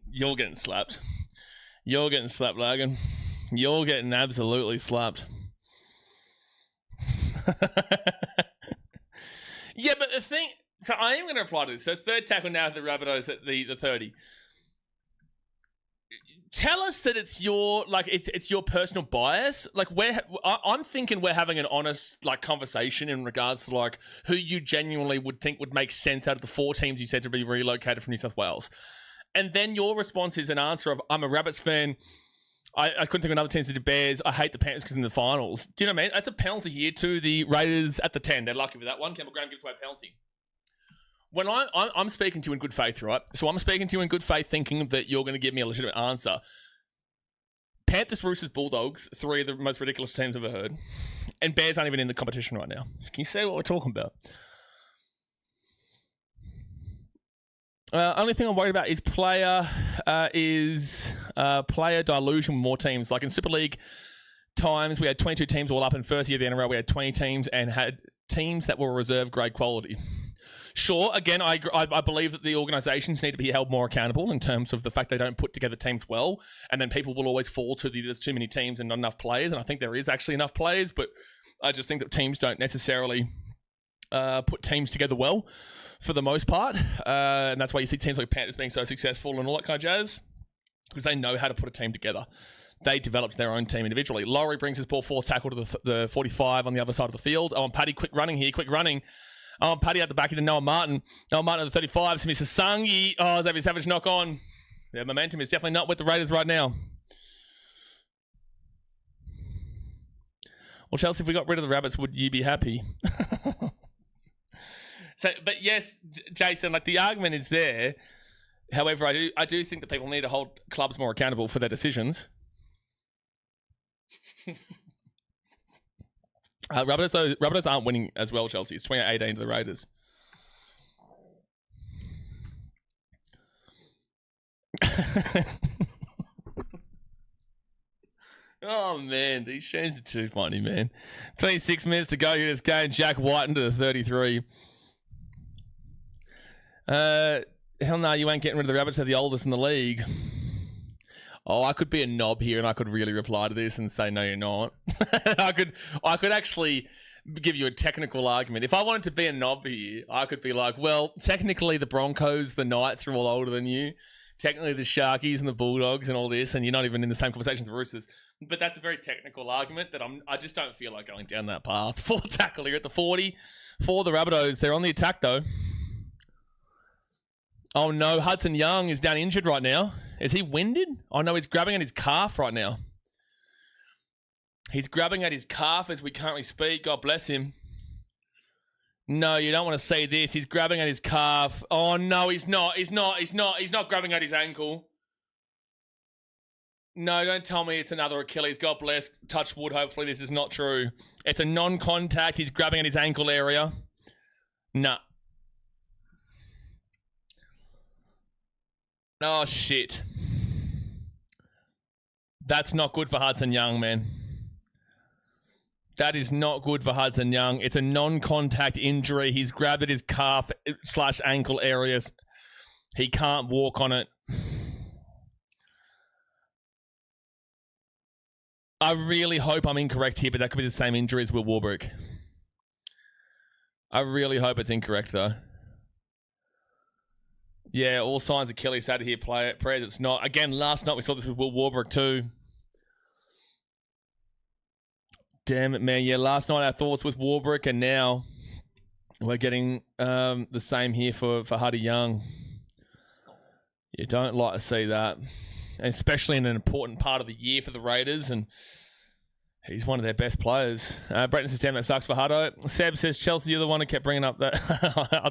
slapped. You're getting slapped, Logan. You're getting absolutely slapped. Yeah, but the thing. So I am going to reply to this. So it's third tackle now for the Rabbitohs at the 30. Tell us that it's your it's your personal bias. Like I'm thinking we're having an honest conversation in regards to who you genuinely would think would make sense out of the 4 teams you said to be relocated from New South Wales, and then your response is an answer of I'm a Rabbits fan. I couldn't think of another team to the Bears. I hate the Panthers because in the finals. Do you know what I mean? That's a penalty here to the Raiders at the 10. They're lucky with that one. Campbell Graham gives away a penalty. When I'm speaking to you in good faith, right? So I'm speaking to you in good faith thinking that you're going to give me a legitimate answer. Panthers, Roosters, Bulldogs, 3 of the most ridiculous teams I've ever heard. And Bears aren't even in the competition right now. Can you see what we're talking about? Only thing I'm worried about is player dilution with more teams. Like in Super League times, we had 22 teams all up. In first year of the NRL, we had 20 teams and had teams that were reserve grade quality. Sure, again, I believe that the organisations need to be held more accountable in terms of the fact they don't put together teams well, and then people will always fall to there's too many teams and not enough players, and I think there is actually enough players, but I just think that teams don't necessarily put teams together well for the most part, and that's why you see teams like Panthers being so successful and all that kind of jazz, because they know how to put a team together. They developed their own team individually. Laurie brings his ball fourth tackle to the 45 on the other side of the field. Oh, and Paddy, quick running here, quick running. Oh, Paddy at the back into Noah Martin. Noah Martin at the 35. Mr. Sangi. Oh, Xavier Savage knock on. Yeah, momentum is definitely not with the Raiders right now. Well, Chelsea, if we got rid of the Rabbits, would you be happy? But yes, Jason, the argument is there. However, I do think that people need to hold clubs more accountable for their decisions. Rabbitohs aren't winning as well, Chelsea. It's 28-18 to the Raiders. Oh, man. These shows are too funny, man. 26 minutes to go here. This game. Jack White into the 33. Hell no, you ain't getting rid of the Rabbits. They're the oldest in the league. Oh, I could be a knob here and I could really reply to this and say, no, you're not. I could actually give you a technical argument. If I wanted to be a knob here, I could be like, well, technically the Broncos, the Knights are all older than you. Technically the Sharkies and the Bulldogs and all this, and you're not even in the same conversation as the Roosters. But that's a very technical argument that I just don't feel like going down that path. Full tackle here at the 40 for the Rabbitohs. They're on the attack, though. Oh, no. Hudson Young is down injured right now. Is he winded? Oh, no. He's grabbing at his calf right now. He's grabbing at his calf as we currently speak. God bless him. No, you don't want to see this. He's grabbing at his calf. Oh, no, he's not. He's not grabbing at his ankle. No, don't tell me it's another Achilles. God bless. Touch wood. Hopefully this is not true. It's a non-contact. He's grabbing at his ankle area. Nah. Oh, shit. That's not good for Hudson Young, man. That is not good for Hudson Young. It's a non-contact injury. He's grabbed at his calf/ankle areas. He can't walk on it. I really hope I'm incorrect here, but that could be the same injury as Will Warbrick. I really hope it's incorrect, though. Yeah, all signs of Kelly started here. Prayers, it's not. Again, last night we saw this with Will Warbrick too. Damn it, man. Yeah, last night our thoughts with Warbrick, and now we're getting the same here for Huddy Young. You don't like to see that, and especially in an important part of the year for the Raiders, and he's one of their best players. Brenton says, damn, that sucks for Hutto. Seb says, Chelsea, you're the one who kept bringing up that.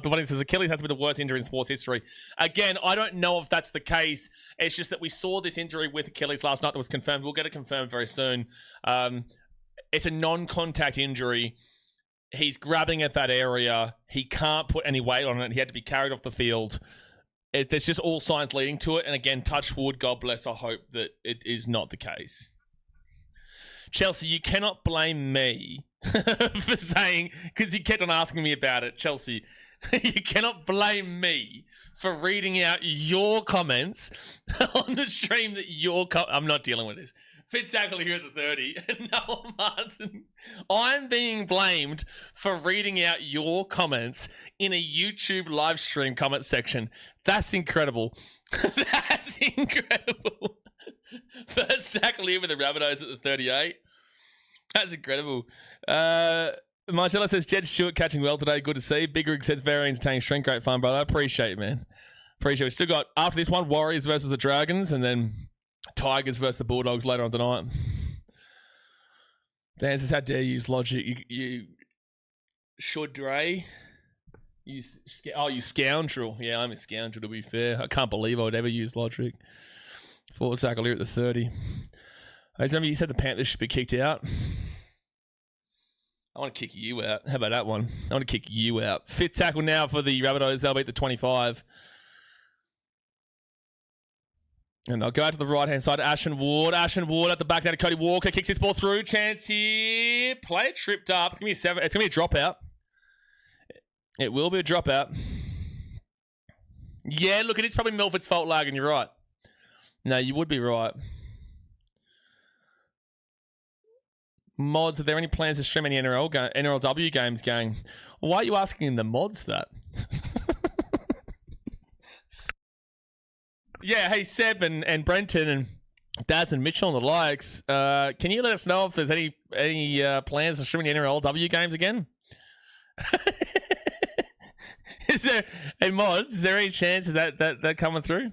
The one who says, Achilles has to be the worst injury in sports history. Again, I don't know if that's the case. It's just that we saw this injury with Achilles last night that was confirmed. We'll get it confirmed very soon. It's a non-contact injury. He's grabbing at that area. He can't put any weight on it. He had to be carried off the field. There's just all signs leading to it. And again, touch wood, God bless, I hope that it is not the case. Chelsea, you cannot blame me for saying, because you kept on asking me about it, Chelsea, you cannot blame me for reading out your comments on the stream that I'm not dealing with this. Fitzackle here at the 30. Noah Martin. I'm being blamed for reading out your comments in a YouTube live stream comment section. That's incredible. That's incredible. First tackle here with the Rabbitohs at the 38. That's incredible. Marcelo says, Jed Stewart catching well today. Good to see. Big Rig says, very entertaining stream. Great fun, brother. I appreciate it, man. Appreciate it. We still got, after this one, Warriors versus the Dragons, and then Tigers versus the Bulldogs later on tonight. Dan says, how dare you use logic? You should, Dre. You scoundrel. Yeah, I'm a scoundrel, to be fair. I can't believe I would ever use logic. Forward tackle here at the 30. I remember you said the Panthers should be kicked out. I want to kick you out. How about that one? I want to kick you out. Fit tackle now for the Rabbitohs. They'll beat the 25. And I'll go out to the right-hand side. Ashen Ward at the back now to Cody Walker. Kicks his ball through. Chance here. Play tripped up. It's going to be 7. It's going to be a dropout. It will be a dropout. Yeah, look, it is probably Milford's fault, Lagan. You're right. No, you would be right. Mods, are there any plans to stream any NRLW games, gang? Why are you asking the mods that? Yeah, hey, Seb and Brenton and Daz and Mitchell and the likes, can you let us know if there's any plans to stream any NRLW games again? Is there, hey, mods, is there any chance of that coming through?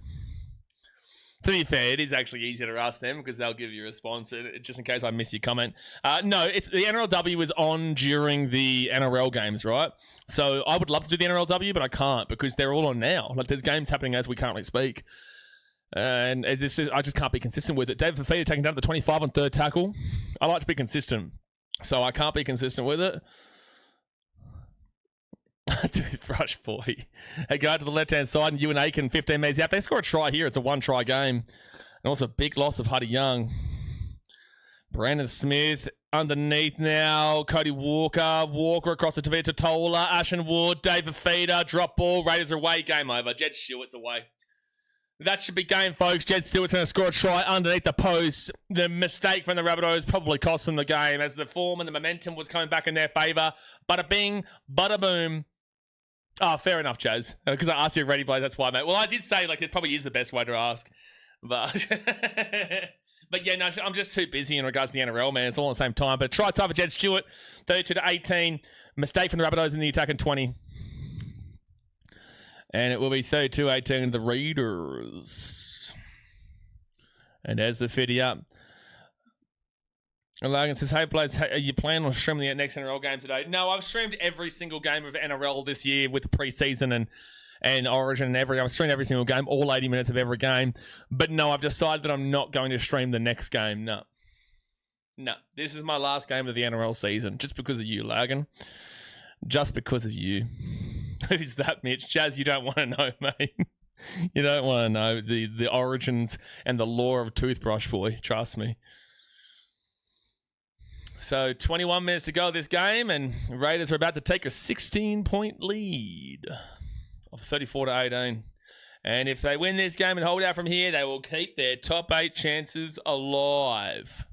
To be fair, it is actually easier to ask them because they'll give you a response, just in case I miss your comment. No, it's the NRLW is on during the NRL games, right? So I would love to do the NRLW, but I can't because they're all on now. Like, there's games happening as we currently speak. And I just can't be consistent with it. David Fafita taking down the 25 on third tackle. I like to be consistent, so I can't be consistent with it. Toothbrush boy. They go out to the left-hand side, and Ewan Aiken, 15 metres out. They score a try here. It's a one-try game. And also a big loss of Huddy Young. Brandon Smith underneath now. Cody Walker. Walker across the to Tola. Ashen Wood. David Feeder. Drop ball. Raiders are away. Game over. Jed Stewart's away. That should be game, folks. Jed Stewart's going to score a try underneath the post. The mistake from the Rabbitohs probably cost them the game as the form and the momentum was coming back in their favour. Bada bing, bada boom. Oh, fair enough, Chaz. Because I asked you already, play. That's why, mate. Well, I did say, like, this probably is the best way to ask. But, but yeah, no, I'm just too busy in regards to the NRL, man. It's all at the same time. But try time for Jed Stewart, 32-18. Mistake from the Rabbitohs in the attack in 20. And it will be 32-18 to the Raiders. And there's the 50 up. And Logan says, hey, Blades, are you planning on streaming the next NRL game today? No, I've streamed every single game of NRL this year with the preseason and Origin and I've streamed every single game, all 80 minutes of every game. But no, I've decided that I'm not going to stream the next game. No. This is my last game of the NRL season, just because of you, Logan. Just because of you. Who's that, Mitch? Jazz, you don't want to know, mate. You don't want to know the origins and the lore of Toothbrush Boy. Trust me. So 21 minutes to go this game, and Raiders are about to take a 16-point lead of 34-18. And if they win this game and hold out from here, they will keep their top 8 chances alive.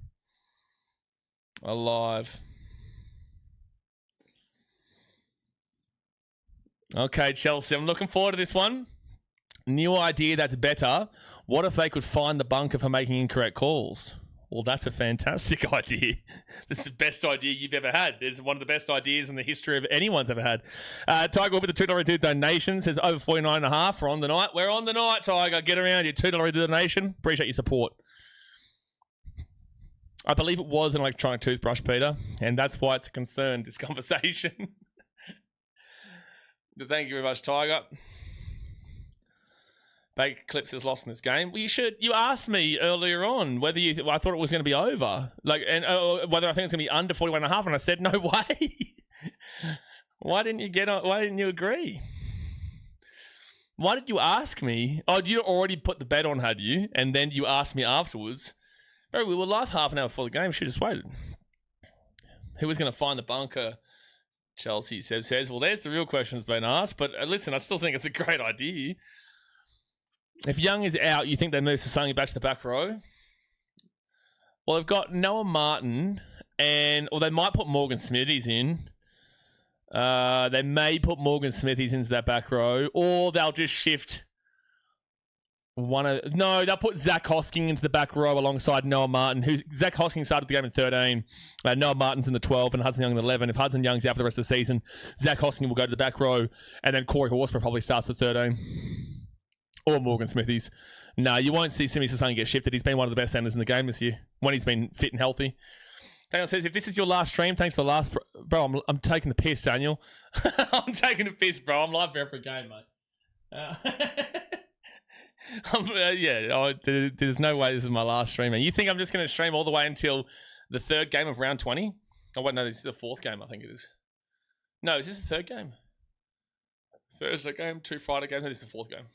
Okay, Chelsea, I'm looking forward to this one. New idea that's better. What if they could find the bunker for making incorrect calls? Well, that's a fantastic idea. This is the best idea you've ever had. It's one of the best ideas in the history of anyone's ever had. Tiger with the $2 donation says over 49.5. We're on the night. We're on the night, Tiger. Get around your $2 donation. Appreciate your support. I believe it was an electronic toothbrush, Peter, and that's why it's a concern, this conversation. Thank you very much, Tiger. Baker Clips is lost in this game. Well, you asked me earlier on whether I thought it was going to be over, and whether I think it's going to be under 41.5, and I said no way. Why didn't you agree? Why did you ask me? Oh, you already put the bet on, had you? And then you asked me afterwards. Bro, we were live half an hour before the game. Should have just waited. Who was going to find the bunker? Chelsea says, well, there's the real questions being asked. But listen, I still think it's a great idea. If Young is out, you think they move Sasangi back to the back row? Well, they've got Noah Martin, or they might put Morgan Smithies in. They may put Morgan Smithies into that back row, or they'll just shift they'll put Zach Hosking into the back row alongside Noah Martin. Zach Hosking started the game in 13. Noah Martin's in the 12 and Hudson Young in the 11. If Hudson Young's out for the rest of the season, Zach Hosking will go to the back row, and then Corey Horsburgh probably starts at 13. Or Morgan Smithies. No, you won't see Simi Sasangi get shifted. He's been one of the best centers in the game this year when he's been fit and healthy. Daniel says, if this is your last stream, thanks for the last... Bro, I'm taking the piss, Daniel. I'm taking the piss, bro. I'm live for every game, mate. There's no way this is my last stream, man. You think I'm just going to stream all the way until the third game of round 20? Oh, wait, no, this is the fourth game, I think it is. No, is this the third game? Thursday game, 2 Friday games. No, this is the fourth game.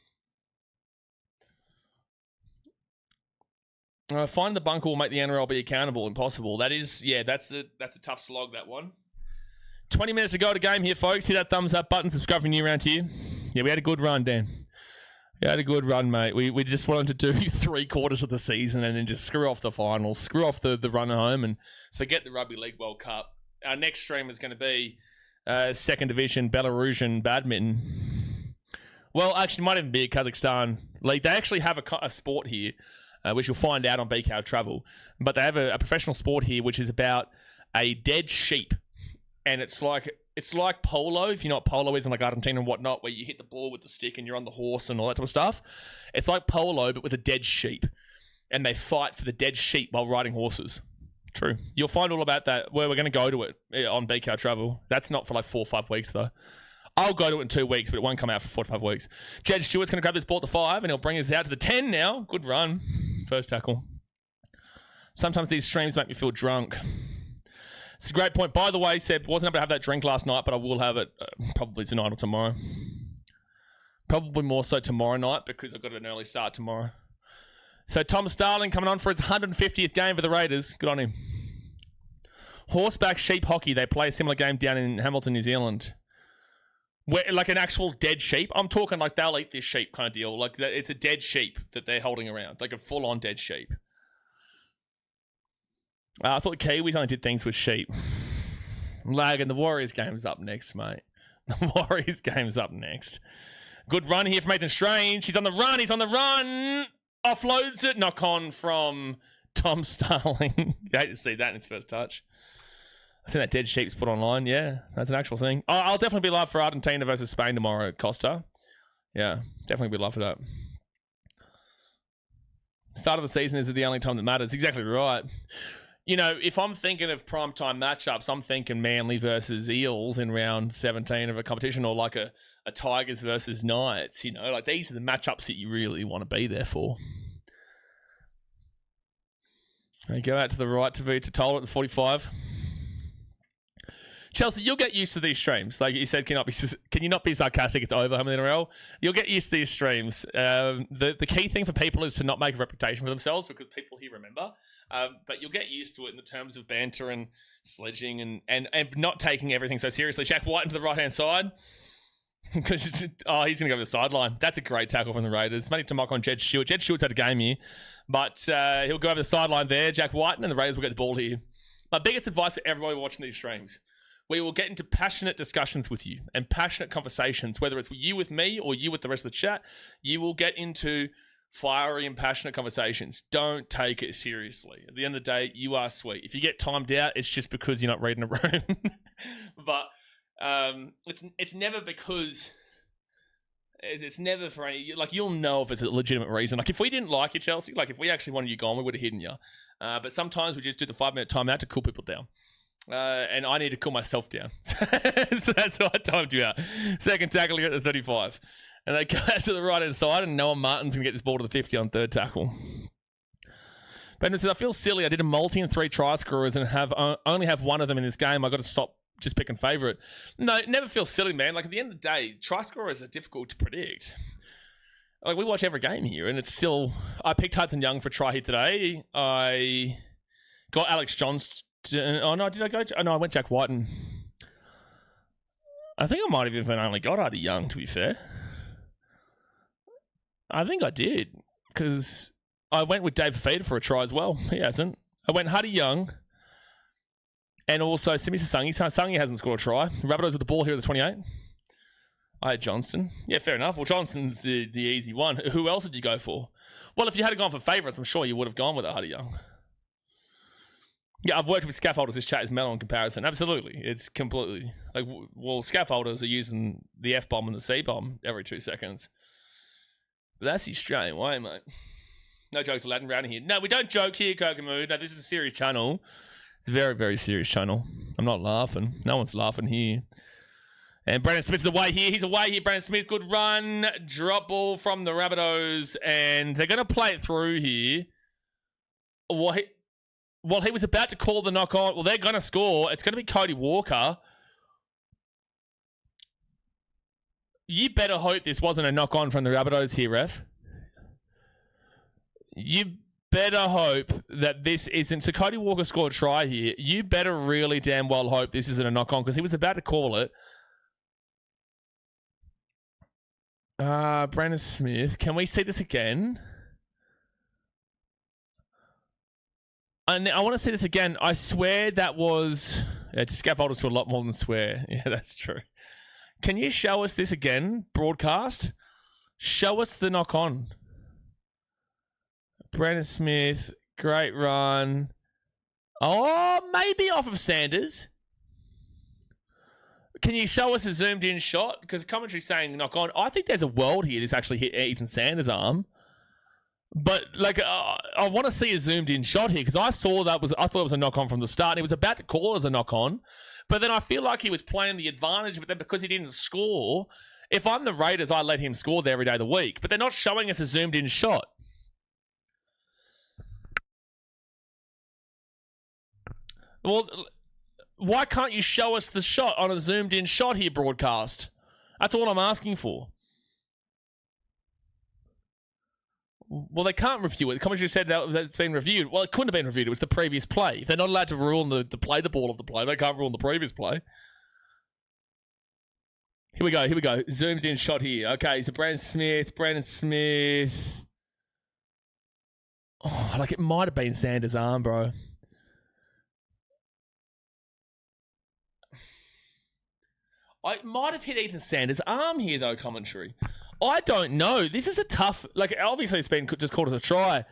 Find the bunker will make the NRL be accountable. Impossible. That's a tough slog, that one. 20 minutes to go to game here, folks. Hit that thumbs up button. Subscribe for new around here. Yeah, we had a good run, Dan. We had a good run, mate. We just wanted to do 3 quarters of the season and then just screw off the finals, screw off the run home, and forget the Rugby League World Cup. Our next stream is going to be second division Belarusian badminton. Well, actually, it might even be a Kazakhstan league. They actually have a sport here, which you'll find out on BKR Travel. But they have a professional sport here, which is about a dead sheep. And it's like polo, if you know what polo is in like Argentina and whatnot, where you hit the ball with the stick and you're on the horse and all that sort of stuff. It's like polo, but with a dead sheep. And they fight for the dead sheep while riding horses. True. You'll find all about that, where we're going to go to it on BKR Travel. That's not for like 4 or 5 weeks, though. I'll go to it in 2 weeks, but it won't come out for 4 to 5 weeks. Jed Stewart's going to grab this ball at the 5, and he'll bring us out to the 10 now. Good run. First tackle. Sometimes these streams make me feel drunk. It's a great point. By the way, Seb, wasn't able to have that drink last night, but I will have it probably tonight or tomorrow. Probably more so tomorrow night, because I've got an early start tomorrow. So Tom Starling coming on for his 150th game for the Raiders. Good on him. Horseback sheep hockey. They play a similar game down in Hamilton, New Zealand. Where, like an actual dead sheep. I'm talking like they'll eat this sheep kind of deal. Like it's a dead sheep that they're holding around. Like a full-on dead sheep. I thought Kiwis only did things with sheep. Lag, and the Warriors game's up next, mate. The Warriors game's up next. Good run here from Nathan Strange. He's on the run. He's on the run. Offloads it. Knock on from Tom Starling. You hate to see that in his first touch. I think that dead sheep's put online. Yeah, that's an actual thing. Oh, I'll definitely be live for Argentina versus Spain tomorrow, Costa. Yeah, definitely be live for that. Start of the season is the only time that matters. Exactly right. You know, if I'm thinking of primetime matchups, I'm thinking Manly versus Eels in round 17 of a competition, or like a Tigers versus Knights. You know, like these are the matchups that you really want to be there for. And go out to the right to Totola at the 45. Chelsea, you'll get used to these streams. Like you said, can you not be sarcastic? It's over, home in the NRL. You'll get used to these streams. The key thing for people is to not make a reputation for themselves, because people here remember. But you'll get used to it in the terms of banter and sledging and not taking everything so seriously. Jack White into the right-hand side. Oh, he's going to go to the sideline. That's a great tackle from the Raiders. Money to mock on Jed Stewart. Jed Stewart's had a game here, but he'll go over the sideline there. Jack White, and the Raiders will get the ball here. My biggest advice for everybody watching these streams: we will get into passionate discussions with you and passionate conversations, whether it's you with me or you with the rest of the chat. You will get into fiery and passionate conversations. Don't take it seriously. At the end of the day, you are sweet. If you get timed out, it's just because you're not reading a room. But it's never because... It's never for any... Like, you'll know if it's a legitimate reason. Like, if we didn't like you, Chelsea, like, if we actually wanted you gone, we would have hidden you. But sometimes we just do the 5-minute timeout to cool people down. And I need to cool myself down. So that's why I timed you out. Second tackle, you got the 35. And they go out to the right-hand side, and Noah Martin's going to get this ball to the 50 on third tackle. Brendan says, I feel silly. I did a multi and 3 try scorers and only have one of them in this game. I got to stop just picking favourite. No, never feel silly, man. Like, at the end of the day, try scorers are difficult to predict. Like, we watch every game here, and it's still... I picked Hudson Young for try here today. I got Alex Johnston. Oh, no, did I go... Oh, no, I went Jack White, and... I think I might have even only got Huddy Young, to be fair. I think I did, because I went with Dave Fafita for a try as well. He hasn't. I went Huddy Young... And also, Simi Sasangi. Sasangi hasn't scored a try. Rabbitohs with the ball here at the 28. I had Johnston. Yeah, fair enough. Well, Johnston's the easy one. Who else did you go for? Well, if you had gone for favourites, I'm sure you would have gone with Huddy Young. Yeah, I've worked with scaffolders. This chat is mellow in comparison. Absolutely. It's completely... Like, well, scaffolders are using the F-bomb and the C-bomb every 2 seconds. But that's the Australian way, mate. No jokes allowed around here. No, we don't joke here, Kokomo. No, this is a serious channel. It's a very, very serious channel. I'm not laughing. No one's laughing here. And Brandon Smith's away here. He's away here. Brandon Smith, good run. Drop ball from the Rabbitohs. And they're going to play it through here. Well, he was about to call the knock on. Well, they're going to score. It's going to be Cody Walker. You better hope this wasn't a knock on from the Rabbitohs here, ref. You better hope that this isn't... So Cody Walker scored a try here. You better really damn well hope this isn't a knock-on, because he was about to call it. Brandon Smith. Can we see this again? And I want to see this again. I swear that was... Yeah, scaffolders to a lot more than swear. Yeah, that's true. Can you show us this again, broadcast? Show us the knock-on. Brandon Smith, great run. Oh, maybe off of Sanders. Can you show us a zoomed in shot? Because commentary saying knock on. I think there's a world here this actually hit Ethan Sanders' arm. But like, I want to see a zoomed in shot here, because I thought it was a knock on from the start. And he was about to call it as a knock on, but then I feel like he was playing the advantage. But then because he didn't score, if I'm the Raiders, I let him score there every day of the week. But they're not showing us a zoomed in shot. Well, why can't you show us the shot on a zoomed-in shot here, broadcast? That's all I'm asking for. Well, they can't review it. The commentary said that it's been reviewed. Well, it couldn't have been reviewed. It was the previous play. If they're not allowed to rule on the ball of the play, they can't rule on the previous play. Here we go. Zoomed-in shot here. Okay, so Brandon Smith. Oh, like it might have been Sanders' arm, bro. I might have hit Ethan Sanders' arm here, though, commentary. I don't know. This is a tough... Like, obviously it's been just called as a try.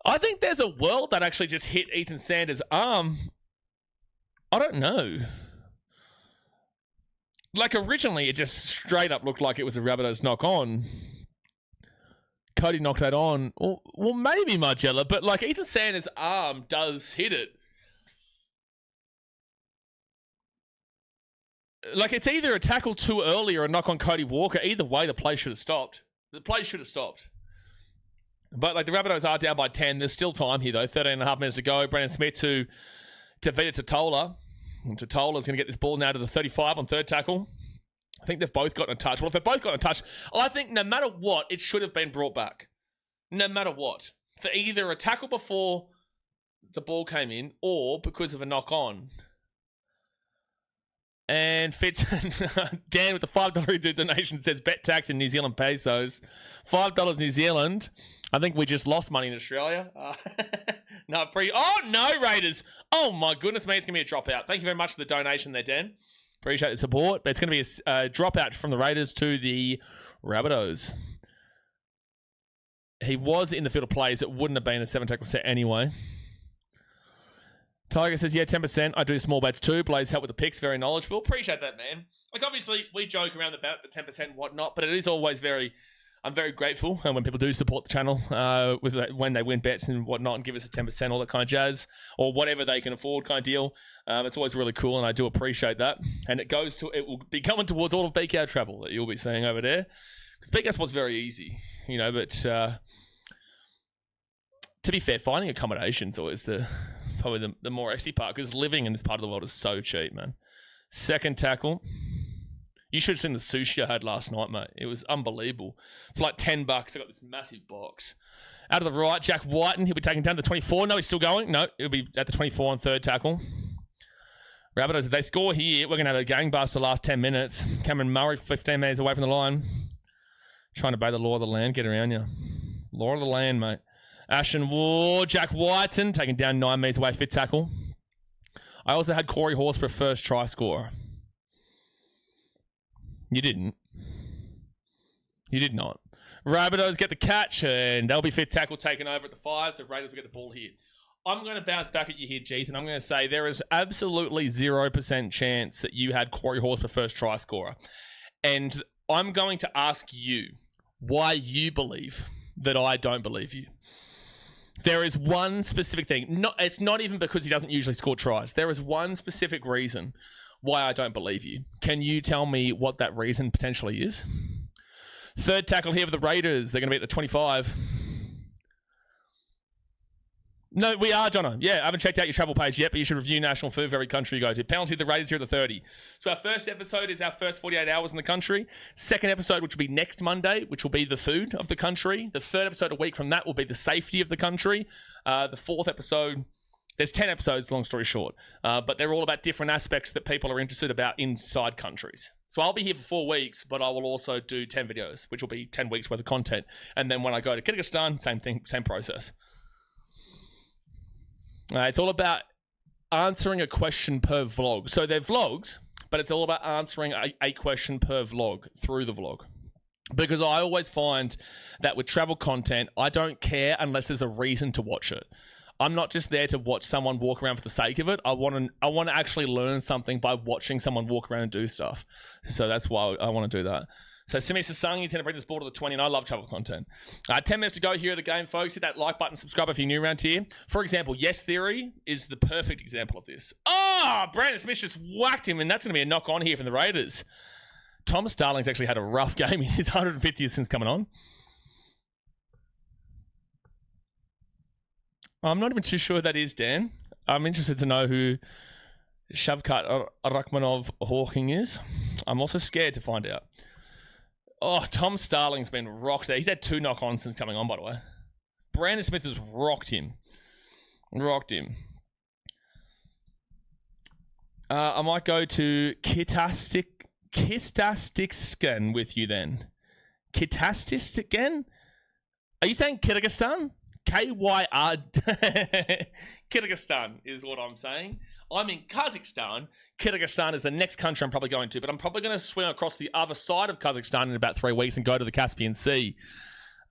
I think there's a world that actually just hit Ethan Sanders' arm. I don't know. Like, originally, it just straight up looked like it was a Rabbitohs knock-on. Cody knocked that on. Well, maybe Margella, but, like, Ethan Sanders' arm does hit it. Like, it's either a tackle too early or a knock on Cody Walker. Either way, the play should have stopped. The play should have stopped. But, like, the Rabbitohs are down by 10. There's still time here, though. 13 and a half minutes to go. Brandon Smith to Vita Totola. And Totola's going to get this ball now to the 35 on third tackle. I think they've both gotten a touch. Well, if they've both gotten a touch, I think no matter what, it should have been brought back. No matter what. For either a tackle before the ball came in or because of a knock on. And Fitz, Dan with the $5 donation says bet tax in New Zealand pesos. $5 New Zealand. I think we just lost money in Australia. No, Raiders. Oh, my goodness me. It's going to be a dropout. Thank you very much for the donation there, Dan. Appreciate the support. But it's going to be a dropout from the Raiders to the Rabbitohs. He was in the field of plays. It wouldn't have been a 7-tackle set anyway. Tiger says, yeah, 10%. I do small bets too. Blaze help with the picks. Very knowledgeable. Appreciate that, man. Like, obviously, we joke around about the 10% and whatnot, but it is always I'm very grateful when people do support the channel when they win bets and whatnot and give us a 10%, all that kind of jazz, or whatever they can afford kind of deal. It's always really cool, and I do appreciate that. And it will be coming towards all of BKR travel that you'll be seeing over there. Because BKRsport's very easy, but to be fair, finding accommodation's always probably the more easy part, because living in this part of the world is so cheap, man. Second tackle. You should have seen the sushi I had last night, mate. It was unbelievable. For like $10, I got this massive box. Out of the right, Jack Whiten. He'll be taken down to 24. No, he's still going. No, he'll be at the 24 on third tackle. Rabbitohs, if they score here, we're going to have a gangbuster last 10 minutes. Cameron Murray, 15 metres away from the line. Trying to obey the law of the land. Get around you. Law of the land, mate. Ashton Ward, Jack Whiten, taken down 9 metres away, fifth tackle. I also had Corey Horsburgh first try scorer. You didn't. You did not. Rabbitohs get the catch, and they'll be fifth tackle taken over at the 5, so Raiders will get the ball here. I'm going to bounce back at you here, Jeeth, and I'm going to say there is absolutely 0% chance that you had Corey Horsburgh first try scorer. And I'm going to ask you why you believe that I don't believe you. There is one specific thing. It's not even because he doesn't usually score tries. There is one specific reason why I don't believe you. Can you tell me what that reason potentially is? Third tackle here for the Raiders. They're going to be at the 25. No, we are, Jono. Yeah, I haven't checked out your travel page yet, but you should review national food for every country you go to. Penalty, the Raiders here at the 30. So our first episode is our first 48 hours in the country. Second episode, which will be next Monday, which will be the food of the country. The third episode a week from that will be the safety of the country. The fourth episode, there's 10 episodes, long story short. But they're all about different aspects that people are interested about inside countries. So I'll be here for 4 weeks, but I will also do 10 videos, which will be 10 weeks worth of content. And then when I go to Kyrgyzstan, same thing, same process. It's all about answering a question per vlog. So they're vlogs, but it's all about answering a question per vlog through the vlog. Because I always find that with travel content, I don't care unless there's a reason to watch it. I'm not just there to watch someone walk around for the sake of it. I want to actually learn something by watching someone walk around and do stuff. So that's why I want to do that. So Simi Sasangi is going to bring this ball to the 20, and I love travel content. 10 minutes to go here at the game, folks. Hit that like button, subscribe if you're new around here. For example, Yes Theory is the perfect example of this. Oh, Brandon Smith just whacked him, and that's going to be a knock on here from the Raiders. Thomas Starling's actually had a rough game in his 150th since coming on. I'm not even too sure who that is, Dan. I'm interested to know who Shavkat Rachmanov Hawking is. I'm also scared to find out. Oh, Tom Starling's been rocked there. He's had 2 knock-ons since coming on, by the way. Brandon Smith has rocked him. I might go to Kitastikskan with you then. Kitastikskan? Are you saying Kyrgyzstan? K-Y-R... Kyrgyzstan is what I'm saying. I'm in Kazakhstan. Kyrgyzstan is the next country I'm probably going to, but I'm probably going to swim across the other side of Kazakhstan in about 3 weeks and go to the Caspian Sea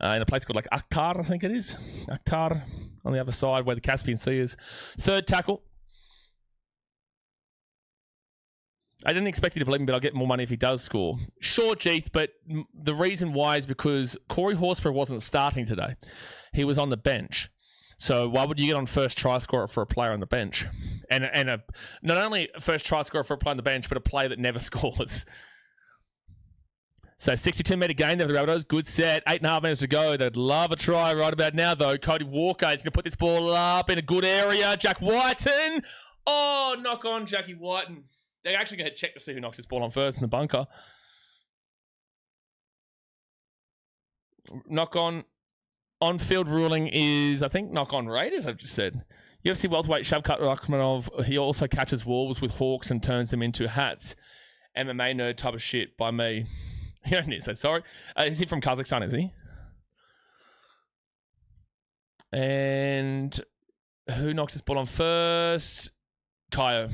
in a place called like Akhtar, I think it is. Akhtar on the other side where the Caspian Sea is. Third tackle. I didn't expect you to believe me, but I'll get more money if he does score. Sure, Jeeth, but the reason why is because Corey Horsburgh wasn't starting today. He was on the bench. So why would you get on first try scorer for a player on the bench? And not only a first try scorer for a player on the bench, but a player that never scores. So 62-metre gain there for the Rabbitohs. Good set. 8.5 minutes to go. They'd love a try right about now, though. Cody Walker is going to put this ball up in a good area. Jack Whiten. Oh, knock on Jackie Whiten. They're actually going to check to see who knocks this ball on first in the bunker. Knock on. On-field ruling is, I think, knock on Raiders, I've just said. UFC welterweight Shavkat Rachmanov, he also catches wolves with hawks and turns them into hats. MMA nerd type of shit by me. You don't need to say sorry. Is he from Kazakhstan, is he? And who knocks this ball on first? Kaio.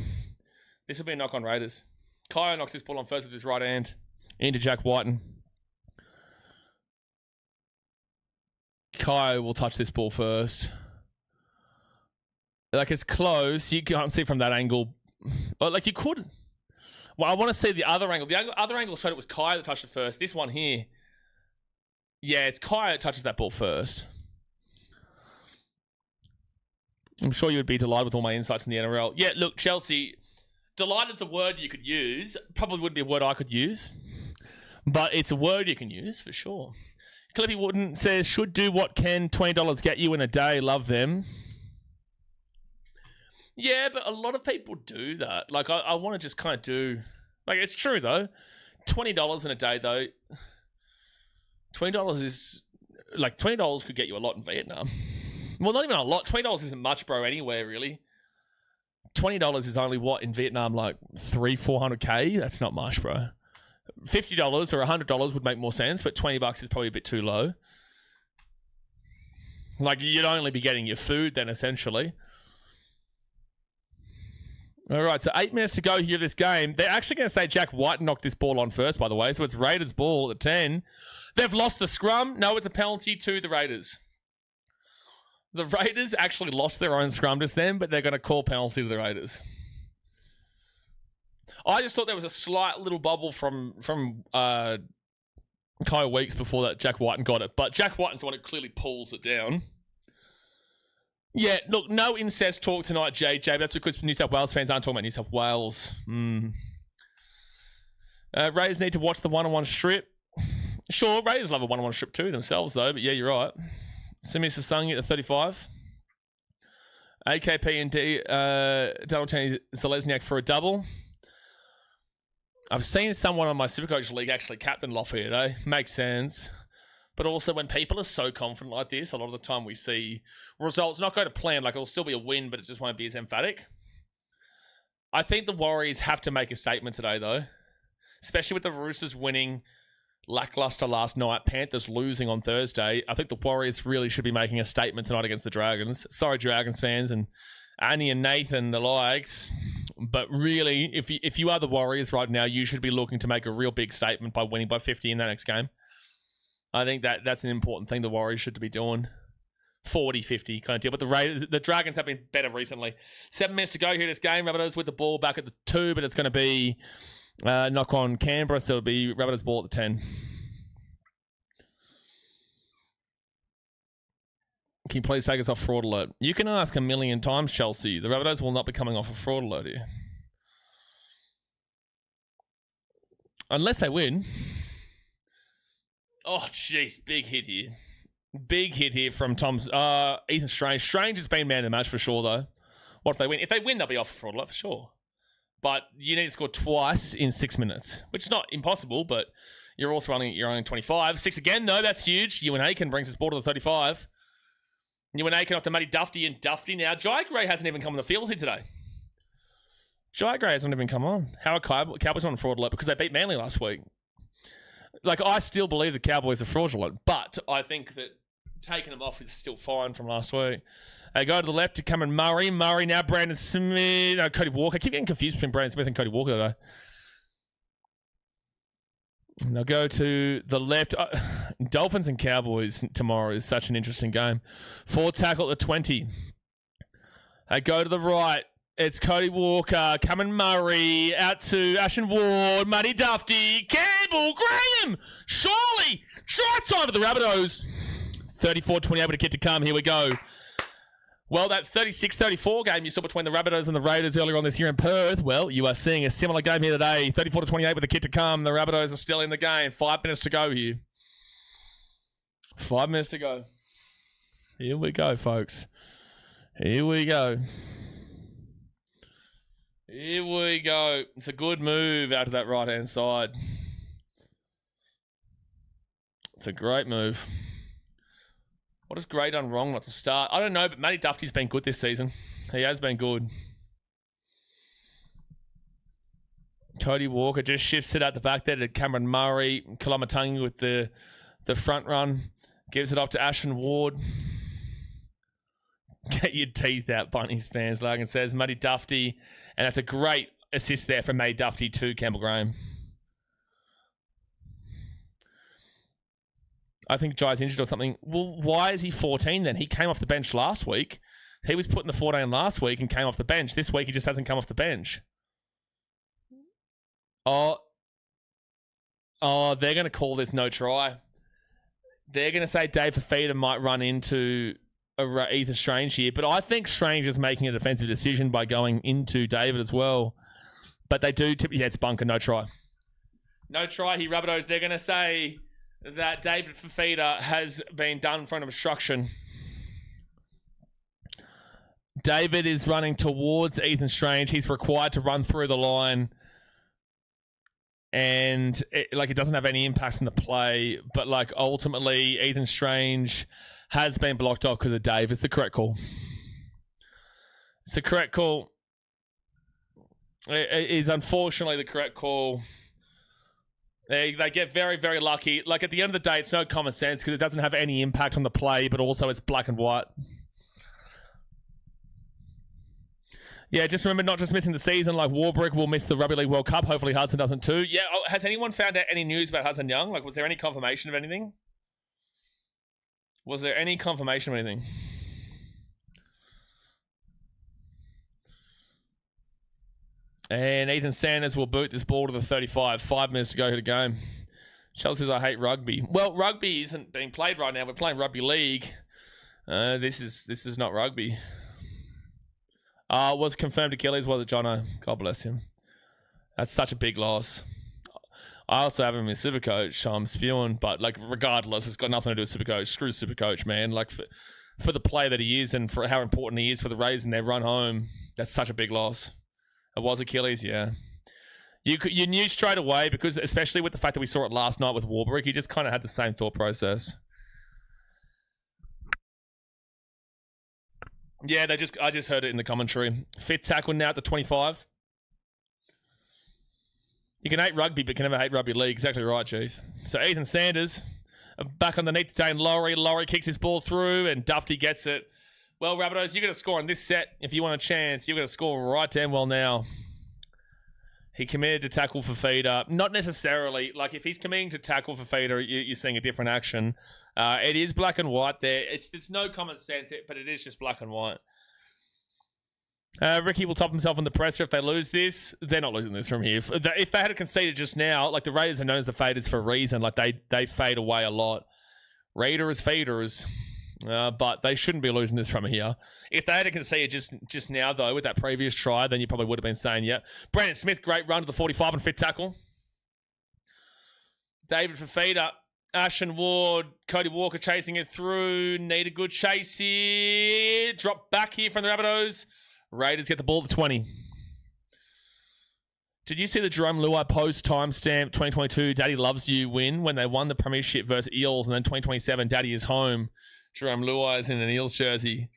This will be a knock on Raiders. Kaio knocks this ball on first with his right hand into Jack Whiten. Kaio will touch this ball first. Like, it's close. You can't see from that angle. Like, you could. Well, I want to see the other angle. The other angle showed it was Kaio that touched it first. This one here. Yeah, it's Kaio that touches that ball first. I'm sure you would be delighted with all my insights in the NRL. Yeah, look, Chelsea, delighted is a word you could use. Probably wouldn't be a word I could use. But it's a word you can use, for sure. Clippy Wooden says, should do what can $20 get you in a day. Love them. Yeah, but a lot of people do that. Like, I want to just kind of do... Like, it's true, though. $20 in a day, though. $20 is... Like, $20 could get you a lot in Vietnam. Well, not even a lot. $20 isn't much, bro, anywhere, really. $20 is only, what, in Vietnam, like, 300-400K? That's not much, bro. $50 or $100 would make more sense, but $20 is probably a bit too low. Like, you'd only be getting your food then, essentially. All right, so 8 minutes to go here this game. They're actually going to say Jack White knocked this ball on first, by the way. So it's Raiders' ball at 10. They've lost the scrum. No, it's a penalty to the Raiders. The Raiders actually lost their own scrum just then, but they're going to call penalty to the Raiders. I just thought there was a slight little bubble from Kyle Weeks before that Jack Whiten got it. But Jack Whiten's the one who clearly pulls it down. Yeah, look, no incest talk tonight, JJ. That's because New South Wales fans aren't talking about New South Wales. Raiders need to watch the one-on-one strip. Sure, Raiders love a one-on-one strip too themselves, though. But yeah, you're right. Simi Sassangi at the 35. AKP and Donald Zalesniak for a double. I've seen someone on my Supercoach League actually captain Lafayette today. Makes sense. But also, when people are so confident like this, a lot of the time we see results not go to plan. Like, it'll still be a win, but it just won't be as emphatic. I think the Warriors have to make a statement today, though. Especially with the Roosters winning lackluster last night, Panthers losing on Thursday. I think the Warriors really should be making a statement tonight against the Dragons. Sorry, Dragons fans and Annie and Nathan, the likes. But really, if you are the Warriors right now, you should be looking to make a real big statement by winning by 50 in that next game. I think that's an important thing the Warriors should be doing. 40-50 kind of deal. But the Dragons have been better recently. 7 minutes to go here this game. Rabbitohs with the ball back at the 2, but it's going to be knock on Canberra, so it'll be Rabbitohs ball at the 10. Can you please take us off fraud alert? You can ask a million times, Chelsea. The Rabbitohs will not be coming off a fraud alert here. Unless they win. Oh, jeez. Big hit here. Big hit here from Ethan Strange. Strange has been man of the match for sure, though. What if they win? If they win, they'll be off fraud alert for sure. But you need to score twice in 6 minutes, which is not impossible, but you're also running at your own 25. 6 again, though. That's huge. Ewan Aiken brings his ball to the 35. Ewan Aiken off to Matty Dufty, and Dufty now. Jai Gray hasn't even come on the field here today. Jai Gray hasn't even come on. How are Cowboys on fraud alert? Because they beat Manly last week. Like, I still believe the Cowboys are fraudulent, but I think that taking them off is still fine from last week. They go to the left to Cameron Murray. Murray now Brandon Smith. No, Cody Walker. I keep getting confused between Brandon Smith and Cody Walker today. And they'll go to the left. Dolphins and Cowboys tomorrow is such an interesting game. 4 tackle at the 20. They go to the right. It's Cody Walker, Cameron Murray, out to Ashen Ward, Matty Dufty, Campbell, Graham, Surely, try time for the Rabbitohs. 34-28 with a kid to come. Here we go. Well, that 36-34 game you saw between the Rabbitohs and the Raiders earlier on this year in Perth, well, you are seeing a similar game here today. 34-28 with a kid to come. The Rabbitohs are still in the game. 5 minutes to go here. 5 minutes to go. Here we go, folks. Here we go. Here we go. It's a good move out to that right-hand side. It's a great move. What has Gray done wrong not to start? I don't know, but Matty Dufty's been good this season. He has been good. Cody Walker just shifts it out the back there to Cameron Murray. Kalamatangi with the front run. Gives it off to Ashton Ward. Get your teeth out, Bunnies fans, Logan says. Muddy Dufty. And that's a great assist there from May Dufty to Campbell Graham. I think Jai's injured or something. Well, why is he 14 then? He came off the bench last week. He was put in the 14 last week and came off the bench. This week he just hasn't come off the bench. Oh, they're going to call this no try. They're going to say Dave Fafita might run into Ethan Strange here, but I think Strange is making a defensive decision by going into David as well. But they do tip. Yeah, it's bunker, no try. No try here, Rabbitohs. They're going to say that David Fafita has been done for an obstruction. David is running towards Ethan Strange. He's required to run through the line. And it doesn't have any impact on the play, but ultimately Ethan Strange has been blocked off because of Dave. It's the correct call. It's the correct call. It is unfortunately the correct call. They get very, very lucky. At the end of the day, it's no common sense because it doesn't have any impact on the play, but also it's black and white. Yeah, just remember not just missing the season like Warbrick will miss the Rugby League World Cup. Hopefully Hudson doesn't too. Yeah, has anyone found out any news about Hudson Young? Was there any confirmation of anything? Was there any confirmation of anything? And Ethan Sanders will boot this ball to the 35. 5 minutes to go to the game. Chelsea says, I hate rugby. Well, rugby isn't being played right now. We're playing rugby league. This is not rugby. Was confirmed Achilles, was it, Jono? God bless him. That's such a big loss. I also have him as Supercoach. I'm spewing, but regardless, it's got nothing to do with Supercoach. Screw Supercoach, man. For the play that he is and for how important he is for the Raiders and their run home, that's such a big loss. It was Achilles, yeah. You knew straight away because, especially with the fact that we saw it last night with Warbrick, he just kind of had the same thought process. Yeah, I just heard it in the commentary. Fit tackle now at the 25. You can hate rugby, but can never hate rugby league. Exactly right, Chief. So Ethan Sanders back underneath to Dane Laurie. Laurie kicks his ball through, and Dufty gets it. Well, Rabbitohs, you're going to score on this set. If you want a chance, you're going to score right damn well now. He committed to tackle for feeder. Not necessarily. If he's committing to tackle for feeder, you're seeing a different action. It is black and white there. There's no common sense, but it is just black and white. Ricky will top himself on the presser if they lose this. They're not losing this from here. If they had conceded just now, the Raiders are known as the faders for a reason. They fade away a lot. Raiders, faders. But they shouldn't be losing this from here. If they had conceded just now, though, with that previous try, then you probably would have been saying, yeah. Brandon Smith, great run to the 45 and fit tackle. David Fafita. Ashton Ward, Cody Walker chasing it through. Need a good chase here. Drop back here from the Rabbitohs. Raiders get the ball to 20. Did you see the Jerome Luai post timestamp 2022 Daddy Loves You win when they won the premiership versus Eels, and then 2027 Daddy is home. Jerome Luai is in an Eels jersey.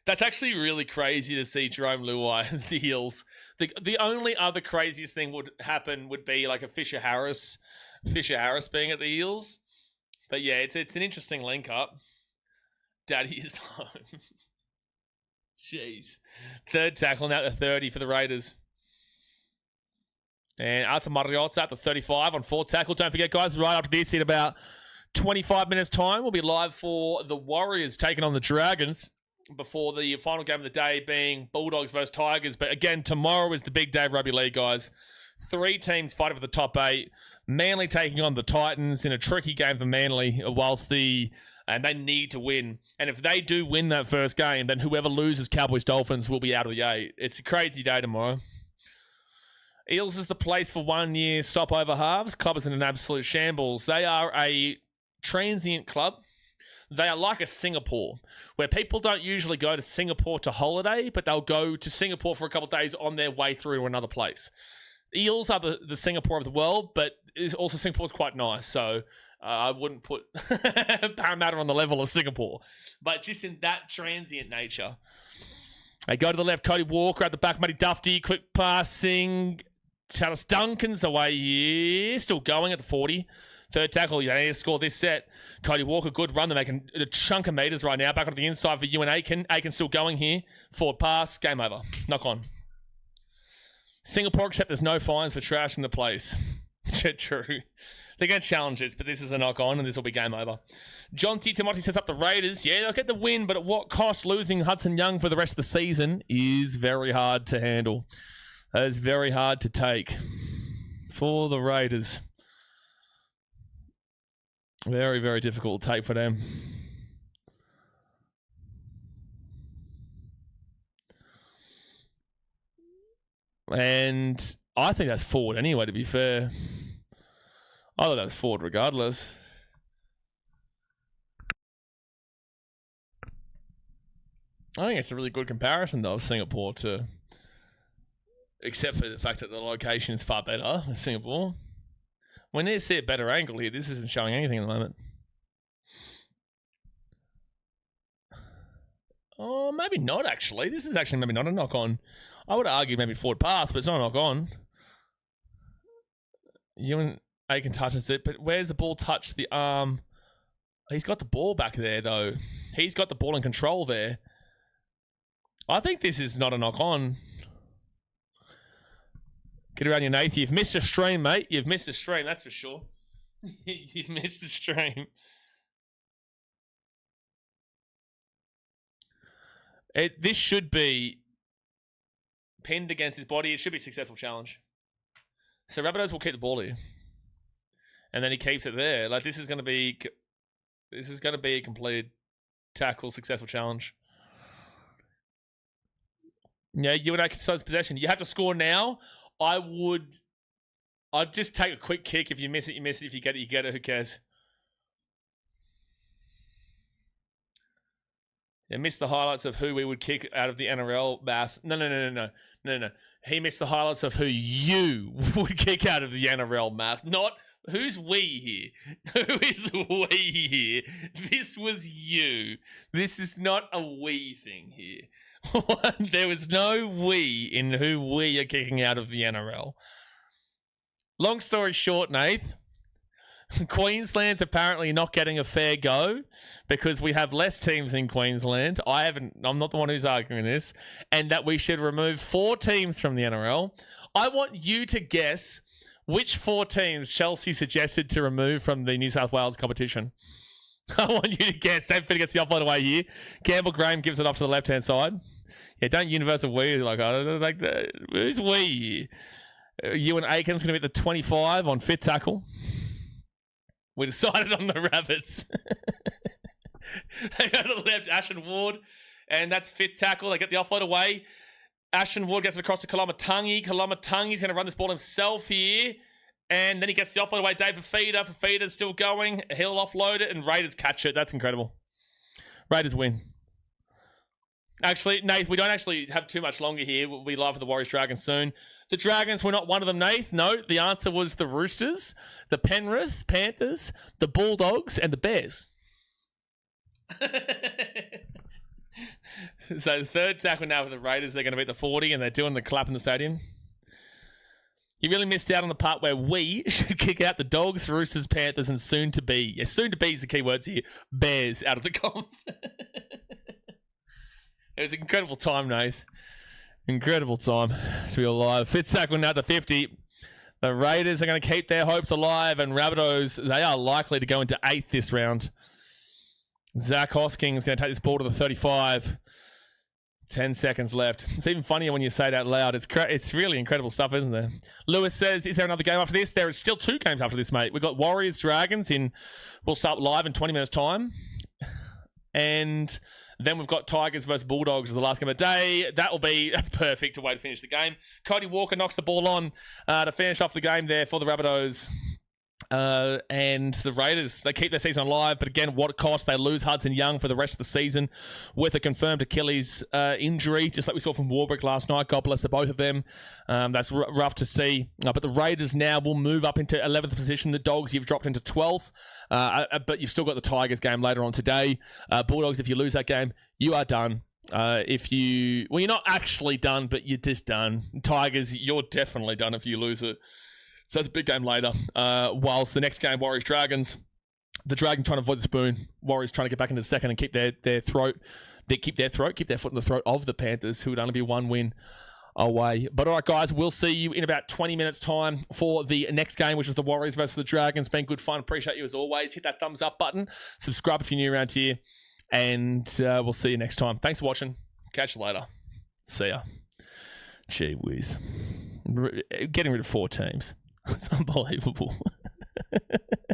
That's actually really crazy to see Jerome Luai, the Eels. The only other craziest thing would be a Fisher Harris being at the Eels. But yeah, it's an interesting link up. Daddy is home. Jeez. Third tackle now at the 30 for the Raiders. And Arta Mariotta at the 35 on fourth tackle. Don't forget, guys, right after this, in about 25 minutes' time, we'll be live for the Warriors taking on the Dragons before the final game of the day being Bulldogs versus Tigers. But again, tomorrow is the big day of Rugby League, guys. 3 teams fighting for the top 8. Manly taking on the Titans in a tricky game for Manly, and they need to win. And if they do win that first game, then whoever loses Cowboys-Dolphins will be out of the 8. It's a crazy day tomorrow. Eels is the place for 1 year stopover halves. Club is in an absolute shambles. They are a transient club. They are like a Singapore, where people don't usually go to Singapore to holiday, but they'll go to Singapore for a couple of days on their way through to another place. Eels are the Singapore of the world, but also Singapore's quite nice, so I wouldn't put Parramatta on the level of Singapore, but just in that transient nature. They go to the left, Cody Walker at the back, Matty Dufty, quick passing Talis Duncan's away here. Still going at the 40. Third tackle, you need to score this set. Cody Walker, good run. They're making a chunk of meters right now. Back onto the inside for Ewan Aiken. Aiken still going here. Forward pass. Game over. Knock on. Singapore, except there's no fines for trash in the place. True. They're going to challenge this, but this is a knock on, and this will be game over. John T. Timothy sets up the Raiders. Yeah, they'll get the win, but at what cost? Losing Hudson Young for the rest of the season is very hard to handle. That is very hard to take for the Raiders. Very, very difficult to take for them. And I think that's forward anyway, to be fair. I thought that was forward regardless. I think it's a really good comparison, though, of Singapore to... Except for the fact that the location is far better than Singapore. When they see a better angle here, this isn't showing anything at the moment. Oh, maybe not, actually. This is actually maybe not a knock-on. I would argue maybe forward pass, but it's not a knock-on. Ewan Aiken touches it, but where's the ball touch the arm? He's got the ball back there, though. He's got the ball in control there. I think this is not a knock-on. Get around your Nath. You've missed a stream, mate. You've missed a stream, that's for sure. You've missed a stream. This should be pinned against his body. It should be a successful challenge. So Rabbitohs will keep the ball here. And then he keeps it there. Like, this is going to be a complete tackle, successful challenge. Yeah, you and I can start possession. You have to score now. I'd just take a quick kick. If you miss it, you miss it. If you get it, you get it. Who cares? Yeah, missed the highlights of who we would kick out of the NRL math. No. He missed the highlights of who you would kick out of the NRL math. Not who's we here. Who is we here? This was you. This is not a we thing here. There was no we in who we are kicking out of the NRL. Long story short, Nath, Queensland's apparently not getting a fair go because we have less teams in Queensland. I'm not the one who's arguing this, and that we should remove 4 teams from the NRL. I want you to guess which 4 teams Chelsea suggested to remove from the New South Wales competition. I want you to guess. Don't forget the offload away here. Campbell Graham gives it off to the left-hand side. Yeah, don't universal we like that. Who's we? Ewan Aiken's going to be at the 25 on fit tackle. We decided on the Rabbits. They go to the left, Ashton Ward, and that's fit tackle. They get the offload away. Ashton Ward gets it across to Kalamatangi. Kalamatangi's going to run this ball himself here. And then he gets the offload away. Dave Fafita. Fafita's still going. He'll offload it, and Raiders catch it. That's incredible. Raiders win. Actually, Nath, we don't actually have too much longer here. We'll be live for the Warriors Dragons soon. The Dragons were not one of them, Nath. No, the answer was the Roosters, the Penrith Panthers, the Bulldogs, and the Bears. So the third tackle now for the Raiders. They're going to beat the 40, and they're doing the clap in the stadium. You really missed out on the part where we should kick out the Dogs, Roosters, Panthers, and soon to be. Yeah, soon to be is the key words here. Bears out of the comp. It was an incredible time, Nath. Incredible time to be alive. Fifth tackle now to 50. The Raiders are going to keep their hopes alive, and Rabbitohs, they are likely to go into 8th this round. Zach Hosking is going to take this ball to the 35. 10 seconds left. It's even funnier when you say that loud. It's really incredible stuff, isn't there? Lewis says, is there another game after this? There is still 2 games after this, mate. We've got Warriors Dragons we'll start live in 20 minutes time. And then we've got Tigers versus Bulldogs as the last game of the day. That's perfect way to finish the game. Cody Walker knocks the ball on to finish off the game there for the Rabbitohs. And the Raiders, they keep their season alive, but again, what cost? They lose Hudson Young for the rest of the season with a confirmed Achilles injury, just like we saw from Warbrick last night. God bless the both of them. That's rough to see. But the Raiders now will move up into 11th position. The Dogs, you've dropped into 12th, but you've still got the Tigers game later on today. Bulldogs, if you lose that game, you are done. You're not actually done, but you're just done. Tigers, you're definitely done if you lose it. So that's a big game later. Whilst the next game, Warriors-Dragons, the Dragons trying to avoid the spoon. Warriors trying to get back into the second and keep their foot in the throat of the Panthers, who would only be one win away. But all right, guys, we'll see you in about 20 minutes' time for the next game, which is the Warriors versus the Dragons. Been good fun. Appreciate you as always. Hit that thumbs up button. Subscribe if you're new around here. And we'll see you next time. Thanks for watching. Catch you later. See ya. Gee whiz. Getting rid of 4 teams. It's unbelievable.